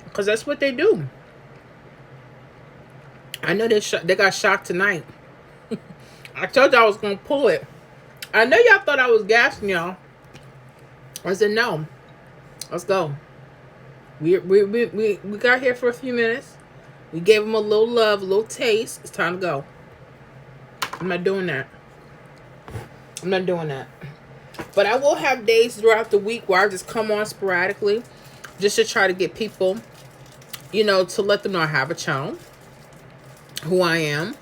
Because that's what they do. I know they got shocked tonight. I told you I was going to pull it. I know y'all thought I was gassing y'all. I said, no. Let's go. We got here for a few minutes. We gave them a little love, a little taste. It's time to go. I'm not doing that. I'm not doing that. But I will have days throughout the week where I just come on sporadically. Just to try to get people, to let them know I have a channel. Who I am.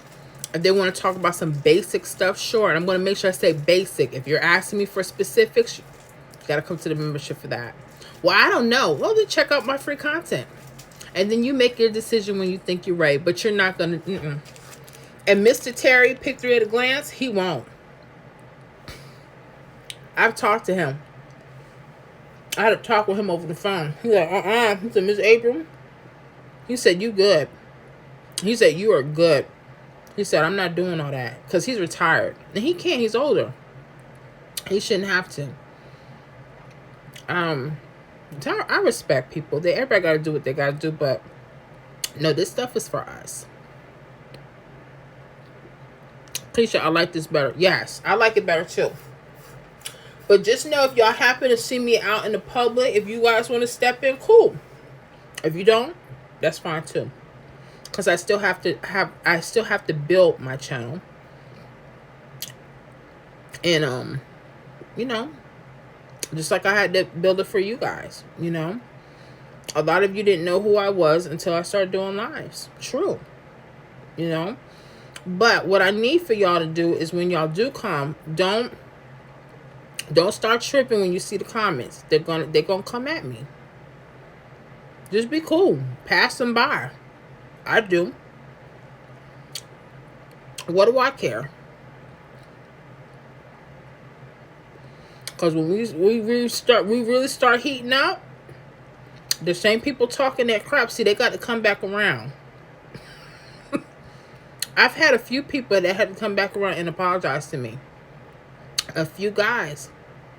If they want to talk about some basic stuff, sure. And I'm going to make sure I say basic. If you're asking me for specifics, you got to come to the membership for that. Well, I don't know. Well, then check out my free content. And then you make your decision when you think you're right. But you're not going to... And Mr. Terry, pick 3 at a glance, he won't. I've talked to him. I had a talk with him over the phone. He's like, He said, Miss Abram, he said, you good. He said, you are good. He said, I'm not doing all that. Because he's retired. And he can't. He's older. He shouldn't have to. I respect people. Everybody got to do what they got to do. But, no, this stuff is for us. Keisha, I like this better. Yes, I like it better too. But just know, if y'all happen to see me out in the public, if you guys want to step in, cool. If you don't, that's fine too. Because I still have to build my channel. And you know, just like I had to build it for you guys, you know. A lot of you didn't know who I was until I started doing lives. True. You know. But what I need for y'all to do is, when y'all do come, don't start tripping when you see the comments. They're gonna come at me. Just be cool. Pass them by. I do. What do I care? Because when we really start heating up, the same people talking that crap, see, they got to come back around. I've had a few people that had to come back around and apologize to me. A few guys,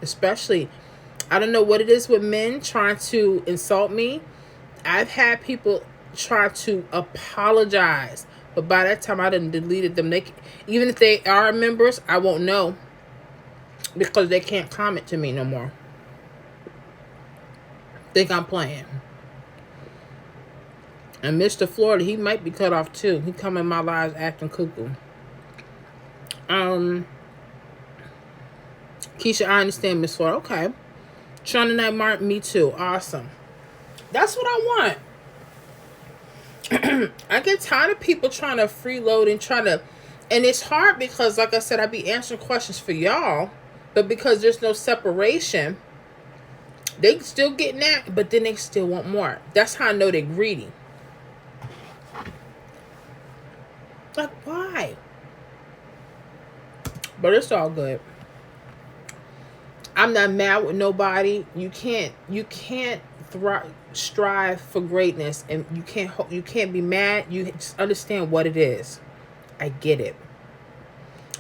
especially. I don't know what it is with men trying to insult me. I've had people try to apologize, but by that time I done deleted them. Even if they are members, I won't know, because they can't comment to me no more. Think I'm playing. And Mr. Florida, he might be cut off too. He come in my lives acting cuckoo. Keisha, I understand, Miss Florida. Okay. Trying to Mark, me too. Awesome. That's what I want. I get tired of people trying to freeload and it's hard because, like I said, I be answering questions for y'all, but because there's no separation, they still getting that, but then they still want more. That's how I know they're greedy. Like, why? But it's all good. I'm not mad with nobody. You can't strive for greatness, and you can't be mad. You just understand what it is. I get it.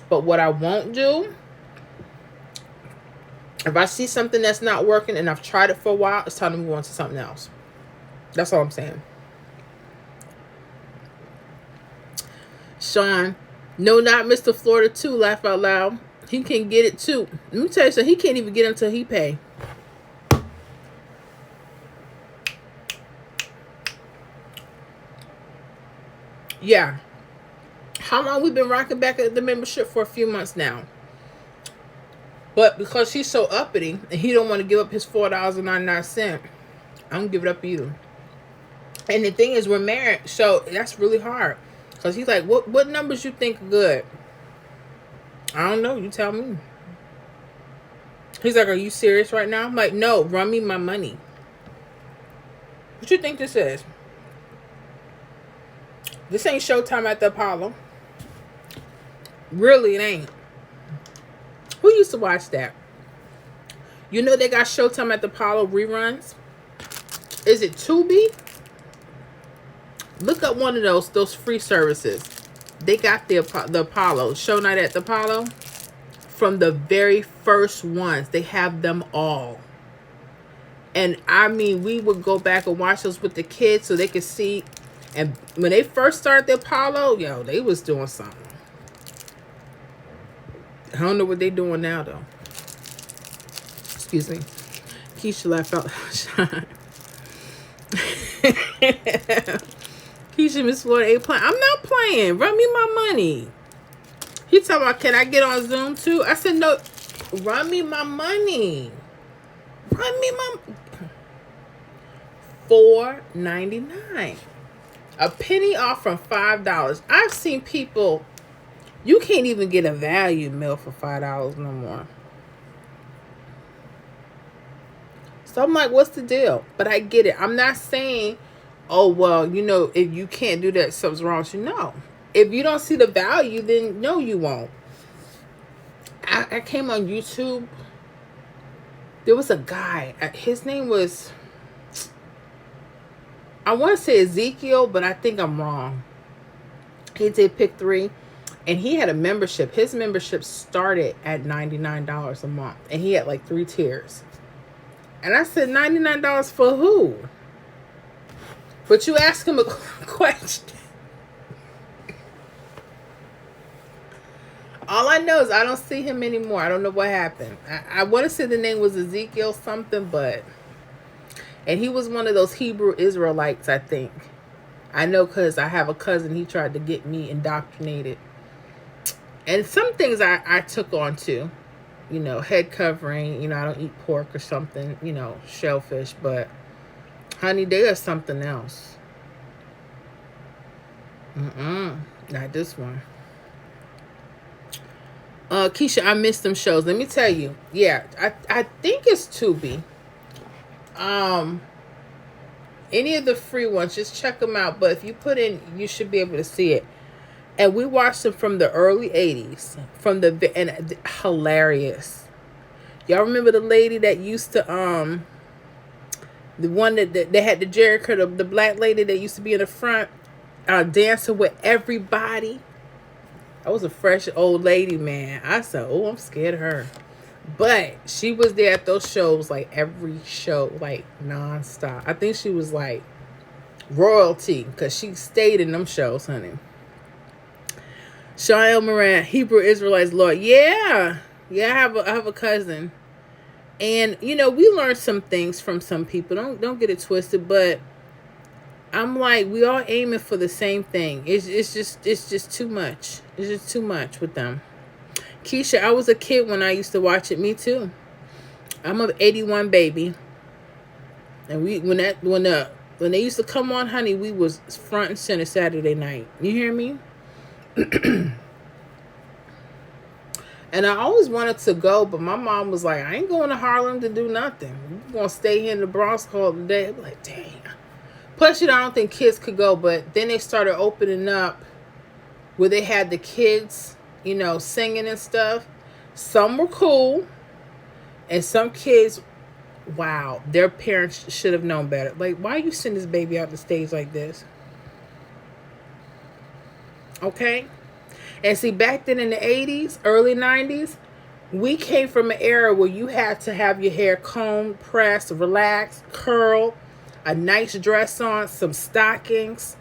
But what I won't do, if I see something that's not working and I've tried it for a while, it's time to move on to something else. That's all I'm saying. Sean, no, not Mr. Florida too. Laugh out loud. He can get it too. Let me tell you something. He can't even get it until he pay. Yeah. How long we been rocking back at the membership? For a few months now. But because he's so uppity and he don't want to give up his $4.99, I don't give it up either. And the thing is, we're married, so that's really hard. Because he's like, what numbers you think are good? I don't know. You tell me. He's like, are you serious right now? I'm like, no, run me my money. What you think this is? This ain't Showtime at the Apollo. Really, it ain't. Who used to watch that? You know they got Showtime at the Apollo reruns? Is it Tubi? Look up one of those free services. They got the Apollo, Show Night at the Apollo. From the very first ones. They have them all. And I mean, we would go back and watch those with the kids so they could see. And when they first started the Apollo, yo, they was doing something. I don't know what they doing now, though. Excuse me. Keisha laughed out. Keisha, Miss Florida ain't playing. I'm not playing. Run me my money. He talking about, can I get on Zoom too? I said, no. Run me my money. Run me my... $4.99. A penny off from $5. I've seen people... You can't even get a value meal for $5 no more. So I'm like, what's the deal? But I get it. I'm not saying, oh, well, you know, if you can't do that, something's wrong with you. No. If you don't see the value, then no, you won't. I came on YouTube. There was a guy. His name was, I want to say Ezekiel, but I think I'm wrong. He did Pick 3. And he had a membership. His membership started at $99 a month. And he had like 3 tiers. And I said, $99 for who? But you ask him a question. All I know is I don't see him anymore. I don't know what happened. I want to say the name was Ezekiel something, but... And he was one of those Hebrew Israelites, I think. I know because I have a cousin. He tried to get me indoctrinated. And some things I took on too. You know, head covering. You know, I don't eat pork or something. You know, shellfish. But, honey, they are something else. Not this one. Keisha, I missed them shows. Let me tell you. Yeah, I think it's Tubi. Any of the free ones, just check them out. But if you put in, you should be able to see it. And we watched them from the early 80s. And hilarious. Y'all remember the lady that used to, the one that they had the Jericho, the black lady that used to be in the front, dancing with everybody? I was a fresh old lady, man. I said, oh, I'm scared of her. But she was there at those shows, like every show, like nonstop. I think she was like royalty because she stayed in them shows, honey. Shael Moran, Hebrew Israelites Lord. Yeah, I have a cousin, and you know we learned some things from some people. Don't get it twisted, but I'm like, we all aiming for the same thing. It's just too much. It's just too much with them. Keisha, I was a kid when I used to watch it. Me too. I'm an 81 baby. And when they used to come on, honey, we was front and center Saturday night. You hear me? And I always wanted to go, but my mom was like, I ain't going to Harlem to do nothing. We're going to stay here in the Bronx all day. I'm like, dang. Plus, you know, I don't think kids could go, but then they started opening up where they had the kids, you know, singing and stuff. Some were cool, and some kids, wow, their parents should have known better. Like, why you send this baby out the stage like this? Okay? And see, back then in the 80s, early 90s, we came from an era where you had to have your hair combed, pressed, relaxed, curled, a nice dress on, some stockings,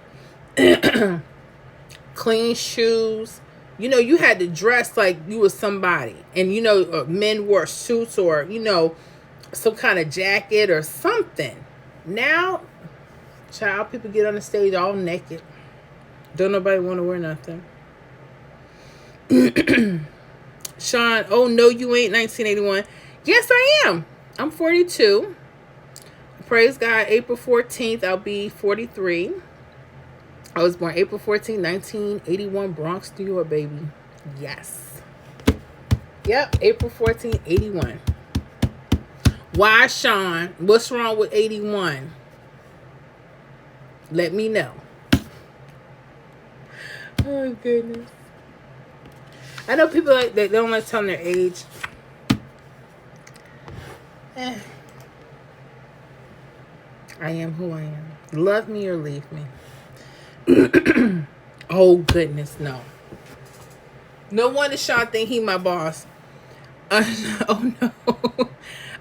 clean shoes. You know, you had to dress like you was somebody. And, you know, men wore suits or, you know, some kind of jacket or something. Now, child, people get on the stage all naked. Don't nobody want to wear nothing. Sean, oh, no, you ain't 1981. Yes, I am. I'm 42. Praise God, April 14th, I'll be 43. I was born April 14th, 1981, Bronx, New York, baby. Yes. Yep, April 14th, 81. Why, Sean? What's wrong with 81? Let me know. Oh, goodness. I know people like they don't like telling their age. I am who I am. Love me or leave me. Oh, goodness, no. No wonder Sean think he my boss. Oh, no.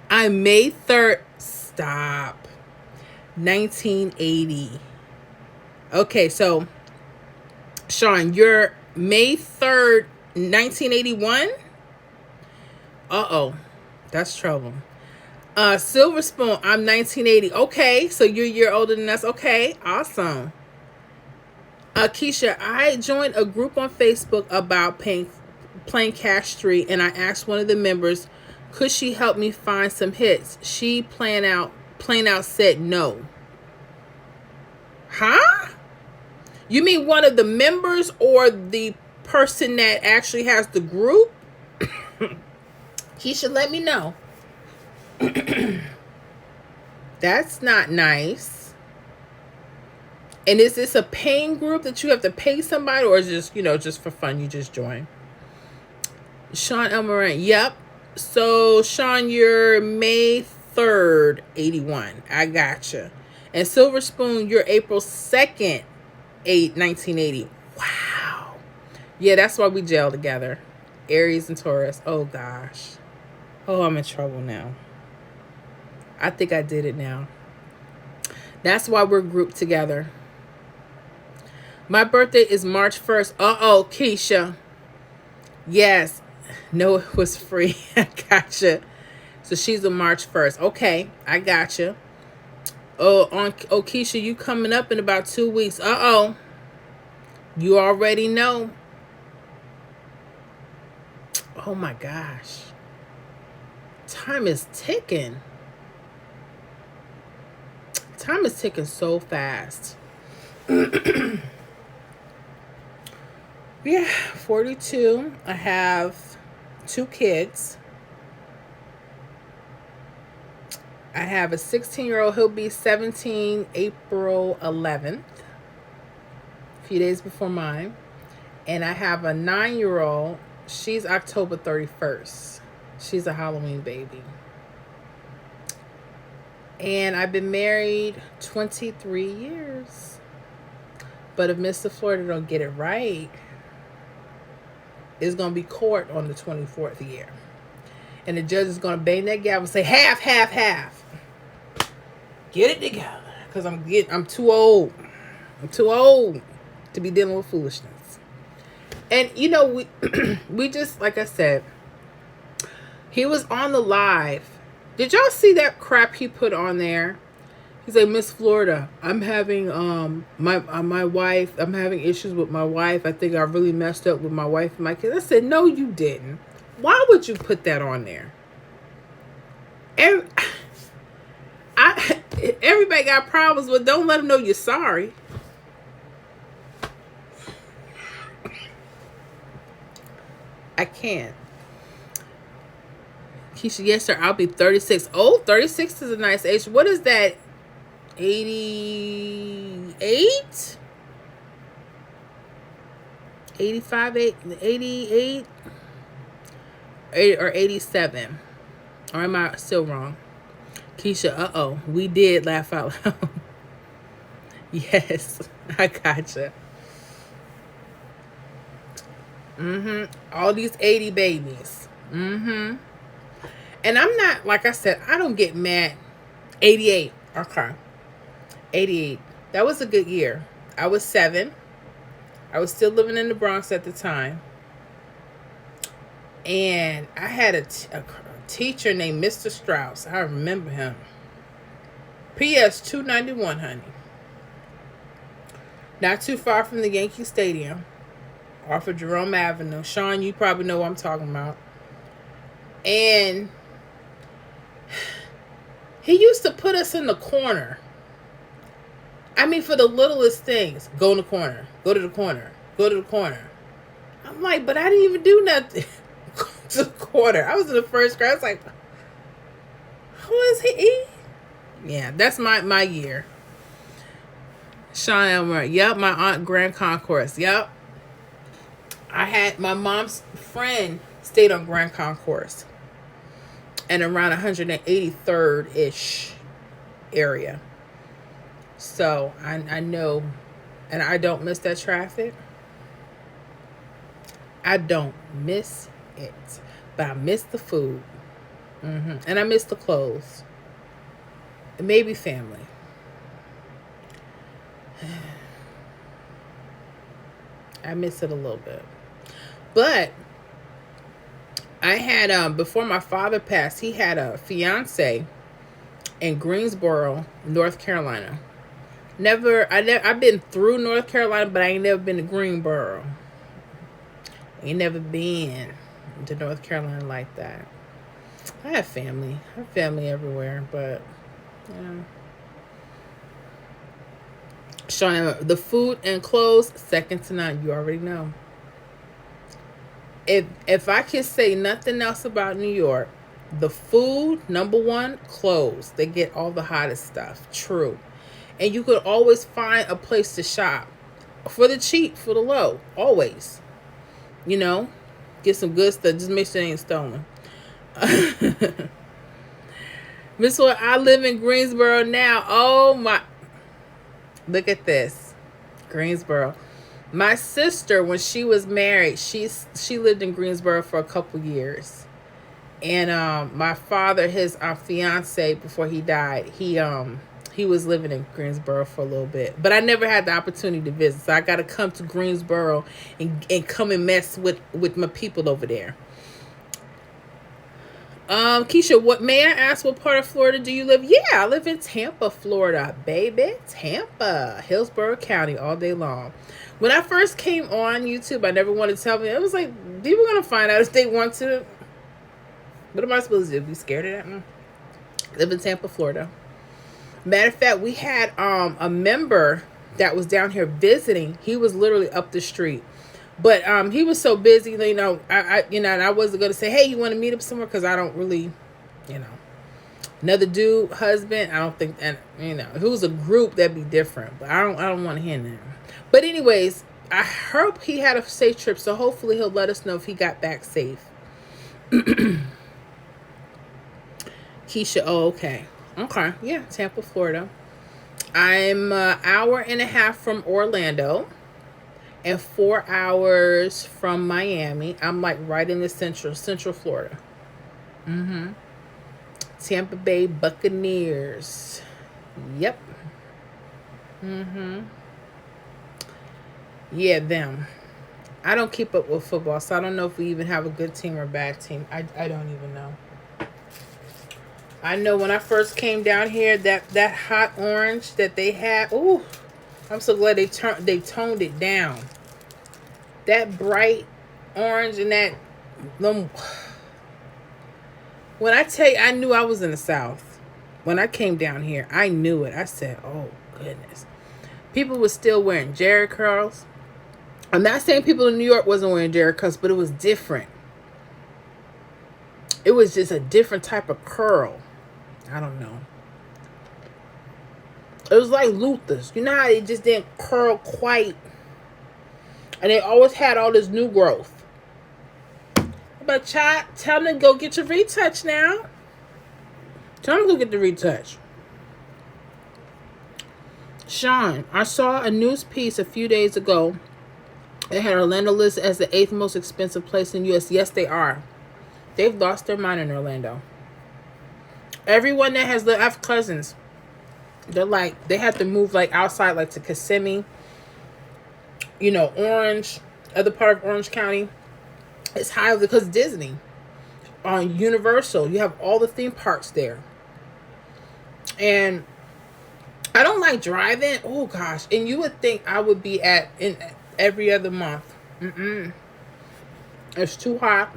I'm May 3rd. Stop. 1980. Okay, so, Sean, you're May 3rd, 1981? Uh-oh. That's trouble. Silver Spoon, I'm 1980. Okay, so you're a year older than us. Okay, awesome. Keisha, I joined a group on Facebook about playing Cash Street, and I asked one of the members, could she help me find some hits? She plain out said no. Huh? You mean one of the members or the person that actually has the group? Keisha, let me know. That's not nice. And is this a paying group that you have to pay somebody, or is just, just for fun, you just join? Sean Elmoran, yep. So, Sean, you're May 3rd, 81. I gotcha. And Silver Spoon, you're April 2nd, 1980. Wow. Yeah, that's why we gel together. Aries and Taurus. Oh, gosh. Oh, I'm in trouble now. I think I did it now. That's why we're grouped together. My birthday is March 1st. Uh-oh, Keisha. Yes. No, it was free. I gotcha. So she's a March 1st. Okay, I gotcha. Keisha, you coming up in about 2 weeks. Uh-oh. You already know. Oh my gosh. Time is ticking. Time is ticking so fast. Yeah, 42. I have 2 kids. I have a 16-year-old. He'll be 17 April 11th. A few days before mine. And I have a 9-year-old. She's October 31st. She's a Halloween baby. And I've been married 23 years. But if Mr. Florida don't get it right, it's going to be court on the 24th year. And the judge is going to bang that gavel and say, half, half, half. Get it together. Because I'm too old. I'm too old to be dealing with foolishness. And, we just, like I said, he was on the live. Did y'all see that crap he put on there? He's like, Miss Florida, I'm having my wife. I'm having issues with my wife. I think I really messed up with my wife and my kids. I said, no, you didn't. Why would you put that on there? Everybody got problems with. Don't let them know you're sorry. I can't. Keisha, yes, sir. I'll be 36. Oh, 36 is a nice age. What is that? 88? 85, 88? Or 87? Or am I still wrong? Keisha, uh-oh. We did laugh out loud. Yes, I gotcha. All these 80 babies. And I'm not, like I said, I don't get mad. 88. Okay. 88. That was a good year. I was 7. I was still living in the Bronx at the time. And I had a teacher named Mr. Strauss. I remember him. PS 291, honey. Not too far from the Yankee Stadium. Off of Jerome Avenue. Sean, you probably know what I'm talking about. And he used to put us in the corner. I mean, for the littlest things. Go in the corner. Go to the corner. Go to the corner. I'm like, but I didn't even do nothing. Go to the corner. I was in the first grade. I was like, who is he? Yeah, that's my year. Sean Elmer. Yep, my aunt Grand Concourse. Yep. I had my mom's friend stayed on Grand Concourse. And around 183rd-ish area. So, I know. And I don't miss that traffic. I don't miss it. But I miss the food. And I miss the clothes. And maybe family. I miss it a little bit. But I had, before my father passed, he had a fiance in Greensboro, North Carolina. I've been through North Carolina, but I ain't never been to Greensboro. Ain't never been to North Carolina like that. I have family. I have family everywhere, but, Sean, the food and clothes, second to none. You already know. If I can say nothing else about New York, The food, number one, clothes. They get all the hottest stuff. True. And you could always find a place to shop for the cheap, for the low. Always. You know, get some good stuff. Just make sure it ain't stolen. Miss What, I live in Greensboro now. Oh my. Look at this. Greensboro. My sister, when she was married, she lived in Greensboro for a couple years. And my father, his fiance, before he died, he was living in Greensboro for a little bit. But I never had the opportunity to visit. So I got to come to Greensboro and come and mess with my people over there. Keisha, what may I ask, what part of Florida do you live? Yeah, I live in Tampa, Florida, baby. Tampa, Hillsborough County, all day long. When I first came on YouTube, I never wanted to tell me. I was like, people are going to find out if they want to. What am I supposed to do? Be scared of that? Live in Tampa, Florida. Matter of fact, we had a member that was down here visiting. He was literally up the street. But he was so busy, you know, and I wasn't going to say, hey, you want to meet up somewhere? Because I don't really, you know. Another dude, husband, I don't think, and you know, if it was a group, that'd be different. But I don't want to hear that. But anyways, I hope he had a safe trip. So hopefully he'll let us know if he got back safe. Keisha, oh, okay. Okay, yeah, Tampa, Florida. I'm an hour and a half from Orlando and 4 hours from Miami. I'm like right in the central Florida. Tampa Bay Buccaneers. Yep. Yeah, them. I don't keep up with football, so I don't know if we even have a good team or a bad team. I don't even know. I know when I first came down here, that hot orange that they had. Ooh, I'm so glad they toned it down. That bright orange and that. When I tell you, I knew I was in the South. When I came down here, I knew it. I said, "Oh goodness." People were still wearing Jheri curls. I'm not saying people in New York wasn't wearing Jheri curls, but it was different. It was just a different type of curl. I don't know. It was like Luther's. You know how they just didn't curl quite. And they always had all this new growth. But child, tell them to go get your retouch now. Tell them to go get the retouch. Sean, I saw a news piece a few days ago. They had Orlando listed as the 8th most expensive place in the U.S. Yes, they are. They've lost their mind in Orlando. Everyone that has lived, I have cousins. They're like, they have to move like outside, like to Kissimmee. You know, Orange, other part of Orange County. It's high because Disney. On Universal, you have all the theme parks there. And I don't like driving. Oh gosh. And you would think I would be in every other month. It's too hot.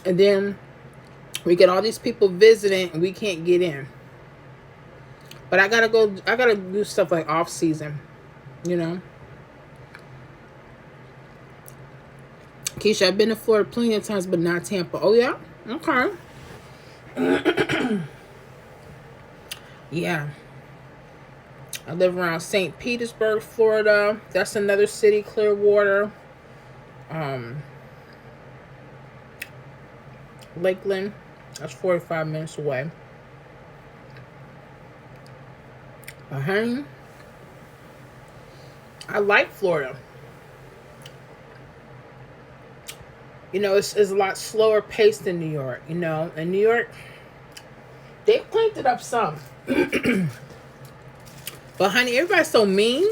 And then we get all these people visiting and we can't get in. But I gotta do stuff like off season, you know. Keisha, I've been to Florida plenty of times, but not Tampa. Oh yeah? Okay. Yeah. I live around St. Petersburg, Florida. That's another city, Clearwater. Lakeland. That's 45 minutes away. I like Florida. You know, it's a lot slower paced than New York, you know. In New York, they cleaned it up some. But honey, everybody's so mean.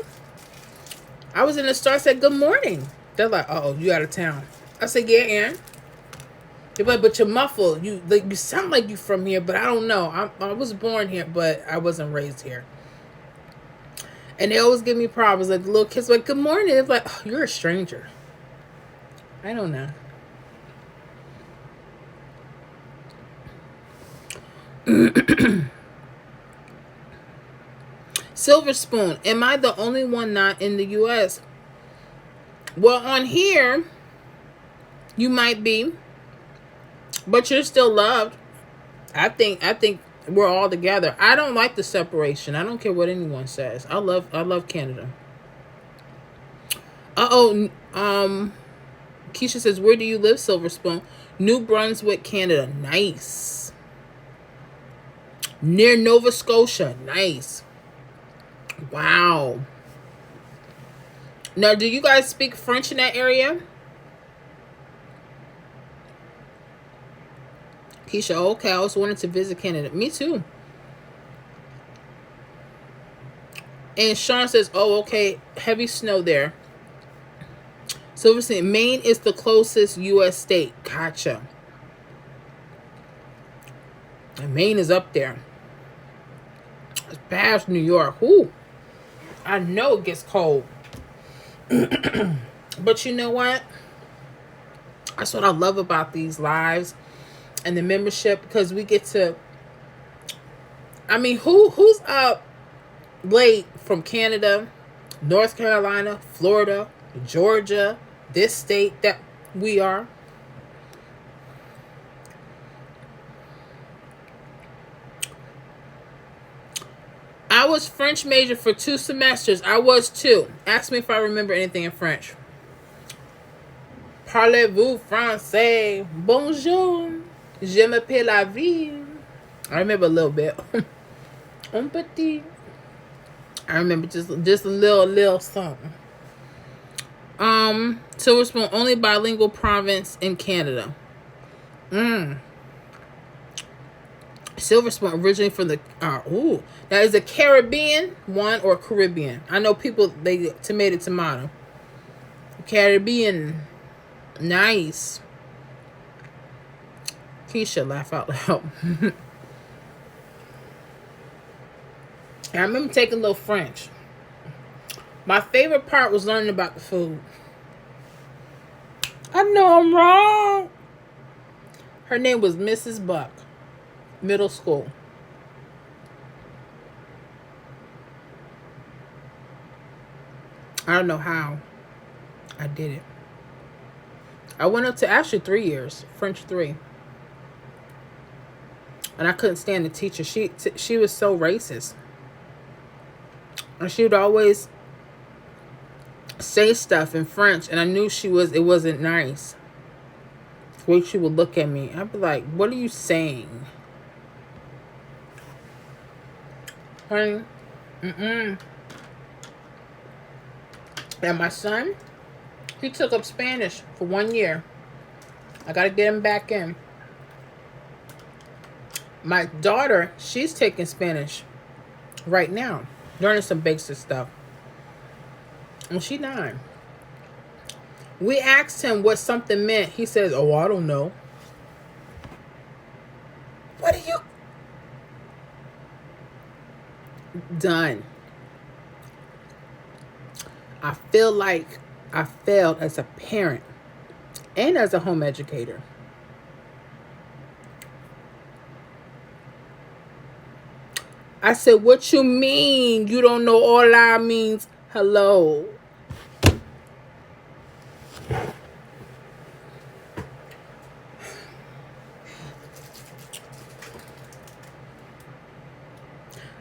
I was in the store, I said, good morning. They're like, oh, you out of town. I said, yeah, Ann. They're like, but you're muffled. You sound like you from here, but I don't know. I was born here, but I wasn't raised here. And they always give me problems. Like the little kids like, good morning. They're like, oh, you're a stranger. I don't know. Silver Spoon, am I the only one not in the U.S.? Well, on here, you might be. But you're still loved. I think we're all together. I don't like the separation. I don't care what anyone says. I love Canada. Keisha says, where do you live, Silver Spoon? New Brunswick, Canada. Nice. Near Nova Scotia. Nice. Wow. Now, do you guys speak French in that area? Keisha, okay, I always wanted to visit Canada. Me too. And Sean says, oh, okay, heavy snow there. Silver said, Maine is the closest U.S. state. Gotcha. And Maine is up there. It's past New York. Ooh. I know it gets cold. But you know what? That's what I love about these lives and the membership, because we get to, I mean, who's up late from Canada, North Carolina, Florida, Georgia, this state that we are? I was French major for 2 semesters. I was too. Ask me if I remember anything in French. Parlez-vous français? Bonjour. Je m'appelle la vie. I remember a little bit. Un petit. I remember just a little something. Silver Spoon, only bilingual province in Canada. Silver Spoon, originally from the now is a Caribbean one or Caribbean? I know people, they tomato. Caribbean. Nice. Keisha, laugh out loud. I remember taking a little French. My favorite part was learning about the food. I know I'm wrong. Her name was Mrs. Buck. Middle school. I don't know how I did it. I went up to actually 3 years, French 3. And I couldn't stand the teacher. She was so racist. And she would always say stuff in French, and I knew it wasn't nice. The way she would look at me, I'd be like, what are you saying? Honey, and my son, he took up Spanish for 1 year. I gotta get him back in. My daughter, she's taking Spanish right now, learning some basic stuff. And she's 9. We asked him what something meant. He says, oh, I don't know. What are you? Done. I feel like I failed as a parent and as a home educator. I said, what you mean? You don't know hola means hello.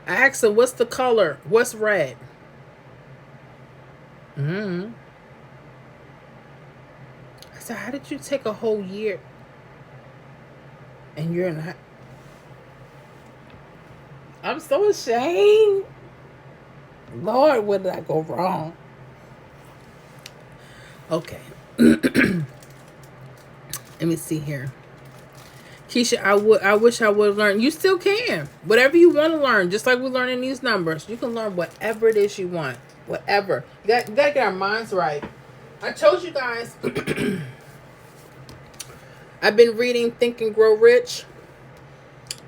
I asked him, what's the color? What's red? I said, how did you take a whole year and you're not? I'm so ashamed. Lord, where did I go wrong? Okay. Let me see here. Keisha, I wish I would have learned. You still can. Whatever you want to learn, just like we're learning these numbers. You can learn whatever it is you want. Whatever. You gotta get our minds right. I told you guys, I've been reading Think and Grow Rich.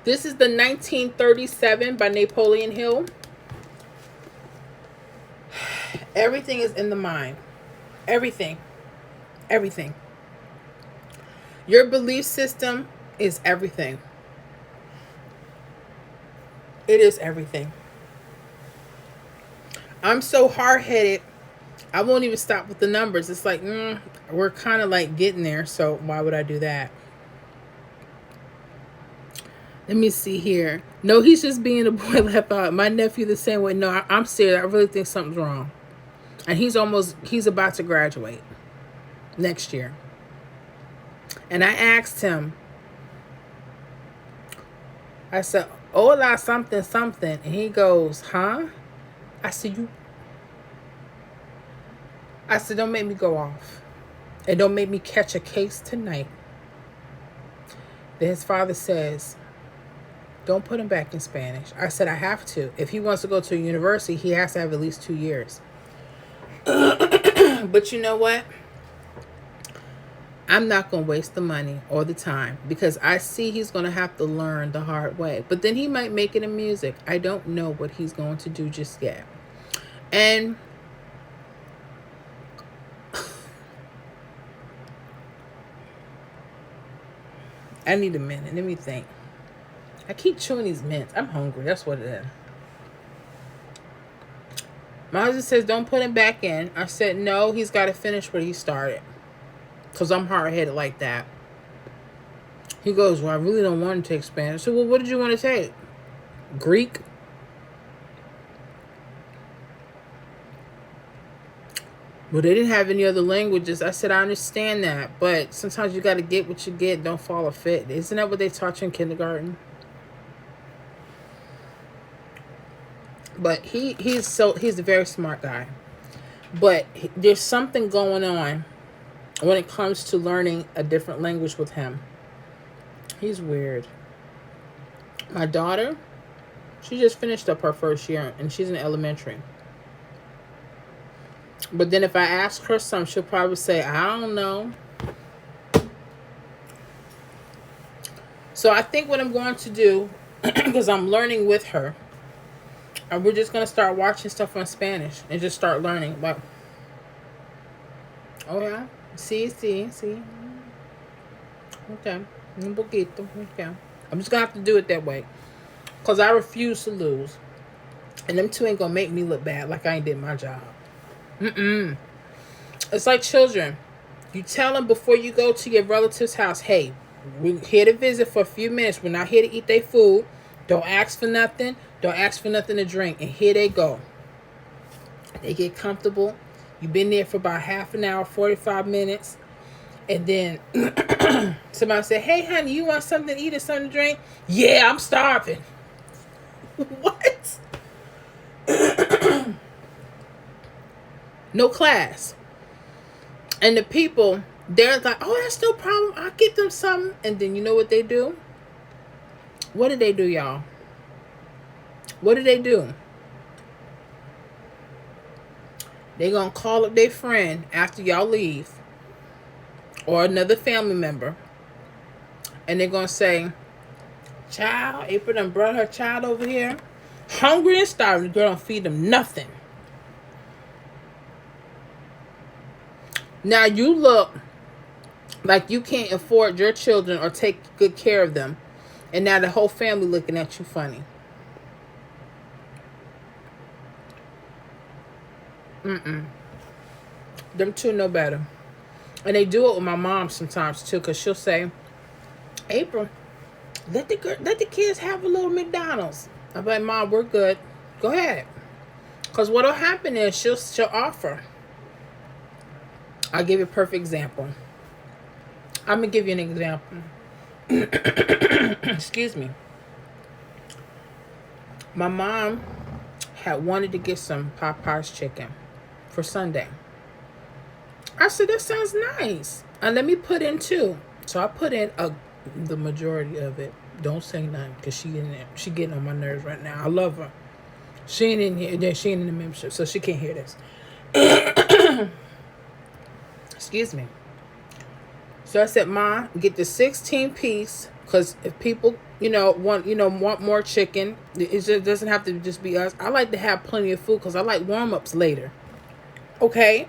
This is the 1937 by Napoleon Hill. Everything is in the mind. Everything. Everything. Your belief system is everything. It is everything. I'm so hard-headed, I won't even stop with the numbers. It's like, we're kind of like getting there, so why would I do that? Let me see here. No, he's just being a boy left out. My nephew the same way. No, I'm serious. I really think something's wrong. And he's about to graduate next year. And I asked him, I said, hola, something, something. And he goes, huh? I said, don't make me go off. And don't make me catch a case tonight. Then his father says, don't put him back in Spanish. I said, I have to. If he wants to go to a university, he has to have at least 2 years. But you know what? I'm not going to waste the money or the time because I see he's going to have to learn the hard way. But then he might make it in music. I don't know what he's going to do just yet. And I need a minute. Let me think. I keep chewing these mints. I'm hungry. That's what it is. My husband says, don't put him back in. I said, no, he's got to finish what he started. Because I'm hard-headed like that. He goes, well, I really don't want to take Spanish. So, well, what did you want to take? Greek? Well, they didn't have any other languages. I said, I understand that. But sometimes you got to get what you get. Don't fall a fit. Isn't that what they taught you in kindergarten? But he's a very smart guy. But there's something going on when it comes to learning a different language with him. He's weird. My daughter, she just finished up her first year and she's in elementary. But then if I ask her something, she'll probably say, I don't know. So I think what I'm going to do, because I'm learning with her, and we're just going to start watching stuff on Spanish and just start learning. But, oh yeah, see. Okay, un poquito, okay. I'm just going to have to do it that way. Because I refuse to lose. And them two ain't going to make me look bad like I ain't did my job. It's like children. You tell them before you go to your relative's house, hey, we're here to visit for a few minutes. We're not here to eat their food. Don't ask for nothing. Don't ask for nothing to drink. And here they go. They get comfortable. You've been there for about half an hour, 45 minutes. And then somebody say, hey, honey, you want something to eat or something to drink? Yeah, I'm starving. What? No class. And the people, they're like, oh, that's no problem. I'll get them something. And then you know what they do? What do they do, y'all? What do? They gonna call up their friend after y'all leave. Or another family member. And they're gonna say, child, April done brought her child over here. Hungry and starving. The girl don't feed them nothing. Now you look like you can't afford your children or take good care of them. And now the whole family looking at you funny. Them two know better. And they do it with my mom sometimes too. Because she'll say, April, let the kids have a little McDonald's. I'm like, Mom, we're good. Go ahead. Because what'll happen is she'll offer. I'll give you a perfect example. I'm going to give you an example. Excuse me. My mom had wanted to get some Popeye's chicken for Sunday. I said, that sounds nice. And let me put in 2. So I put in the majority of it. Don't say nothing because she getting on my nerves right now. I love her. She ain't in here. She ain't in the membership, so she can't hear this. Excuse me. So I said, Ma, get the 16-piece because if people, want more chicken, it just doesn't have to just be us. I like to have plenty of food because I like warm-ups later. Okay?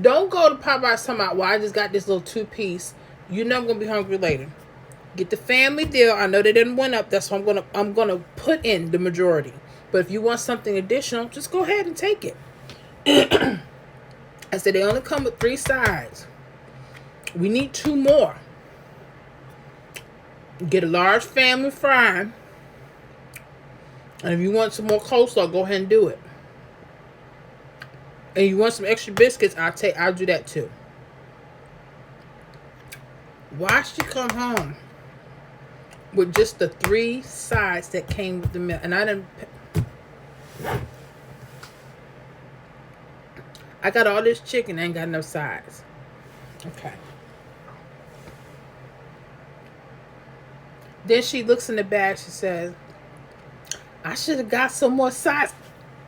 Don't go to Popeyes talking about, well, I just got this little 2-piece. You know I'm going to be hungry later. Get the family deal. I know they didn't win up. That's why I'm gonna put in the majority. But if you want something additional, just go ahead and take it. I said they only come with 3 sides. We need 2 more. Get a large family fry. And if you want some more coleslaw, go ahead and do it. And you want some extra biscuits, I'll do that too. Why she come home with just the 3 sides that came with the meal? And I got all this chicken, ain't got enough sides. Okay. Then she looks in the bag, she says, I should have got some more sides.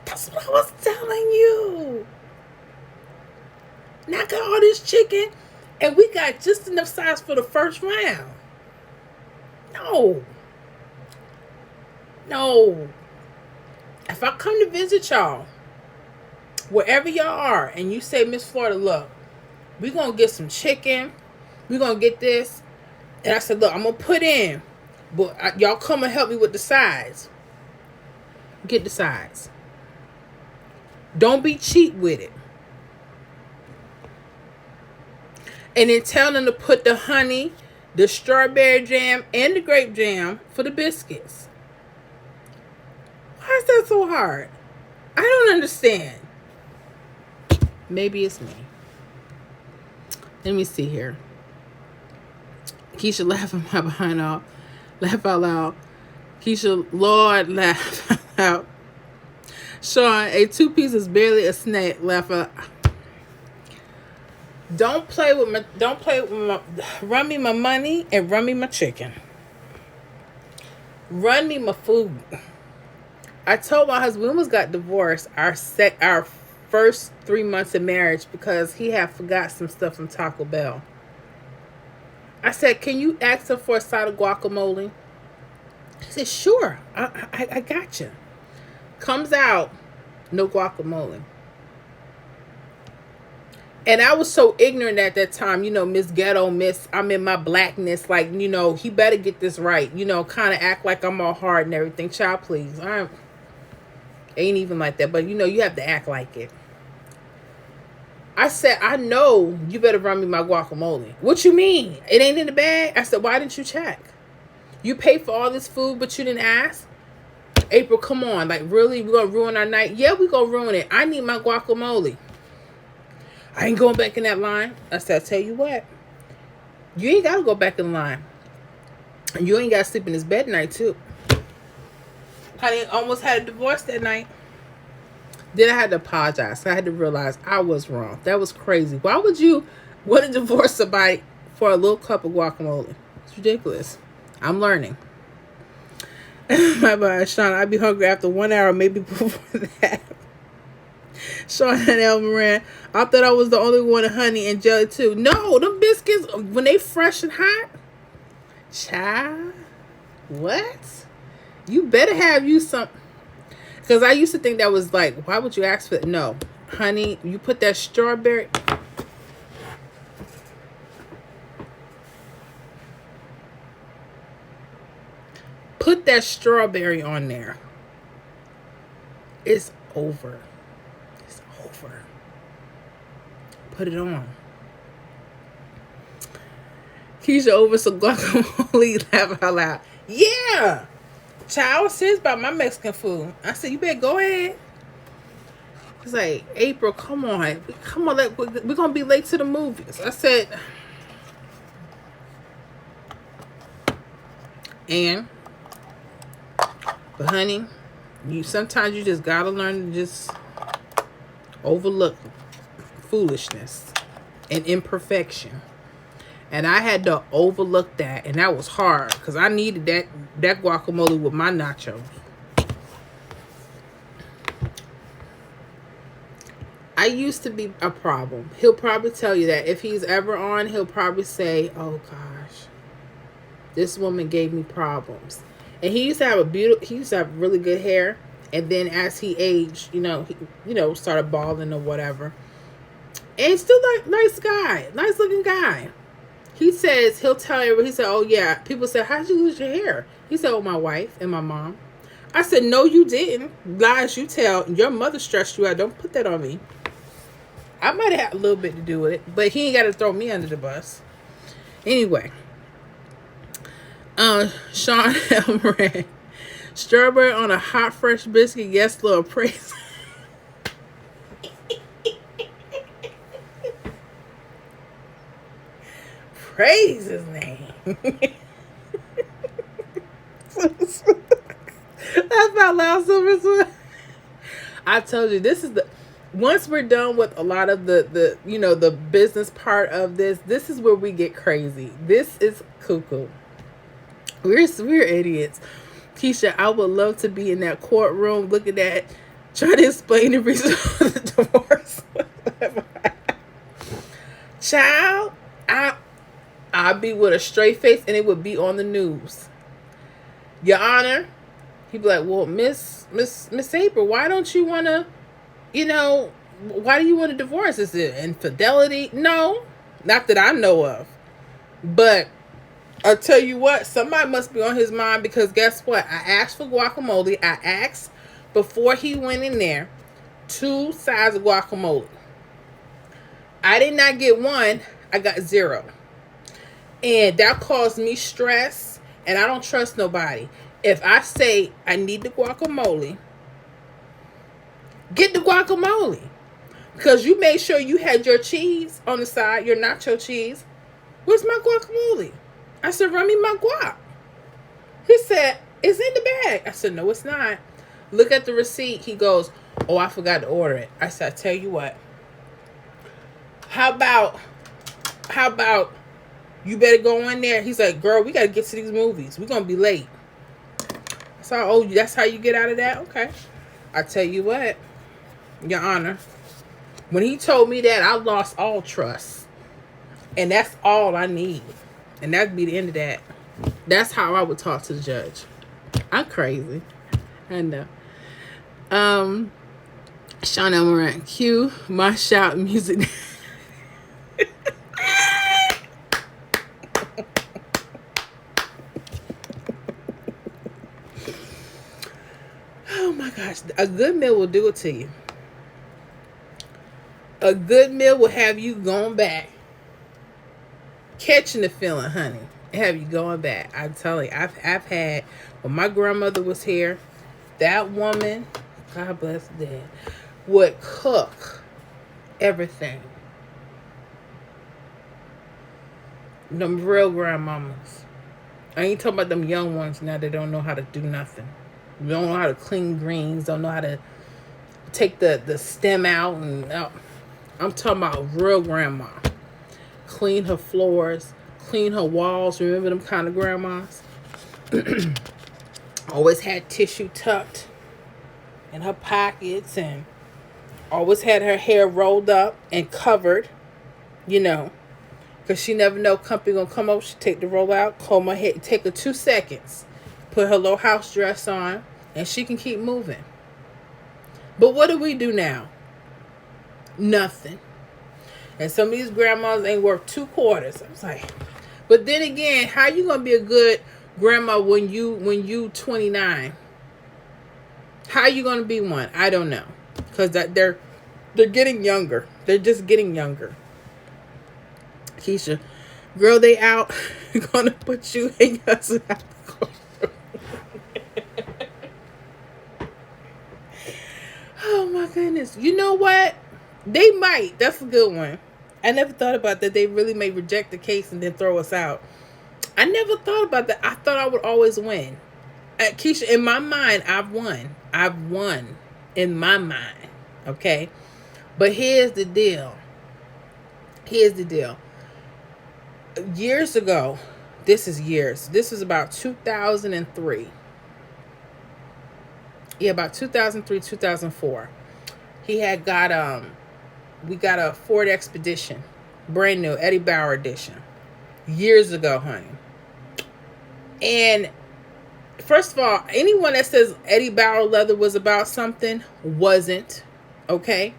That's what I was telling you. Now I got all this chicken, and we got just enough sides for the first round. No. If I come to visit y'all, wherever y'all are, and you say, Miss Florida, look, we're going to get some chicken. We're going to get this. And I said, look, I'm going to put in, but y'all come and help me with the sides. Get the sides. Don't be cheap with it. And then tell them to put the honey, the strawberry jam, and the grape jam for the biscuits. Why is that so hard? I don't understand. Maybe it's me. Let me see here. Keisha laughing my behind off. Laugh out loud. Keisha, Lord, laugh out. Sean, a 2-piece is barely a snack. Laugh out. Don't play with my, run me my money and run me my chicken. Run me my food. I told my husband we almost got divorced our first 3 months of marriage because he had forgot some stuff from Taco Bell. I said, can you ask him for a side of guacamole? He said, sure. I got you. Comes out, no guacamole. And I was so ignorant at that time, Miss Ghetto, I'm in my blackness, like, he better get this right, kind of act like I'm all hard and everything. Child, please. I ain't even like that, but you have to act like it. I said, I know you better run me my guacamole. What you mean? It ain't in the bag? I said, why didn't you check? You paid for all this food, but you didn't ask? April, come on. Like, really? We're going to ruin our night? Yeah, we're going to ruin it. I need my guacamole. I ain't going back in that line. I said, I'll tell you what. You ain't got to go back in line. And you ain't got to sleep in this bed tonight, too. Honey, almost had a divorce that night. Then I had to apologize. I had to realize I was wrong. That was crazy. Why would you want to divorce somebody for a little cup of guacamole? It's ridiculous. I'm learning. Bye-bye, Sean. I'd be hungry after 1 hour, maybe before that. Sean and El Moran. I thought I was the only one with honey and jelly, too. No, them biscuits, when they fresh and hot. Child. What? You better have you some. Because I used to think that was like, why would you ask for it? No. Honey, you put that strawberry. Put that strawberry on there. It's over. It's over. Put it on. Keisha over some guacamole. Laugh out loud. Yeah. Child, says about my Mexican food. I said, you better go ahead. It's like, April, come on. We're going to be late to the movies. I said, but honey, sometimes you just got to learn to just overlook foolishness and imperfection. And I had to overlook that. And that was hard. Because I needed that guacamole with my nachos. I used to be a problem. He'll probably tell you that. If he's ever on, he'll probably say, oh gosh, this woman gave me problems. And he used to have really good hair. And then as he aged, he started balding or whatever. And he's still like nice guy. Nice looking guy. He says, he'll tell everybody, he said, oh yeah. People said, how'd you lose your hair? He said, oh, my wife and my mom. I said, no, you didn't. Lies you tell. Your mother stressed you out. Don't put that on me. I might have had a little bit to do with it, but he ain't got to throw me under the bus. Anyway. Sean Elmoran. Strawberry on a hot fresh biscuit. Yes, Lord, praise. Praise his name. That's not loud silver. I told you, this is the, once we're done with a lot of the the business part of this is where we get crazy. This is cuckoo. We're idiots. Keisha, I would love to be in that courtroom looking at, trying to explain the reason for the divorce. Child, I'd be with a straight face and it would be on the news. Your Honor, he'd be like, well, Miss April, why don't you want to, why do you want a divorce? Is it infidelity? No, not that I know of. But I'll tell you what, somebody must be on his mind, because guess what? I asked for guacamole. I asked before he went in there 2 sides of guacamole. I did not get 1. I got 0. And that caused me stress, and I don't trust nobody. If I say I need the guacamole, get the guacamole. Because you made sure you had your cheese on the side, your nacho cheese. Where's my guacamole? I said, run me my guac. He said, it's in the bag. I said, no, it's not. Look at the receipt. He goes, oh, I forgot to order it. I said, I tell you what. How about you better go in there? He's like, girl, we got to get to these movies. We're going to be late. So, oh, that's how you get out of that? Okay. I tell you what, Your Honor, when he told me that, I lost all trust. And that's all I need. And that'd be the end of that. That's how I would talk to the judge. I'm crazy. I know. Sean Elmoran, cue my shout music. Oh my gosh. A good meal will do it to you. A good meal will have you going back. Catching the feeling, honey. Have you going back. I'm telling you, I've had, when my grandmother was here, that woman, God bless the dead, would cook everything. Them real grandmamas. I ain't talking about them young ones now that don't know how to do nothing. Don't know how to clean greens, don't know how to take the stem out. And I'm talking about real grandma. Clean her floors, clean her walls. Remember them kind of grandmas? Always had tissue tucked in her pockets, and always had her hair rolled up and covered, because she never know company gonna come up. She take the roll out, comb her hair, take her 2 seconds, put her little house dress on, and she can keep moving. But what do we do now? Nothing. And some of these grandmas ain't worth 2 quarters. I was like, but then again, how you gonna be a good grandma when you 29? How you gonna be one? I don't know, because they're getting younger. They're just getting younger. Keisha, girl, they out. Gonna put you in your house. Oh my goodness. You know what? They might. That's a good one. I never thought about that. They really may reject the case and then throw us out. I never thought about that. I thought I would always win. Keisha, in my mind, I've won. I've won in my mind. Okay? But here's the deal. Years ago, this was about 2003. Yeah, about 2003, 2004. He had got, we got a Ford Expedition. Brand new, Eddie Bauer edition. Years ago, honey. And first of all, anyone that says Eddie Bauer leather was about something wasn't. Okay?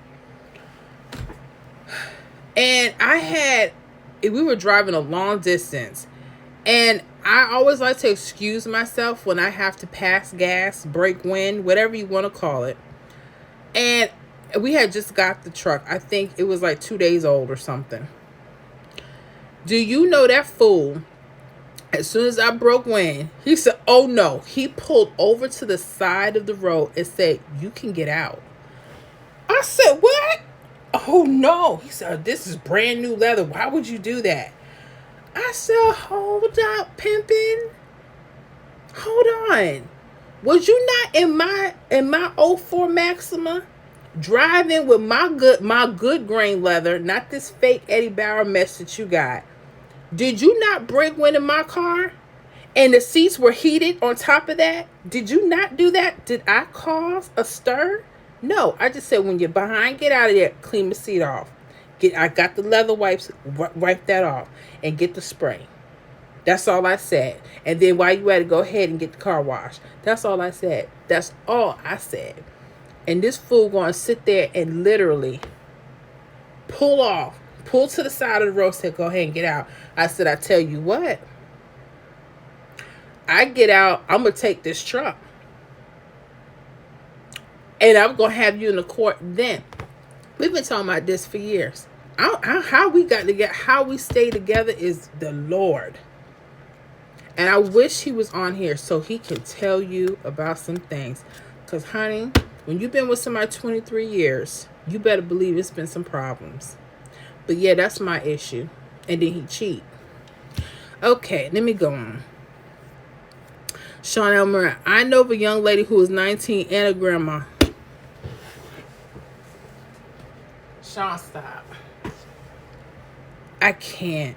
And we were driving a long distance. And I always like to excuse myself when I have to pass gas, break wind, whatever you want to call it. And we had just got the truck. I think it was like 2 days old or something. Do you know that fool As soon as I broke wind, he said, oh no. He pulled over to the side of the road and said, you can get out. I said, what? Oh no. He said, this is brand new leather. Why would you do that? I said, hold up, pimpin'. Hold on. Was you not in my '04 Maxima driving with my good grain leather, not this fake Eddie Bauer mess that you got? Did you not break wind in my car? And the seats were heated on top of that? Did you not do that? Did I cause a stir? No, I just said when you're behind, get out of there, clean the seat off. I got the leather wipes, wipe that off, and get the spray. That's all I said. And then while you had to go ahead and get the car washed. That's all I said. That's all I said. And this fool going to sit there and literally pull to the side of the road, said, go ahead and get out. I said, I tell you what, I get out, I'm going to take this truck. And I'm going to have you in the court then. We've been talking about this for years. How we got together, how we stay together is the Lord. And I wish he was on here so he can tell you about some things. Because, honey, when you've been with somebody 23 years, you better believe it's been some problems. But, yeah, that's my issue. And then he cheat. Okay, let me go on. Sean Elmer, I know of a young lady who is 19 and a grandma. Sean, stop. I can't.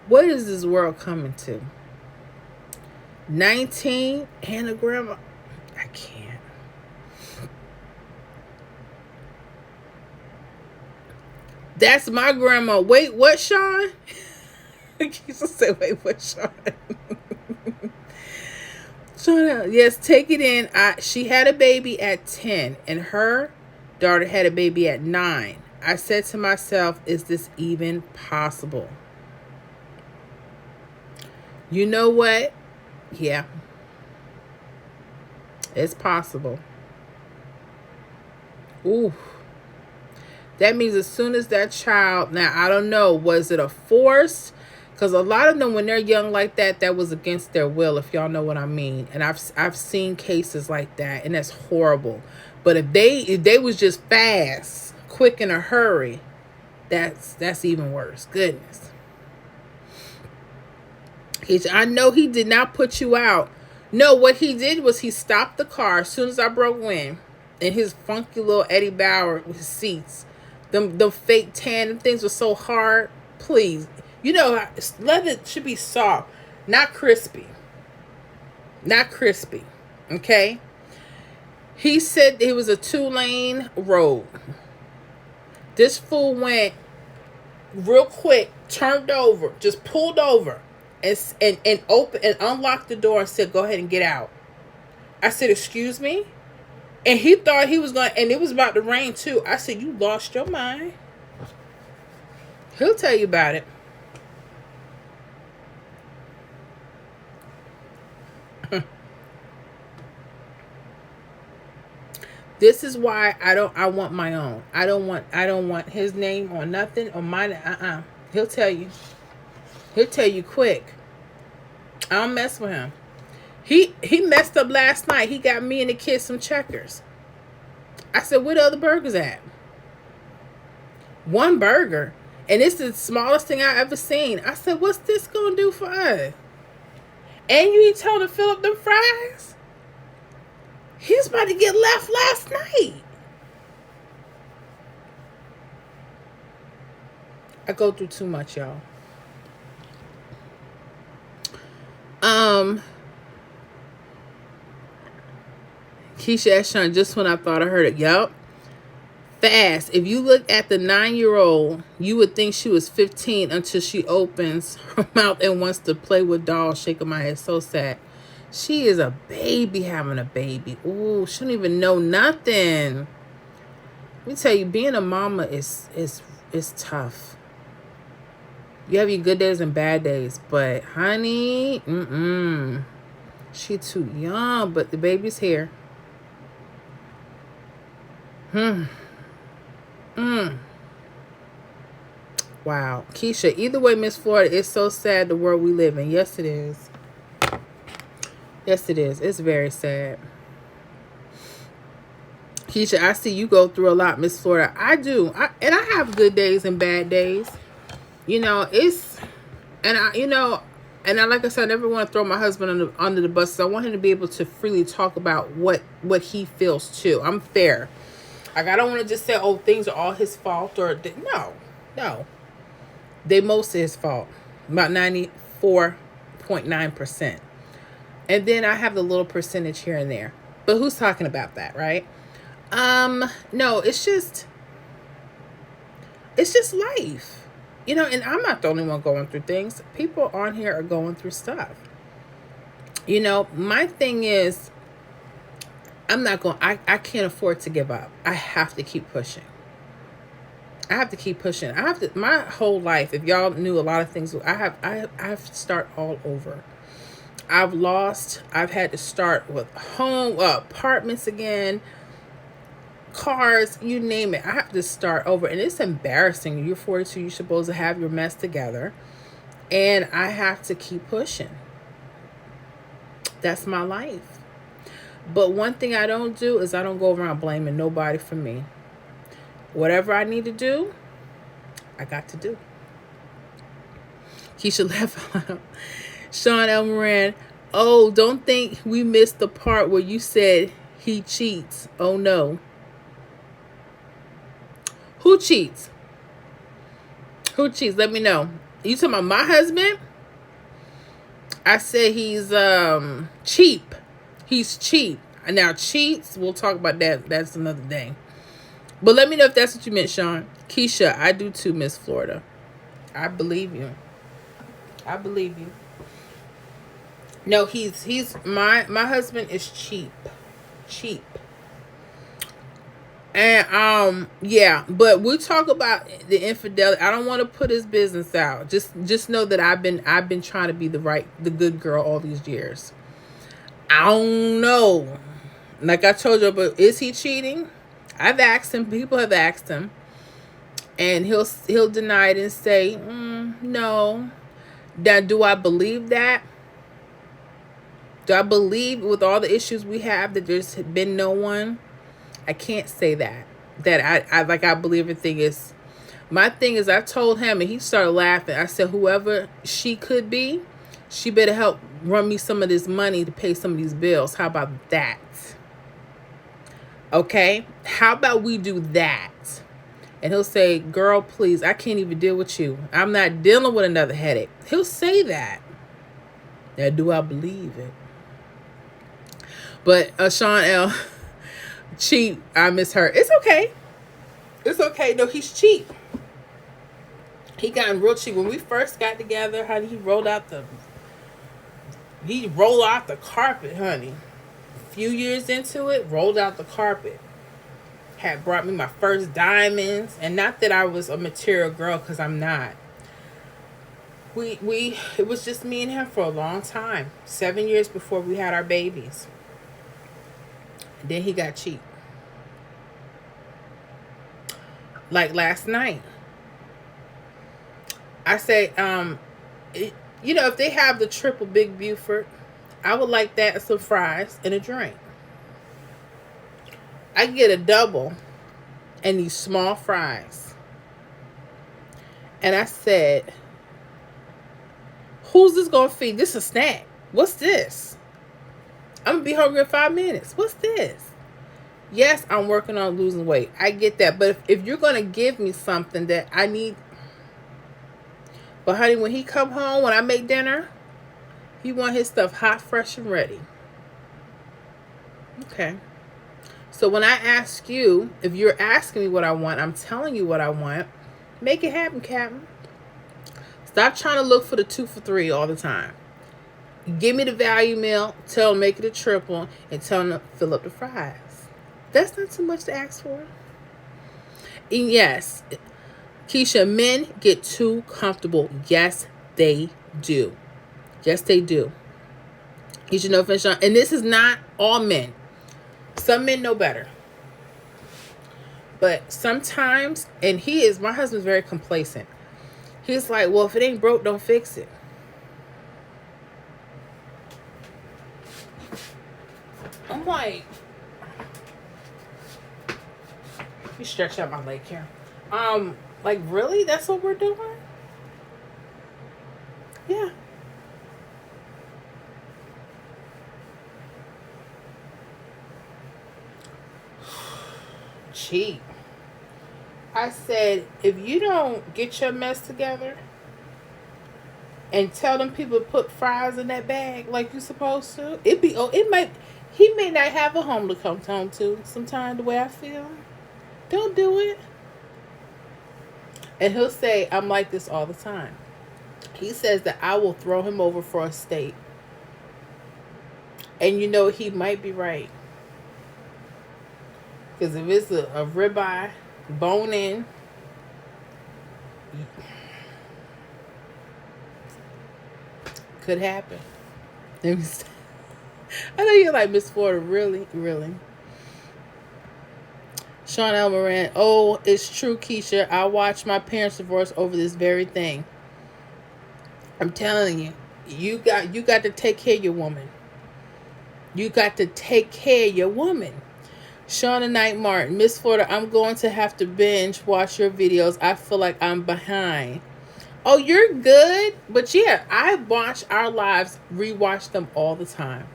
What is this world coming to? 19 and a grandma? I can't. That's my grandma. Wait, what, Sean? He used to say, wait, what, Sean? Sean, yes, take it in. She had a baby at 10, and her daughter had a baby at 9. I said to myself, is this even possible? You know what? Yeah. It's possible. Ooh. That means as soon as that child, now I don't know, was it a force? Because a lot of them, when they're young like that, that was against their will, if y'all know what I mean. And I've seen cases like that, and that's horrible. But if they was just fast, quick, in a hurry, that's even worse. Goodness. I know he did not put you out. No, what he did was he stopped the car as soon as I broke wind. And his funky little Eddie Bauer with his seats. The fake tan, them things were so hard. Please. You know, leather should be soft, not crispy. Not crispy. Okay? He said it was a 2-lane road. This fool went real quick, turned over, just pulled over. And open and unlocked the door and said, go ahead and get out. I said, excuse me? And he thought he was going, and it was about to rain too. I said, you lost your mind. He'll tell you about it. This is why I want my own. I don't want his name on nothing or mine. He'll tell you. He'll tell you quick. I don't mess with him. He messed up last night. He got me and the kids some checkers. I said, where the other burgers at? One burger. And it's the smallest thing I ever seen. I said, what's this going to do for us? And you ain't told him to fill up them fries? He's about to get left last night. I go through too much, y'all. Keisha Ashon, just when I thought I heard it. Yup. Fast. If you look at the 9-year-old, you would think she was 15 until she opens her mouth and wants to play with dolls. Shaking my head. So sad. She is a baby having a baby. Ooh, she don't even know nothing. Let me tell you, being a mama is tough. You have your good days and bad days, but honey, she too young, but the baby's here. Wow. Keisha, either way, Miss Florida, it's so sad the world we live in. Yes, it is. Yes, it is. It's very sad. Keisha, I see you go through a lot, Miss Florida. I do. And I have good days and bad days. You know, it's, and I, you know, and I, like I said, I never want to throw my husband under the bus. So I want him to be able to freely talk about what he feels too. I'm fair. Like, I don't want to just say, oh, things are all his fault, or no. They mostly his fault. About 94.9%. And then I have the little percentage here and there. But who's talking about that, right? No, it's just life. You know, and I'm not the only one going through things. People on here are going through stuff. You know, my thing is, I can't afford to give up. I have to keep pushing. My whole life, if y'all knew a lot of things, I have to start all over. I've had to start with apartments again, cars, you name it. I have to start over, and it's embarrassing. You're 42, you're supposed to have your mess together, and I have to keep pushing. That's my life. But one thing I don't do is I don't go around blaming nobody for me. Whatever I need to do, I got to do. Keisha left. Sean L. Moran, oh, don't think we missed the part where you said he cheats. Oh, no. Who cheats? Who cheats? Let me know. You talking about my husband? I said he's cheap. He's cheap. Now, cheats, we'll talk about that. That's another day. But let me know if that's what you meant, Sean. Keisha, I do too, Miss Florida. I believe you. No, he's my husband is cheap. And yeah, but we talk about the infidelity. I don't want to put his business out. Just know that I've been trying to be the good girl all these years. I don't know. Like I told you, but is he cheating? I've asked him. People have asked him, and he'll deny it and say, no. Now, do I believe that? Do I believe with all the issues we have that there's been no one? I can't say that. I believe everything is. My thing is, I told him, and he started laughing. I said, whoever she could be, she better help run me some of this money to pay some of these bills. How about that? Okay? How about we do that? And he'll say, girl, please, I can't even deal with you. I'm not dealing with another headache. He'll say that. Now, do I believe it? But Sean L. cheap. I misheard. It's okay. No, he's cheap. He got real cheap. When we first got together, honey, he rolled out the carpet, honey. A few years into it, rolled out the carpet. Had brought me my first diamonds. And not that I was a material girl, because I'm not. It was just me and him for a long time. 7 years before we had our babies. And then he got cheap. Like last night. I say, if they have the triple Big Buford, I would like that and some fries and a drink. I get a double and these small fries. And I said, who's this going to feed? This is a snack. What's this? I'm going to be hungry in 5 minutes. What's this? Yes, I'm working on losing weight. I get that. But if you're going to give me something that I need. But honey, when he come home, when I make dinner, he want his stuff hot, fresh, and ready. Okay. So when I ask you, if you're asking me what I want, I'm telling you what I want. Make it happen, Captain. Stop trying to look for the 2 for $3 all the time. Give me the value meal. Tell them make it a triple, and tell them to fill up the fries. That's not too much to ask for. And yes, Keisha, men get too comfortable. Yes, they do. Yes, they do. You should know, and this is not all men. Some men know better. But sometimes, and my husband's very complacent. He's like, well, if it ain't broke, don't fix it. I'm like, you stretch out my leg here. Like, really? That's what we're doing? Yeah. Cheap. I said, if you don't get your mess together and tell them people to put fries in that bag like you supposed to, he may not have a home to come home to sometime the way I feel. Don't do it. And he'll say, I'm like this all the time. He says that I will throw him over for a steak. And you know, he might be right. Because if it's a ribeye, bone in, could happen. I know you're like, Miss Florida, really? Really? Sean L. Moran, oh, it's true, Keisha. I watched my parents divorce over this very thing. I'm telling you, you got to take care of your woman. You got to take care of your woman. Shauna Knight Martin, Miss Florida, I'm going to have to binge watch your videos. I feel like I'm behind. Oh, you're good. But yeah, I watch our lives, rewatch them all the time.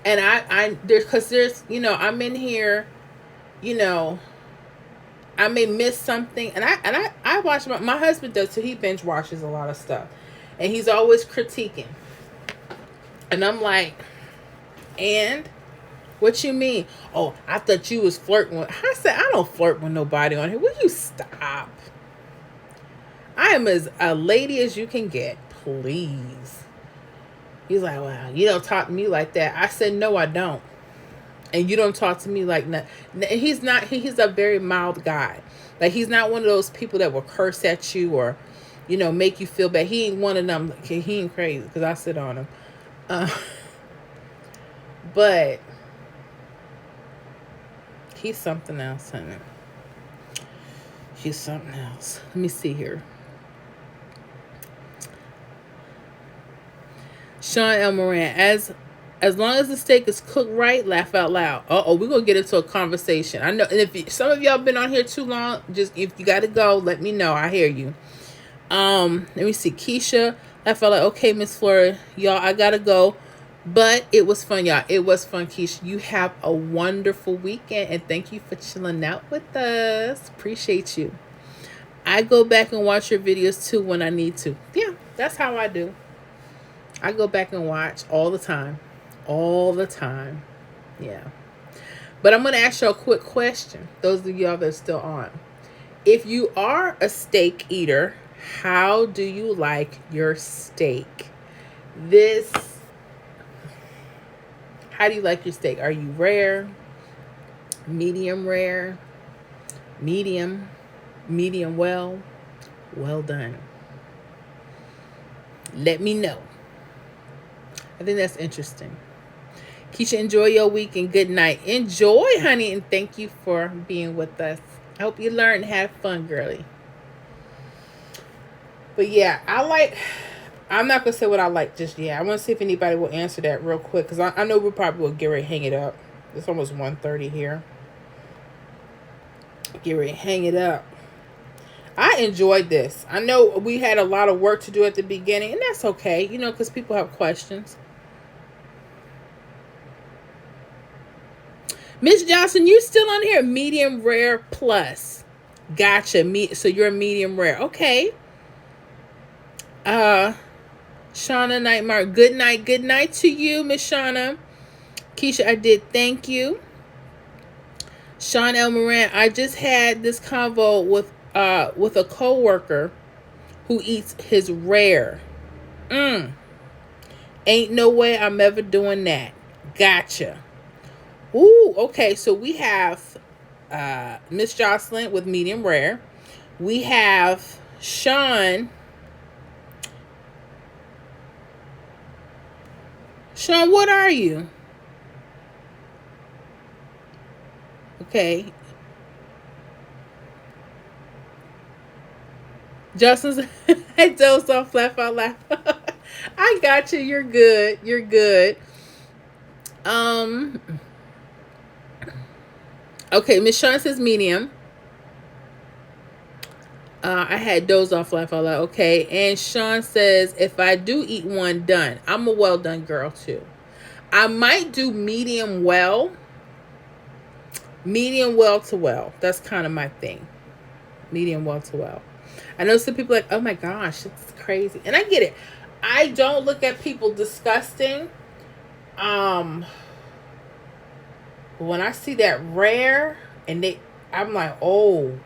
And there's, I'm in here, I may miss something. And I watch, my husband does too. He binge watches a lot of stuff. And he's always critiquing. And I'm like, and what you mean? Oh, I thought you was flirting with. I said, I don't flirt with nobody on here. Will you stop? I am as a lady as you can get. Please. He's like, well, you don't talk to me like that. I said, no, I don't. And you don't talk to me like that. He's not, he's a very mild guy. Like, he's not one of those people that will curse at you or, make you feel bad. He ain't one of them. He ain't crazy because I sit on him. But he's something else, honey. He's something else. Let me see here. Sean L. Moran, as long as the steak is cooked right, laugh out loud. We're going to get into a conversation. I know, and if some of y'all been on here too long, just if you got to go, let me know. I hear you. Let me see. Keisha, laugh out loud. Okay, Miss Flora, y'all, I got to go. But it was fun, y'all. It was fun, Keisha. You have a wonderful weekend, and thank you for chilling out with us. Appreciate you. I go back and watch your videos too when I need to. Yeah, that's how I do. I go back and watch all the time. All the time. Yeah. But I'm going to ask you a quick question. Those of y'all that are still on. If you are a steak eater, how do you like your steak? How do you like your steak? Are you rare? Medium rare? Medium well? Well done. Let me know. I think that's interesting. Keisha, enjoy your week and good night. Enjoy, honey, and thank you for being with us. I hope you learn and have fun, girly. But yeah, I'm not going to say what I like just yet. I want to see if anybody will answer that real quick. Because I know we probably will get ready to hang it up. It's almost 1:30 here. Get ready to hang it up. I enjoyed this. I know we had a lot of work to do at the beginning. And that's okay. Because people have questions. Miss Johnson, you still on here? Medium rare plus. Gotcha. So you're a medium rare. Okay. Shauna Nightmare. Good night. Good night to you, Miss Shauna. Keisha, I did thank you. Sean L. Moran, I just had this convo with a coworker who eats his rare. Ain't no way I'm ever doing that. Gotcha. Ooh, okay. So we have Miss Jocelyn with medium rare. We have Sean. Sean, what are you? Okay. Justin's I dozed off, laugh out loud. I got you. You're good. You're good. Um. Okay, Miss Shawn says medium. I had dozed off, laugh out loud. Okay, and Shawn says if I do eat one, done. I'm a well done girl too. I might do medium well. Medium well to well. That's kind of my thing. Medium well to well. I know some people are like, oh my gosh, it's crazy. And I get it. I don't look at people disgusting. When I see that rare and I'm like, oh,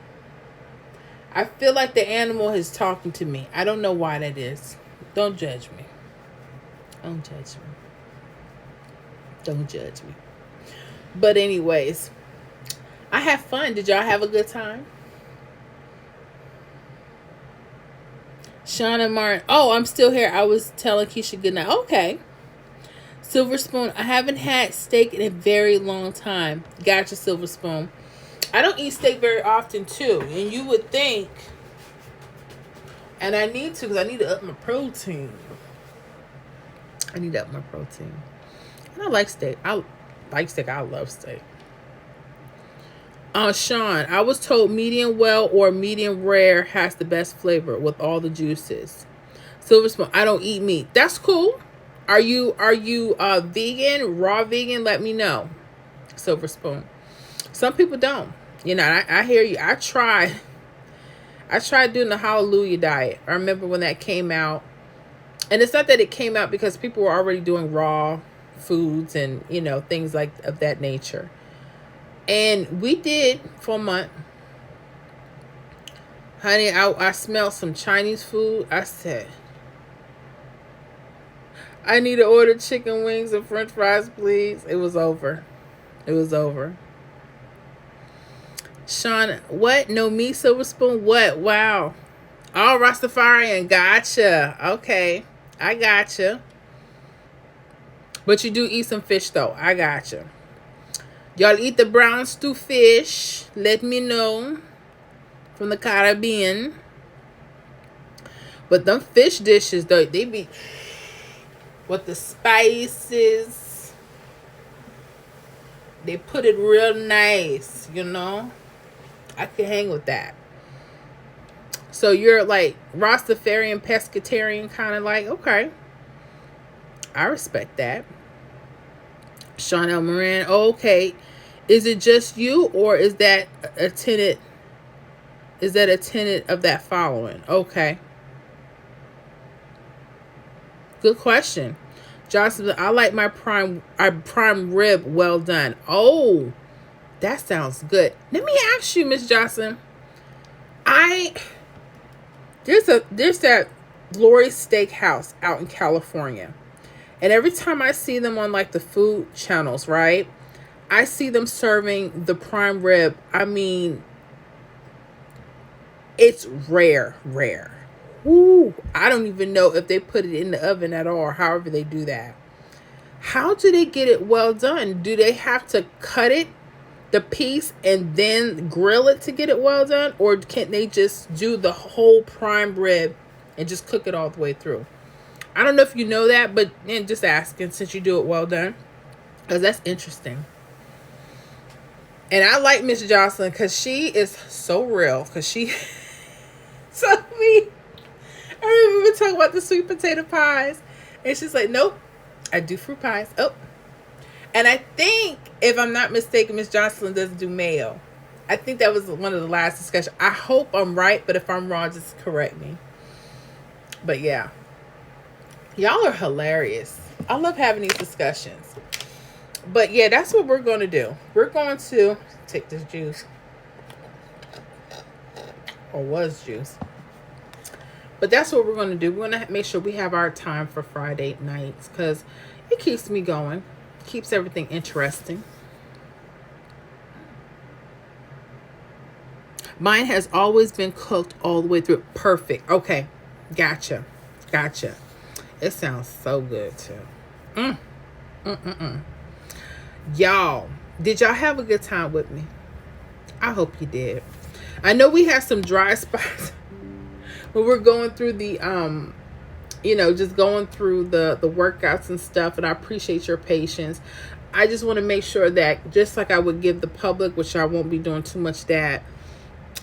I feel like the animal is talking to me. I don't know why that is. Don't judge me. Don't judge me. Don't judge me. But anyways, I have fun. Did y'all have a good time? Shauna Martin. Oh, I'm still here. I was telling Keisha good night. Okay. Silver Spoon. I haven't had steak in a very long time. Gotcha, Silver Spoon. I don't eat steak very often too. And you would think, and I need to because I need to up my protein. And I like steak. I like steak. I love steak. Sean, I was told medium well or medium rare has the best flavor with all the juices. Silver Spoon, I don't eat meat. That's cool. Are you vegan, raw vegan? Let me know. Silver Spoon. Some people don't. You know, I hear you. I tried doing the Hallelujah diet. I remember when that came out. And it's not that it came out because people were already doing raw foods and, you know, things like of that nature. And we did for a month. Honey, I smelled some Chinese food. I said, I need to order chicken wings and french fries, please. It was over. Sean, what? No me, Silver Spoon? What? Wow. Oh, Rastafarian. Gotcha. Okay. I gotcha. But you do eat some fish, though. I gotcha. Y'all eat the brown stew fish. Let me know. From the Caribbean. But them fish dishes, though, they be with the spices. They put it real nice, you know. I can hang with that. So you're like Rastafarian, pescatarian, kind of like, okay. I respect that. Sean L. Moran, okay. Is it just you or is that a tenet? Is that a tenet of that following? Okay. Good question. Johnson, I like my prime rib well done. Oh, that sounds good. Let me ask you, Miss Johnson. There's that Lori's Steakhouse out in California. And every time I see them on like the food channels, right? I see them serving the prime rib. I mean, it's rare. Ooh, I don't even know if they put it in the oven at all or however they do that. How do they get it well done? Do they have to cut it, the piece, and then grill it to get it well done? Or can't they just do the whole prime rib and just cook it all the way through? I don't know if you know that, but just asking since you do it well done. Because that's interesting. And I like Miss Jocelyn because she is so real. Because she told me, I remember we were talking about the sweet potato pies. And she's like, nope, I do fruit pies. Oh. And I think, if I'm not mistaken, Miss Jocelyn doesn't do mayo. I think that was one of the last discussions. I hope I'm right, but if I'm wrong, just correct me. But yeah. Y'all are hilarious. I love having these discussions. But yeah, that's what we're going to do. We're going to take this juice. Or was juice. But that's what we're going to do. We're going to make sure we have our time for Friday nights. Because it keeps me going. Keeps everything interesting. Mine has always been cooked all the way through. Perfect. Okay. Gotcha. It sounds so good too. Y'all, did y'all have a good time with me? I hope you did. I know we had some dry spots. when we're going through the just going through the workouts and stuff, and I appreciate your patience. I just want to make sure that just like I would give the public, which I won't be doing too much that,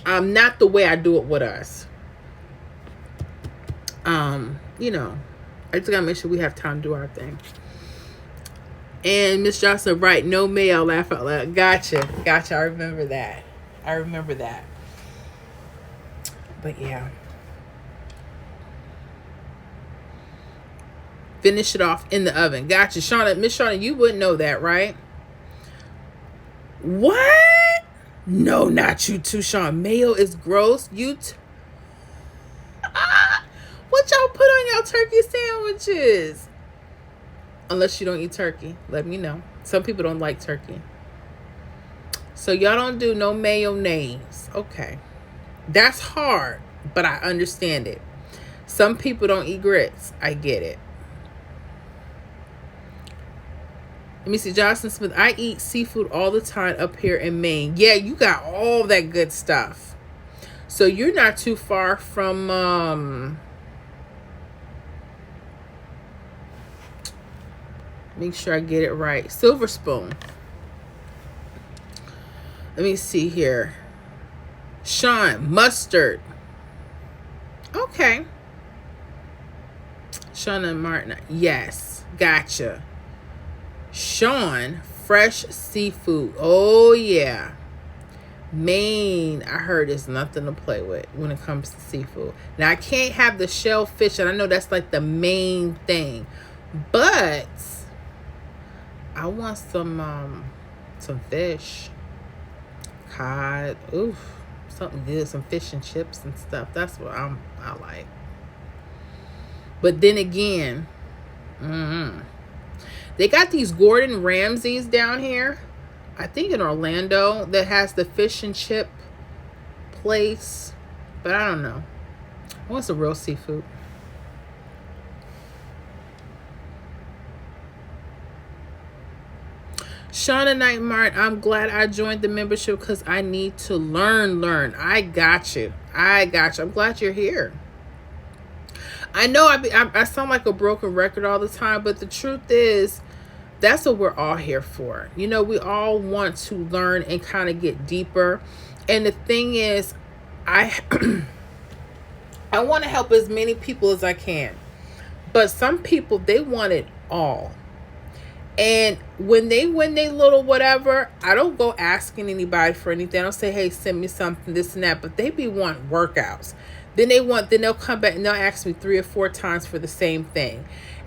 not the way I do it with us. I just gotta make sure we have time to do our thing. And Miss Johnson, right, no mail, laugh out loud. Gotcha. I remember that. But yeah. Finish it off in the oven. Gotcha. Shauna, Miss Shauna, you wouldn't know that, right? What? No, not you too, Sean. Mayo is gross. What y'all put on y'all turkey sandwiches? Unless you don't eat turkey, let me know. Some people don't like turkey. So y'all don't do no mayonnaise. Okay. That's hard, but I understand it. Some people don't eat grits. I get it. Let me see. Johnson Smith, I eat seafood all the time up here in Maine. Yeah, you got all that good stuff. So you're not too far from make sure I get it right. Silver Spoon. Let me see here. Sean, mustard. Okay. Sean and Martin. Yes. Gotcha. Sean, fresh seafood. Oh, yeah. Maine, I heard, is nothing to play with when it comes to seafood. Now, I can't have the shellfish, and I know that's like the main thing. But I want some fish. Cod. Oof. Something good. Some fish and chips and stuff. That's what I like. But then again, they got these Gordon Ramsays down here, I think in Orlando, that has the fish and chip place. But I don't know. I want some real seafood. Shauna Knight Martin, I'm glad I joined the membership because I need to learn. I got you. I'm glad you're here. I know I sound like a broken record all the time, but the truth is, that's what we're all here for. We all want to learn and kind of get deeper. And the thing is, I want to help as many people as I can. But some people, they want it all. And when they win their little whatever, I don't go asking anybody for anything. I don't say, hey, send me something, this and that. But they be wanting workouts. Then they'll come back and they'll ask me 3 or 4 times for the same thing.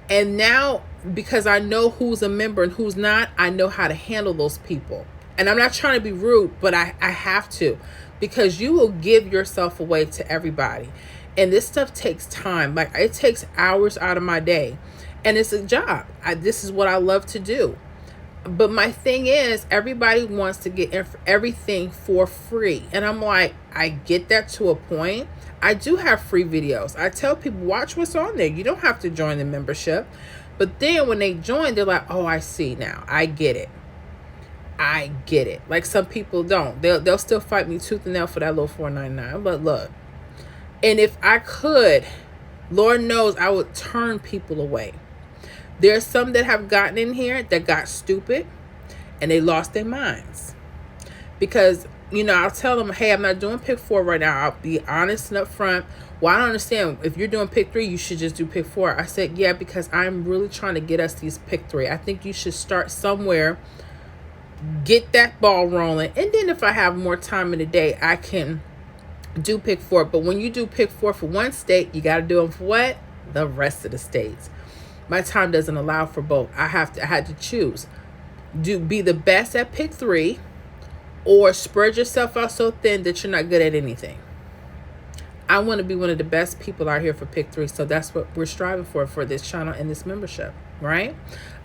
And now, because I know who's a member and who's not, I know how to handle those people. And I'm not trying to be rude, but I have to. Because you will give yourself away to everybody. And this stuff takes time. Like, it takes hours out of my day. And it's a job. This is what I love to do. But my thing is, everybody wants to get everything for free. And I'm like, I get that to a point. I do have free videos. I tell people, watch what's on there. You don't have to join the membership. But then when they join, they're like, oh, I see now. I get it. Like some people don't. They'll still fight me tooth and nail for that little $4.99. But look, and if I could, Lord knows I would turn people away. There's some that have gotten in here that got stupid and they lost their minds. Because, I'll tell them, hey, I'm not doing pick 4 right now. I'll be honest and upfront. Well, I don't understand. If you're doing pick 3, you should just do pick 4. I said, yeah, because I'm really trying to get us these pick 3. I think you should start somewhere, get that ball rolling. And then if I have more time in the day, I can do pick 4. But when you do pick 4 for one state, you got to do them for what? The rest of the states. My time doesn't allow for both. I had to choose. Be the best at pick 3 or spread yourself out so thin that you're not good at anything. I want to be one of the best people out here for pick 3. So that's what we're striving for this channel and this membership, right?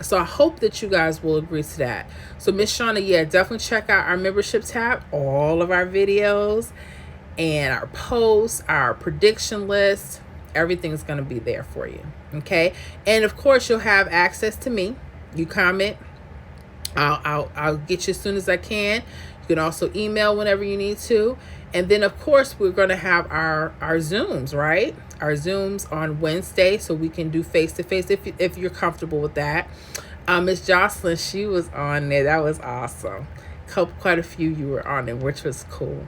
So I hope that you guys will agree to that. So Miss Shauna, yeah, definitely check out our membership tab, all of our videos and our posts, our prediction list. Everything's going to be there for you. Okay. And of course you'll have access to me. You comment, I'll get you as soon as I can. You can also email whenever you need to. And then, of course, we're going to have our Zooms, right? Our Zooms on Wednesday, so we can do face-to-face if you're comfortable with that. Miss Jocelyn, she was on there. That was awesome. Quite a few you were on there, which was cool.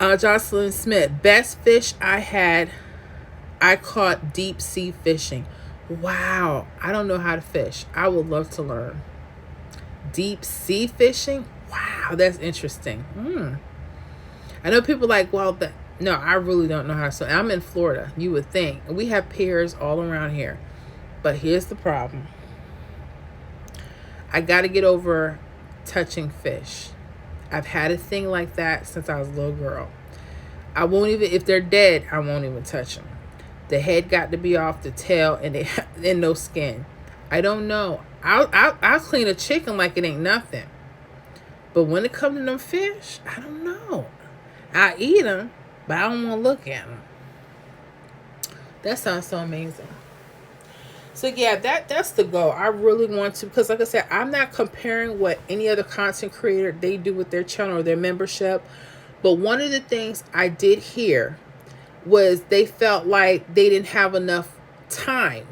Jocelyn Smith, best fish I caught deep sea fishing. Wow, I don't know how to fish. I would love to learn. Deep sea fishing? Wow, that's interesting. I know people like, well, no, I really don't know how to swim. I'm in Florida, you would think. We have piers all around here. But here's the problem. I got to get over touching fish. I've had a thing like that since I was a little girl. I won't even, if they're dead, I won't even touch them. The head got to be off, the tail, and no skin. I don't know. I'll clean a chicken like it ain't nothing. But when it comes to them fish, I don't know. I eat them, but I don't want to look at them. That sounds so amazing. So yeah, that's the goal. I really want to, because like I said, I'm not comparing what any other content creator they do with their channel or their membership. But one of the things I did hear was they felt like they didn't have enough time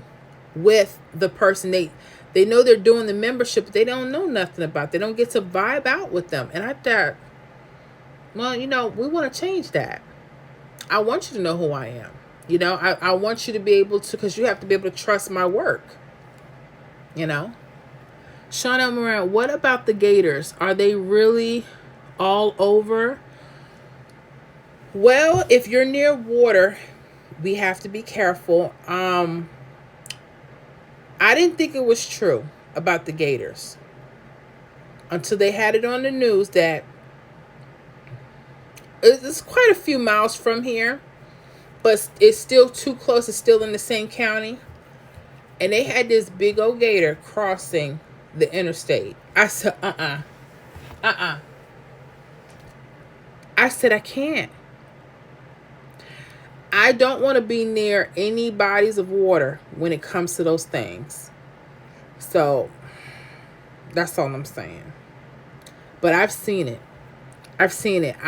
with the person. They know they're doing the membership, but they don't know nothing about it. They don't get to vibe out with them. And I thought, well, we want to change that. I want you to know who I am. I want you to be able to, because you have to be able to trust my work. Shauna Moran, what about the gators? Are they really all over? Well, if you're near water, we have to be careful. I didn't think it was true about the gators until they had it on the news that it's quite a few miles from here, but it's still too close. It's still in the same county. And they had this big old gator crossing the interstate. I said, I said, I can't. I don't want to be near any bodies of water when it comes to those things. So that's all I'm saying. But I've seen it. I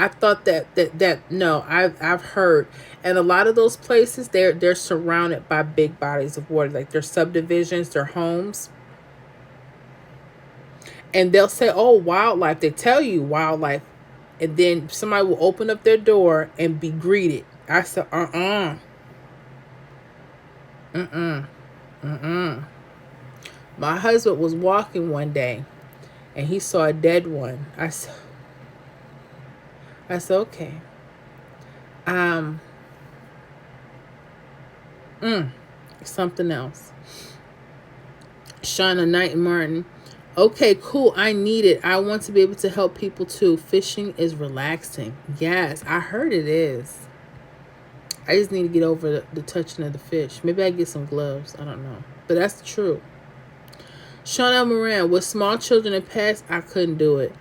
thought that no, I've heard, and a lot of those places they're surrounded by big bodies of water, like their subdivisions, their homes. And they'll say, "Oh, wildlife." They tell you wildlife, and then somebody will open up their door and be greeted. I said, My husband was walking one day, and he saw a dead one. I said, okay. Something else. Shauna Knight Martin. Okay, cool. I need it. I want to be able to help people too. Fishing is relaxing. Yes, I heard it is. I just need to get over the touching of the fish. Maybe I get some gloves. I don't know. But that's true. Shauna Moran. With small children and pets, I couldn't do it.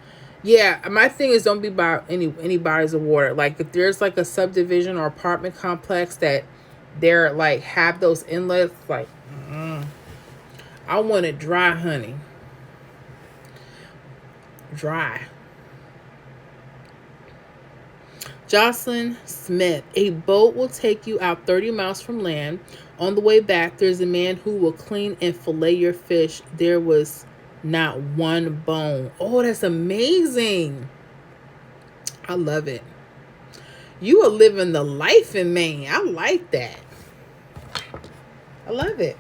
Yeah, my thing is don't be by any bodies of water. Like if there's like a subdivision or apartment complex that they're like have those inlets, like I want it dry, honey. Dry. Jocelyn Smith, a boat will take you out 30 miles from land. On the way back, there's a man who will clean and fillet your fish. There was not one bone. Oh, that's amazing. I love it. You are living the life in Maine. I like that. I love it.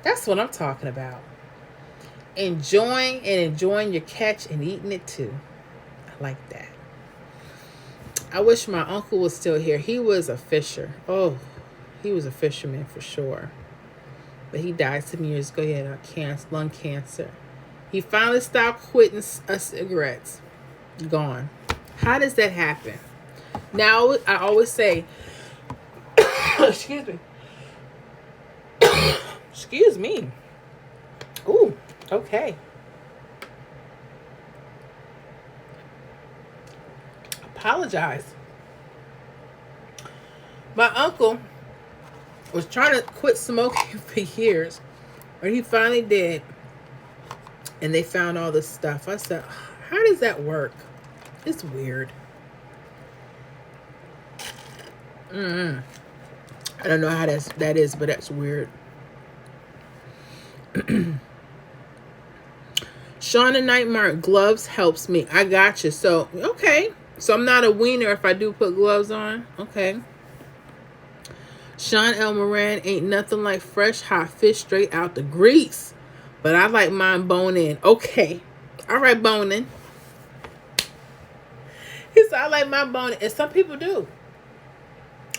That's what I'm talking about. Enjoying your catch and eating it too. I like that. I wish my uncle was still here. He was a fisher. Oh, he was a fisherman for sure. But he died some years ago. He had lung cancer. He finally stopped quitting cigarettes. Gone. How does that happen? Now, I always say, excuse me. Excuse me. Ooh, okay. Apologize. My uncle was trying to quit smoking for years, but he finally did. And they found all this stuff. I said, how does that work? It's weird. I don't know how that is, but that's weird. Sean and Nightmare, gloves helps me. I got you. So, okay. So I'm not a wiener if I do put gloves on. Okay. Sean L. Moran, ain't nothing like fresh hot fish straight out the grease. But I like mine bone in. Okay. All right, boning. He said, I like my bone in. And some people do.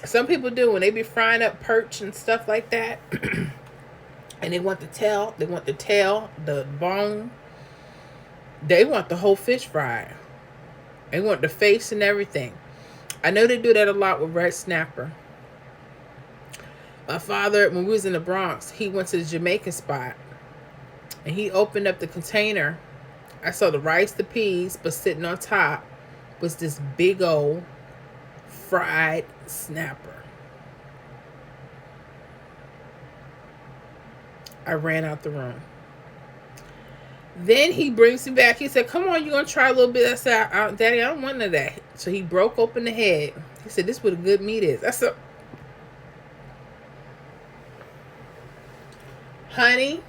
Some people do when they be frying up perch and stuff like that. And they want the tail. They want the tail, the bone. They want the whole fish fried. They want the face and everything. I know they do that a lot with red snapper. My father, when we was in the Bronx, he went to the Jamaican spot. And he opened up the container. I saw the rice, the peas, but sitting on top was this big old fried snapper. I ran out the room. Then he brings me back. He said, come on, you're going to try a little bit. I said, Daddy, I don't want none of that. So he broke open the head. He said, this is what a good meat is. I said, honey,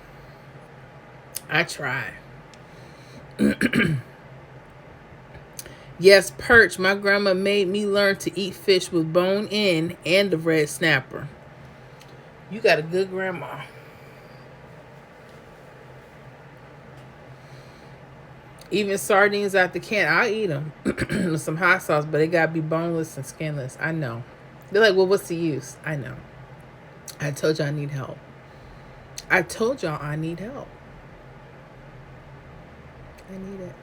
I try. Yes, perch. My grandma made me learn to eat fish with bone in and the red snapper. You got a good grandma. Even sardines out the can, I'll eat them with some hot sauce, but they gotta be boneless and skinless. I know. They're like, well, what's the use? I know. I told you I need help. I told y'all I need help. I need it.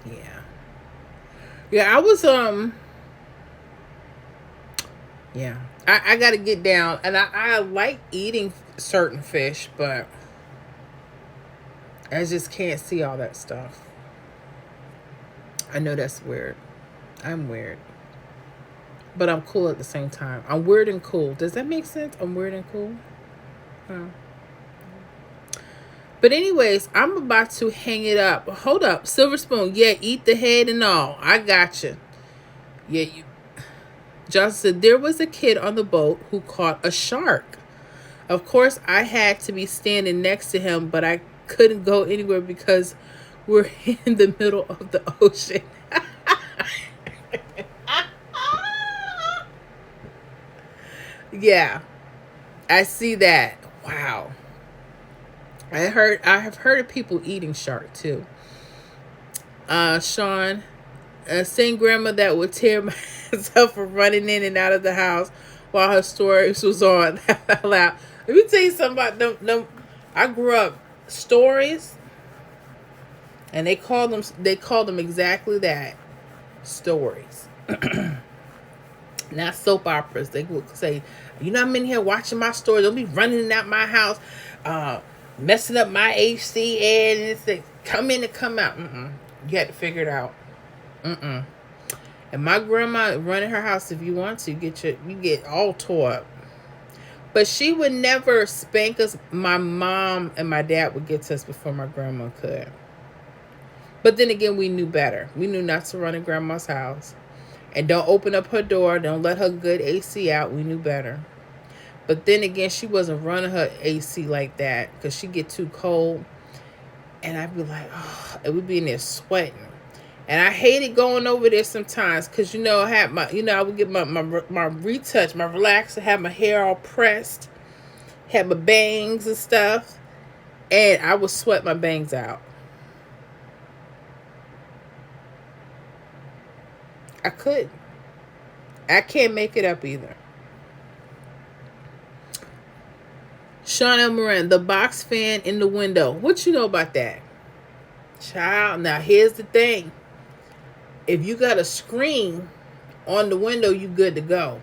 Yeah. Yeah, I was yeah. I gotta get down, and I like eating certain fish, but I just can't see all that stuff. I know that's weird. I'm weird. But I'm cool at the same time. I'm weird and cool. Does that make sense? I'm weird and cool? Huh. But anyways, I'm about to hang it up. Hold up. Silver spoon. Yeah, eat the head and all. I got you. Yeah, you. Johnson said, there was a kid on the boat who caught a shark. Of course, I had to be standing next to him, but I couldn't go anywhere because we're in the middle of the ocean. Yeah, I see that. Wow. I have heard of people eating shark too. Sean, same grandma that would tear myself for running in and out of the house while her stories was on. Laugh. Let me tell you something about them. I grew up stories, and they called them exactly that, stories. Not soap operas. They would say, you know, I'm in here watching my story. Don't be running out my house, messing up my AC, and it's like, come in and come out. You had to figure it out. And my grandma running her house, if you want to, you get all tore up. But she would never spank us. My mom and my dad would get to us before my grandma could. But then again, we knew better. We knew not to run in grandma's house. And don't open up her door. Don't let her good AC out. We knew better. But then again, she wasn't running her AC like that because she'd get too cold. And I'd be like, oh, and we'd be in there sweating. And I hated going over there sometimes because, you know, I would get my retouch, my relaxer, have my hair all pressed, had my bangs and stuff. And I would sweat my bangs out. I couldn't. I can't make it up either. Sean L. Moran, the box fan in the window. What you know about that? Child, now here's the thing. If you got a screen on the window, you good to go.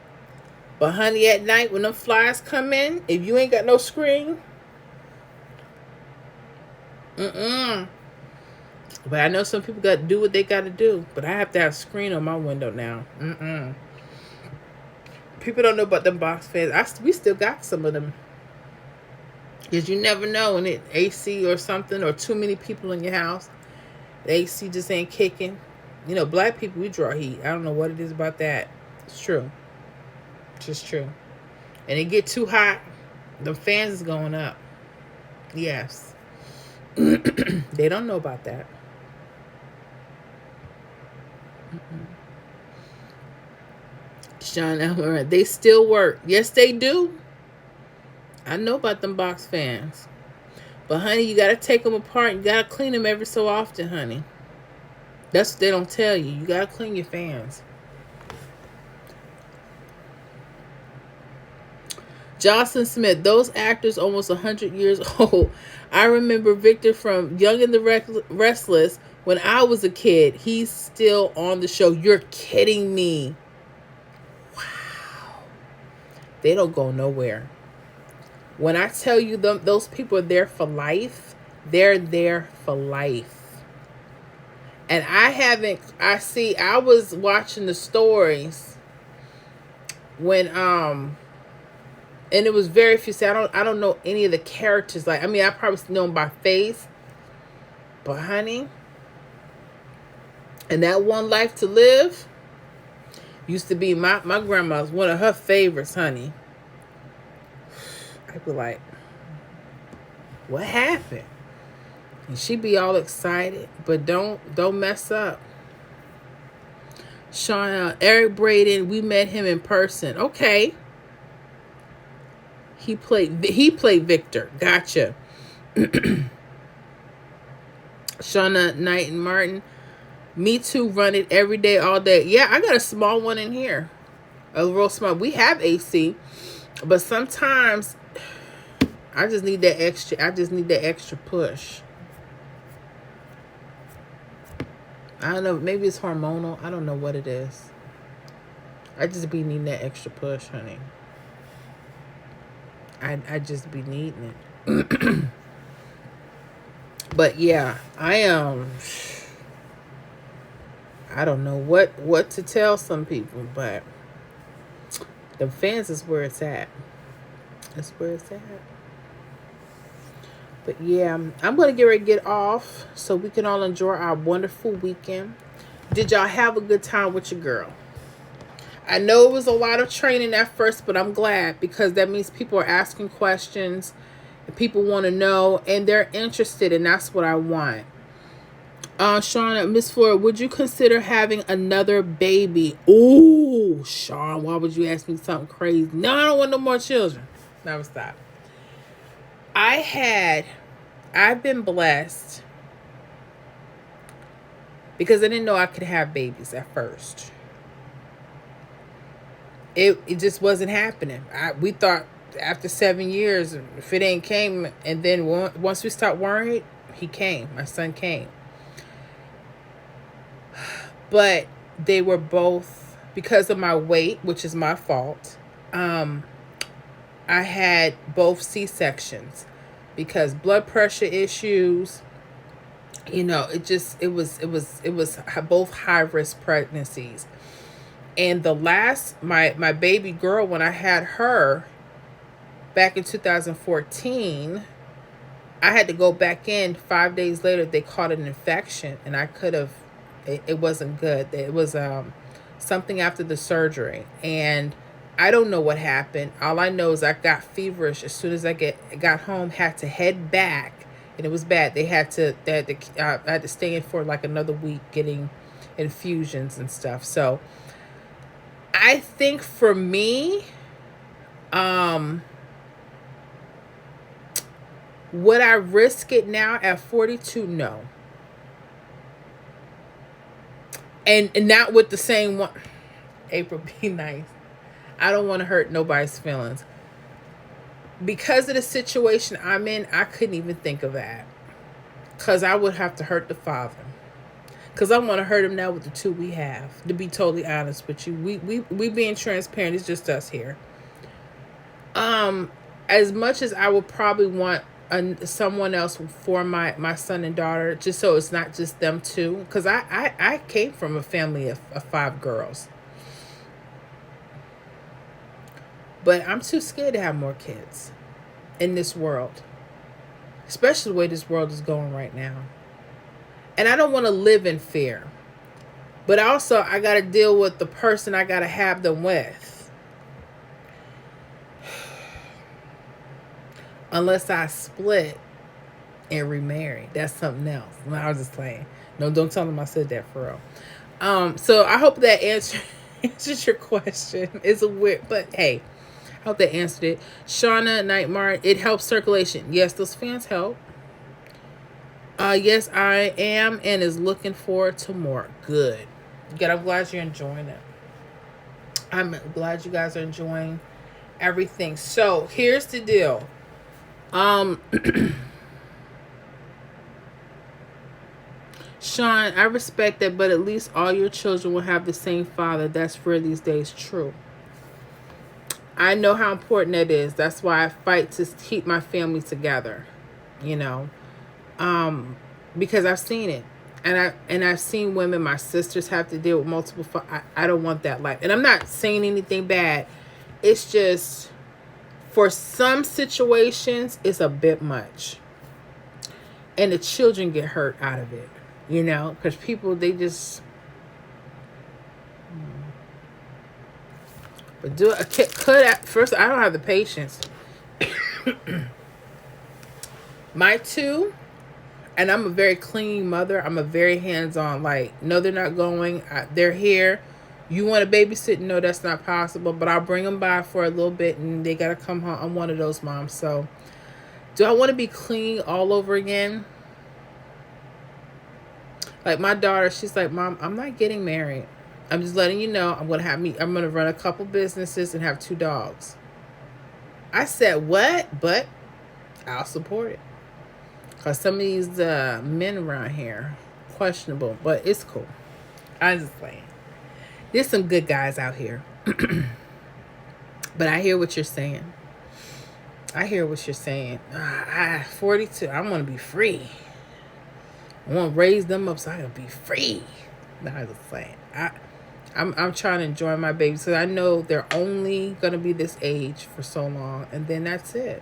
But honey, at night when them flies come in, if you ain't got no screen, But I know some people got to do what they got to do. But I have to have a screen on my window now. People don't know about them box fans. We still got some of them. Because you never know when it AC or something, or too many people in your house. The AC just ain't kicking. You know, black people, we draw heat. I don't know what it is about that. It's true. It's just true. And it get too hot, the fans is going up. Yes. They don't know about that. Sean Elmer, they still work. Yes, they do. I know about them box fans. But honey, you gotta take them apart. You gotta clean them every so often, honey. That's what they don't tell you. You gotta clean your fans. Jocelyn Smith, those actors almost 100 years old. I remember Victor from Young and the Restless when I was a kid. He's still on the show. You're kidding me. Wow. They don't go nowhere. When I tell you those people are there for life, they're there for life. And I was watching the stories when and it was very few. I don't know any of the characters. Like, I mean, I probably know them by face, but honey, and that One Life to Live used to be my grandma's one of her favorites, honey. I'd be like, what happened? And she'd be all excited, but don't mess up. Sean, Eric Braden, we met him in person. Okay. He played Victor. Gotcha. Shauna Knight and Martin. Me too, run it every day, all day. Yeah, I got a small one in here. A real small. We have AC, but sometimes I just need that extra push. I don't know. Maybe it's hormonal. I don't know what it is. I just be needing that extra push, honey. I just be needing it. But yeah, I don't know what to tell some people, but the fans is where it's at. That's where it's at. But yeah, I'm going to get ready to get off so we can all enjoy our wonderful weekend. Did y'all have a good time with your girl? I know it was a lot of training at first, but I'm glad because that means people are asking questions and people want to know and they're interested, and that's what I want. Sean, Miss Flora, would you consider having another baby? Ooh, Sean, why would you ask me something crazy? No, I don't want no more children. No, stop. I've been blessed because I didn't know I could have babies at first. It just wasn't happening. We thought after 7 years, if it ain't came, and then once we stopped worrying, he came. My son came. But they were both, because of my weight, which is my fault. I had both C-sections because blood pressure issues. You know, it was both high risk pregnancies. And the last, my baby girl, when I had her back in 2014, I had to go back in 5 days later. They caught an infection, and it wasn't good. It was something after the surgery, and I don't know what happened. All I know is I got feverish as soon as I got home. Had to head back, and it was bad. I had to stay in for like another week getting infusions and stuff. So I think for me, would I risk it now at 42? No. And not with the same one. April, be nice. I don't want to hurt nobody's feelings. Because of the situation I'm in, I couldn't even think of that. Because I would have to hurt the father. Because I want to hurt him now with the two we have. To be totally honest with you. We being transparent. It's just us here. As much as I would probably want someone else for my son and daughter, just so it's not just them two. Because I came from a family of 5 girls. But I'm too scared to have more kids in this world. especially the way this world is going right now. And I don't want to live in fear. But also, I got to deal with the person I got to have them with. Unless I split and remarry. That's something else. I was just playing. No, don't tell them I said that for real. So I hope that answers your question. It's a weird, but hey, I hope that answered it. Shauna Nightmare, it helps circulation. Yes, those fans help. Yes, I am and is looking forward to more. Good. Good. I'm glad you're enjoying it. I'm glad you guys are enjoying everything. So here's the deal. Sean, I respect that, but at least all your children will have the same father. That's rare these days. True. I know how important that is. That's why I fight to keep my family together. You know, because I've seen it. And I've seen women, my sisters, have to deal with multiple. I don't want that life. And I'm not saying anything bad. It's just, for some situations, it's a bit much. And the children get hurt out of it. You know, because people, they just. But first, I don't have the patience. My two. And I'm a very clean mother. I'm a very hands-on. Like, no, they're not going. They're here. You want to babysit? No, that's not possible. But I'll bring them by for a little bit, and they got to come home. I'm one of those moms. So, do I want to be clean all over again? Like, my daughter, she's like, Mom, I'm not getting married. I'm just letting you know I'm going to run a couple businesses and have 2 dogs. I said, what? But I'll support it. Because some of these men around here, questionable, but it's cool. I'm just playing. There's some good guys out here. But I hear what you're saying. 42, I want to be free. I want to raise them up so I can be free. No, I'm just playing. I'm trying to enjoy my babies. So I know they're only going to be this age for so long. And then that's it.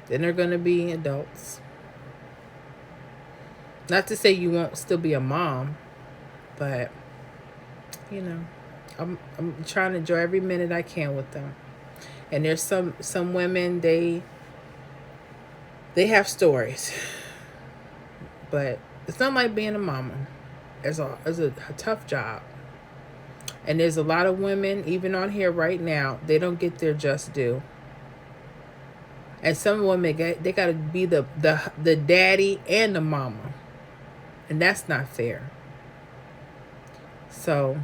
Then they're going to be adults. Not to say you won't still be a mom, but, you know, I'm trying to enjoy every minute I can with them. And there's some women, they have stories, but it's not like being a mama. It's a tough job. And there's a lot of women, even on here right now, they don't get their just due. And some women, they got to be the daddy and the mama. And that's not fair. So,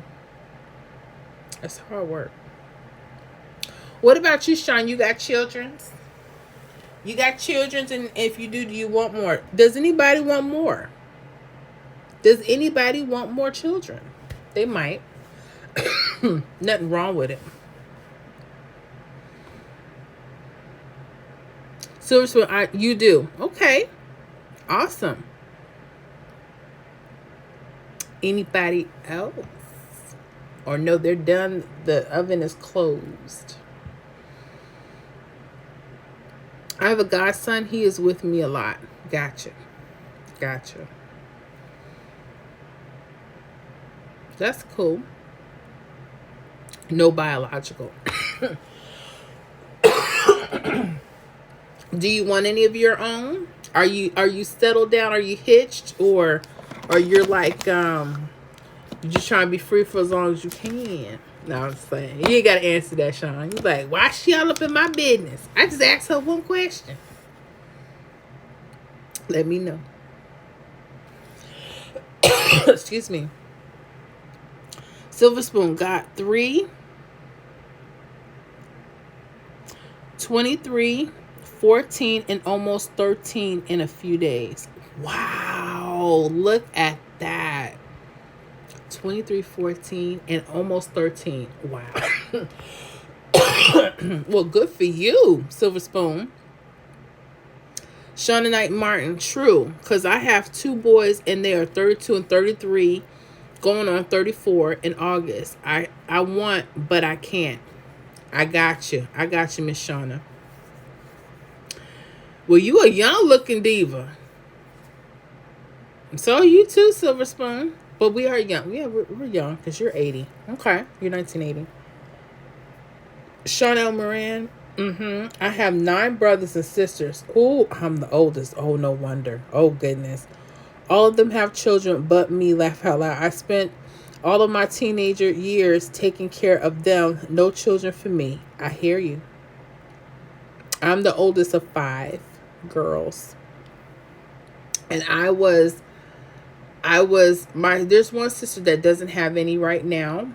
it's hard work. What about you, Sean? You got children? You got children, and if you do you want more? Does anybody want more? Does anybody want more children? They might. Nothing wrong with it. Silver Spoon, you do. Okay. Awesome. Anybody else? Or no, they're done. The oven is closed. I have a godson. He is with me a lot. Gotcha. That's cool. No biological. Do you want any of your own? Are you settled down? Are you hitched? Or you're like, you're just trying to be free for as long as you can? No, I'm just saying. You ain't got to answer that, Sean. You're like, why is she all up in my business? I just asked her one question. Let me know. Excuse me. Silver Spoon got 3, 23, 14, and almost 13 in a few days. Wow. Look at that. 23, 14, and almost 13. Wow. Well, good for you, Silver Spoon. Shauna Knight Martin, true. Because I have 2 boys, and they are 32 and 33, going on 34 in August. I want, but I can't. I got you, Miss Shauna. Well, you a young looking diva. So are you too, Silver Spoon. But we are young. Yeah, we're young because you're 80. Okay, you're 1980. Chanel Moran. I have 9 brothers and sisters. Oh, I'm the oldest. Oh, no wonder. Oh, goodness. All of them have children but me. Laugh out loud. I spent all of my teenager years taking care of them. No children for me. I hear you. I'm the oldest of 5 girls. And there's one sister that doesn't have any right now.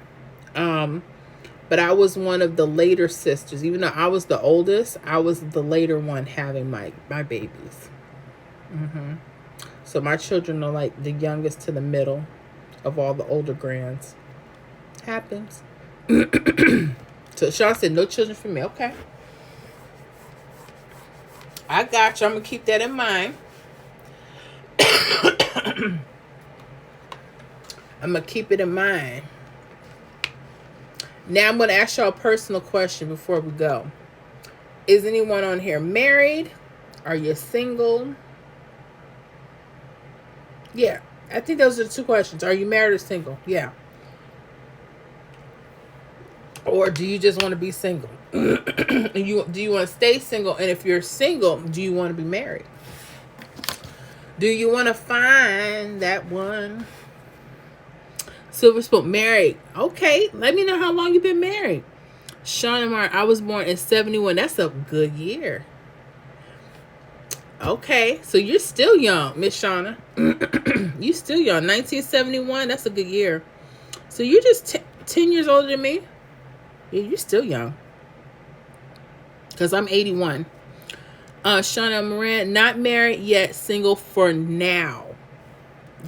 But I was one of the later sisters. Even though I was the oldest, I was the later one having my babies. So my children are like the youngest to the middle of all the older grands. Happens. So Sean said, no children for me. Okay. I got you. I'm going to keep that in mind. I'm going to keep it in mind. Now I'm going to ask y'all a personal question before we go. Is anyone on here married? Are you single? Yeah, I think those are the 2 questions. Are you married or single? Yeah. Or do you just want to be single? Do you want to stay single? And if you're single, do you want to be married? Do you want to find that one? Silver Spoon, married. Okay, let me know how long you've been married. Shauna Martin, I was born in 71. That's a good year. Okay, so you're still young, Miss Shauna. You still young. 1971, that's a good year. So you're just 10 years older than me. Yeah, you're still young. Because I'm 81. Shauna Moran, not married yet, single for now.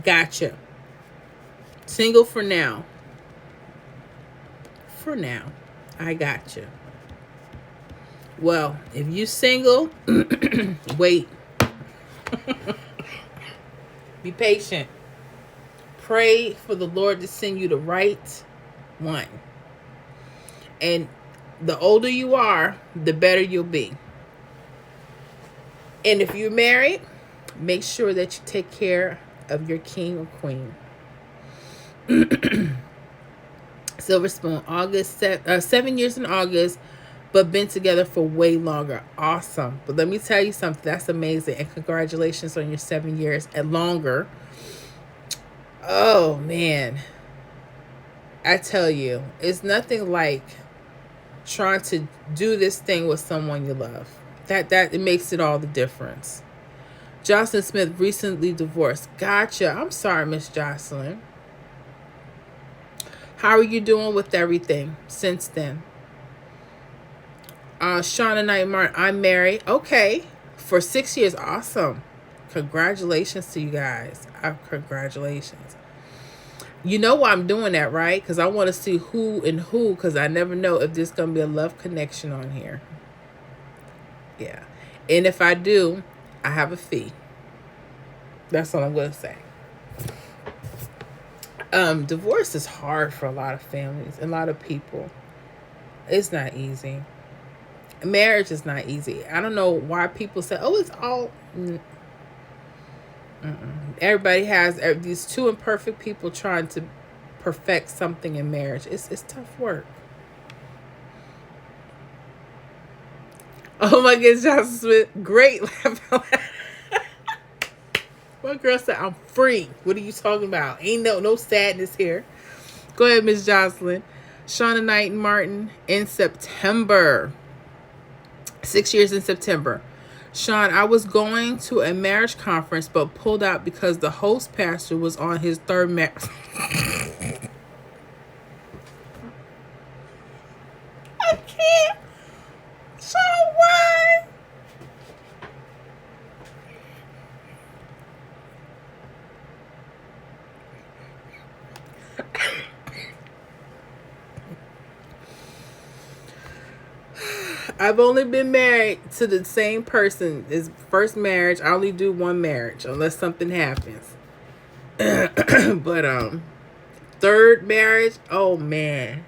Gotcha. Single for now. For now. I got you. Well, if you single, wait. Be patient. Pray for the Lord to send you the right one. And the older you are, the better you'll be. And if you're married, make sure that you take care of your king or queen. Silver Spoon, 7 years in August, but been together for way longer. Awesome. But let me tell you something. That's amazing. And congratulations on your 7 years and longer. Oh, man. I tell you, it's nothing like trying to do this thing with someone you love. That it makes it all the difference. Jocelyn Smith recently divorced. Gotcha. I'm sorry, Miss Jocelyn. How are you doing with everything since then? Shauna Knight Martin, I'm married. Okay. For 6 years. Awesome. Congratulations to you guys. Congratulations. You know why I'm doing that, right? Because I want to see who and who, because I never know if there's going to be a love connection on here. Yeah. And if I do, I have a fee. That's all I'm going to say. Divorce is hard for a lot of families, a lot of people. It's not easy. Marriage is not easy. I don't know why people say, oh, it's all... Everybody has these 2 imperfect people trying to perfect something in marriage. It's tough work. Oh my goodness, Johnson Smith. Great. One girl said, I'm free. What are you talking about? Ain't no sadness here. Go ahead, Miss Jocelyn. Shauna Knight Martin in September. 6 years in September. Sean, I was going to a marriage conference but pulled out because the host pastor was on his 3rd marriage. I can't. Sean, why? I've only been married to the same person. His first marriage, I only do 1 marriage unless something happens. But 3rd marriage, oh man.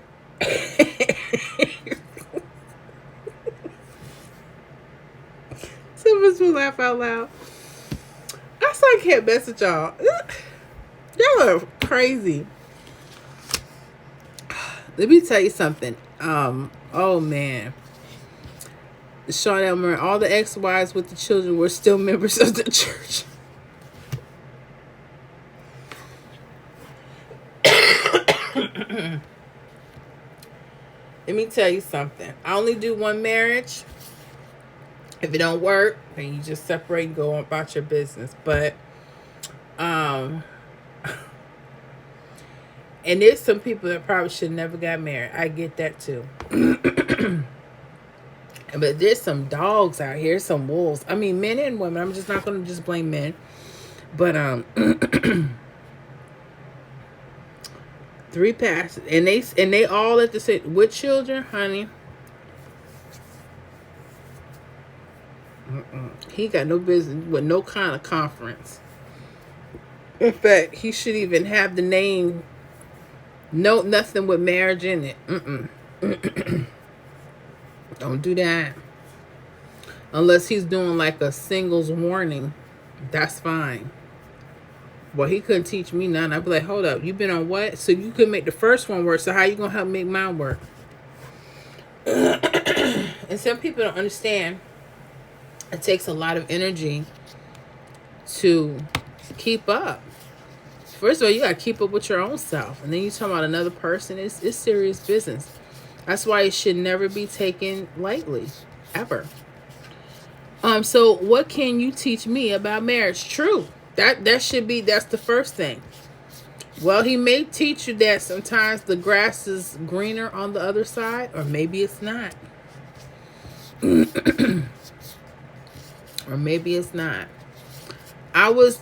Someone's laugh out loud. I still can't mess with y'all. Y'all are crazy. Let me tell you something. Oh man. Sean Elmer, all the ex-wives with the children were still members of the church. Let me tell you something. I only do one marriage. If it don't work, then you just separate and go about your business. But and there's some people that probably should never got married. I get that too. But there's some dogs out here, some wolves. I mean, men and women. I'm just not going to just blame men. But 3 pastors, and they all at the same with children, honey. He got no business with no kind of conference. In fact, he should even have the name. No, nothing with marriage in it. Don't do that. Unless he's doing like a singles warning, that's fine. Well, he couldn't teach me none. I'd be like, hold up, you been on what? So you could make the first one work. So how you gonna help make mine work? And some people don't understand. It takes a lot of energy to keep up. First of all, you gotta keep up with your own self, and then you talk about another person. It's serious business. That's why it should never be taken lightly, ever. So what can you teach me about marriage? True. That should be, that's the first thing. Well, he may teach you that sometimes the grass is greener on the other side, or maybe it's not. Or maybe it's not.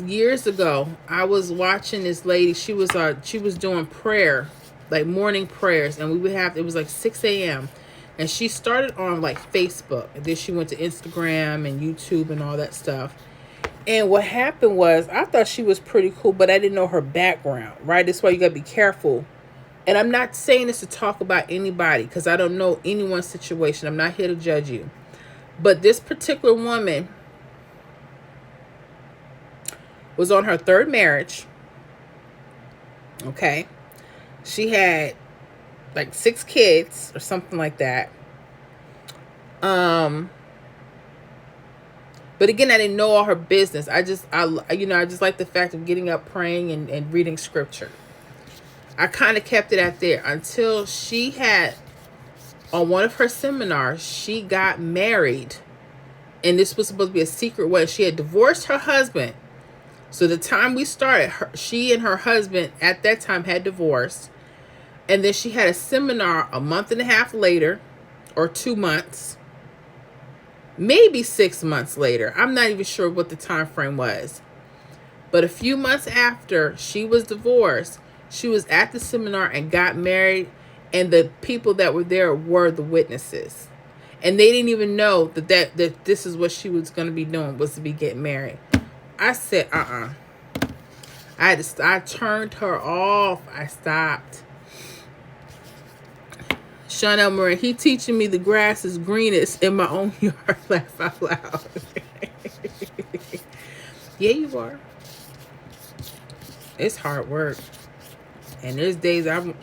Years ago, I was watching this lady. She was doing prayer, like morning prayers, and we would have, it was like 6 a.m. And she started on like Facebook, and then she went to Instagram and YouTube and all that stuff. And what happened was, I thought she was pretty cool, but I didn't know her background, right? That's why you gotta be careful. And I'm not saying this to talk about anybody, because I don't know anyone's situation. I'm not here to judge you. But this particular woman was on her 3rd marriage. Okay. She had like 6 kids or something like that. But again, I didn't know all her business. I just like the fact of getting up, praying, and reading scripture. I kind of kept it at there until she had, on one of her seminars, she got married. And this was supposed to be a secret wedding. She had divorced her husband. So the time we started, she and her husband at that time had divorced. And then she had a seminar a month and a half later, or 2 months, maybe 6 months later. I'm not even sure what the time frame was. But a few months after she was divorced, she was at the seminar and got married. And the people that were there were the witnesses. And they didn't even know that this is what she was going to be doing, was to be getting married. I said, I turned her off. I stopped. Sean Elmer, he teaching me the grass is greenest in my own yard. Laugh out loud. Yeah, you are. It's hard work. And there's days and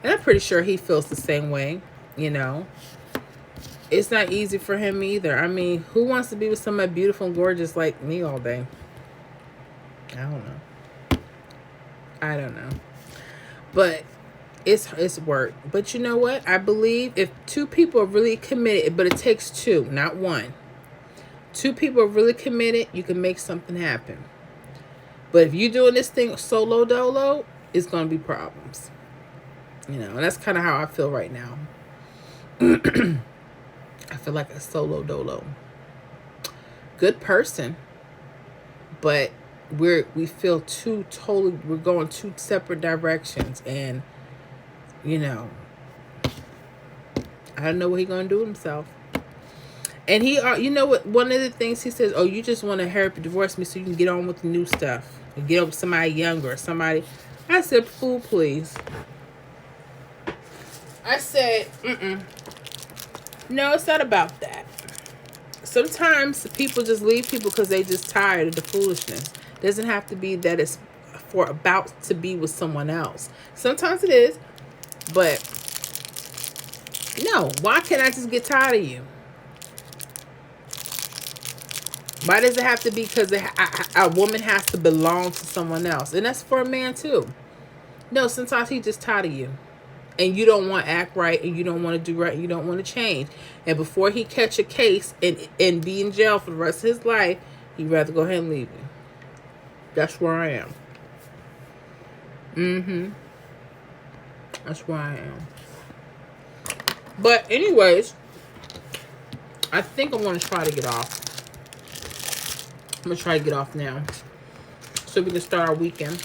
I'm pretty sure he feels the same way, you know. It's not easy for him either. I mean, who wants to be with somebody beautiful and gorgeous like me all day? I don't know. But it's work. But you know what? I believe if 2 people are really committed, but it takes 2, not 1. 2 people are really committed, you can make something happen. But if you're doing this thing solo dolo, it's going to be problems. You know, and that's kind of how I feel right now. I feel like a solo dolo. Good person, but we feel we're going 2 separate directions, and you know, I don't know what he's gonna do with himself. And he, you know what? One of the things he says, "Oh, you just want to hurry up and divorce me so you can get on with the new stuff and get over somebody younger or somebody." I said, "Fool, please." I said, "No, it's not about that. sometimes people just leave people because they just tired of the foolishness. It doesn't have to be that it's for about to be with someone else. Sometimes it is, but no. Why can't I just get tired of you? Why does it have to be because a woman has to belong to someone else? And that's for a man too. No, sometimes he's just tired of you. And you don't want to act right, and you don't want to do right, and you don't want to change. And before he catch a case and be in jail for the rest of his life, he'd rather go ahead and leave you. That's where I am. That's where I am. But anyways, I think I'm going to try to get off. I'm going to try to get off now so we can start our weekend.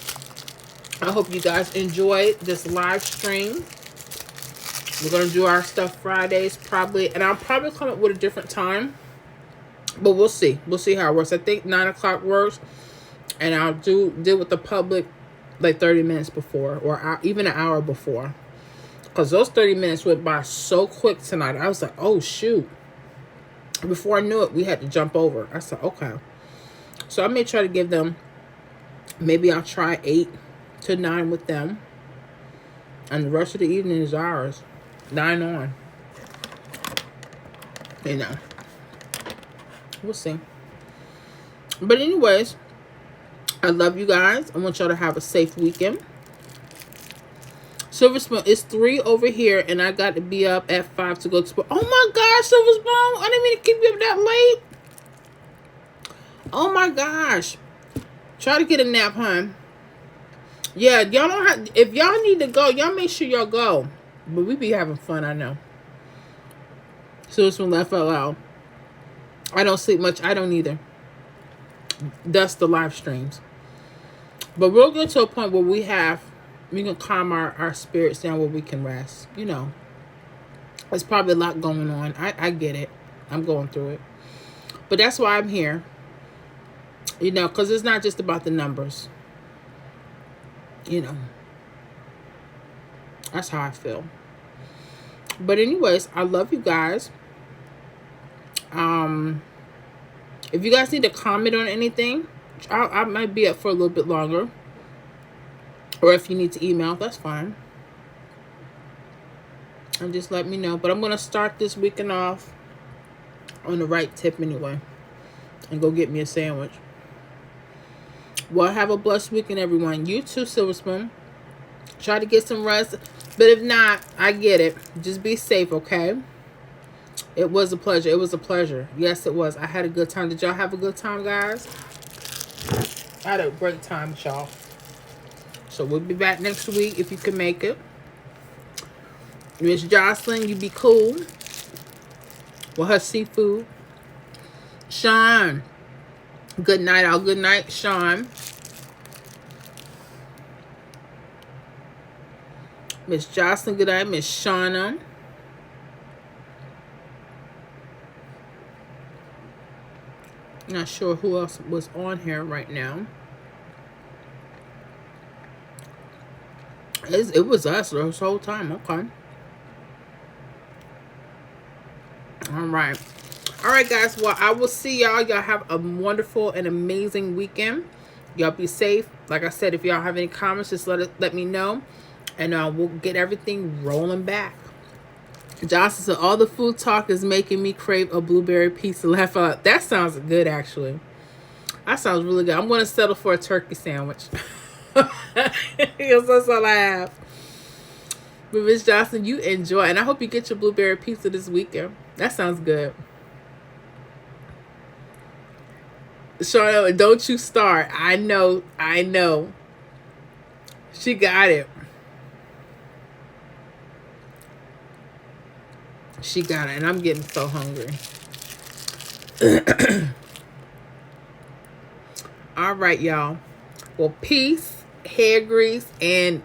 I hope you guys enjoyed this live stream. We're going to do our stuff Fridays probably. And I'll probably come up with a different time. But we'll see. We'll see how it works. I think 9 o'clock works. And I'll deal with the public like 30 minutes before. Or even an hour before. Because those 30 minutes went by so quick tonight. I was like, oh, shoot. Before I knew it, we had to jump over. I said, okay. So I may try to give them, maybe I'll try 8 to 9 with them. And the rest of the evening is ours. 9 on. You know. We'll see. But anyways, I love you guys. I want y'all to have a safe weekend. Silver Spoon, it's 3 over here, and I got to be up at 5 to go to school. Oh my gosh, Silver Spoon, I didn't mean to keep you up that late. Oh my gosh. Try to get a nap, hon. Yeah, y'all don't have, if y'all need to go, y'all make sure y'all go. But we be having fun, I know. Silver Spoon laugh out loud. I don't sleep much. I don't either. That's the live streams. But we'll get to a point where we can calm our spirits down where we can rest. You know. There's probably a lot going on. I get it. I'm going through it. But that's why I'm here. You know, because it's not just about the numbers. You know. That's how I feel. But anyways, I love you guys. If you guys need to comment on anything, I might be up for a little bit longer. Or if you need to email, that's fine. And just let me know. But I'm going to start this weekend off on the right tip anyway. And go get me a sandwich. Well, have a blessed weekend, everyone. You too, Silver Spoon. Try to get some rest. But if not, I get it. Just be safe, okay? It was a pleasure. It was a pleasure. Yes, it was. I had a good time. Did y'all have a good time, guys? I had a great time with y'all. So we'll be back next week if you can make it. Miss Jocelyn, you be cool with her seafood. Sean, good night. All good night, Sean. Miss Jocelyn, good night. Miss Shauna. Not sure who else was on here right now. It was us this whole time. Okay. All right. All right, guys. Well, I will see y'all. Y'all have a wonderful and amazing weekend. Y'all be safe. Like I said, if y'all have any comments, just let me know. And we'll get everything rolling back. Johnson said, all the food talk is making me crave a blueberry pizza. Laugh out. That sounds good, actually. That sounds really good. I'm going to settle for a turkey sandwich. Because that's all I have. But Miss Johnson, you enjoy. And I hope you get your blueberry pizza this weekend. That sounds good. Charlotte, don't you start. I know. She got it. She got it, and I'm getting so hungry. All right, y'all. Well, peace, hair grease, and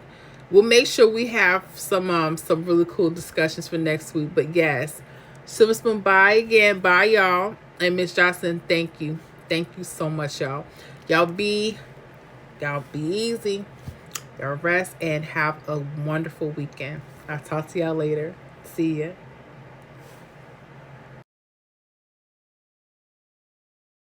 we'll make sure we have some really cool discussions for next week. But yes, Silver Spoon, bye again. Bye, y'all. And Miss Johnson, thank you. Thank you so much, y'all. Y'all be easy. Y'all rest and have a wonderful weekend. I'll talk to y'all later. See ya.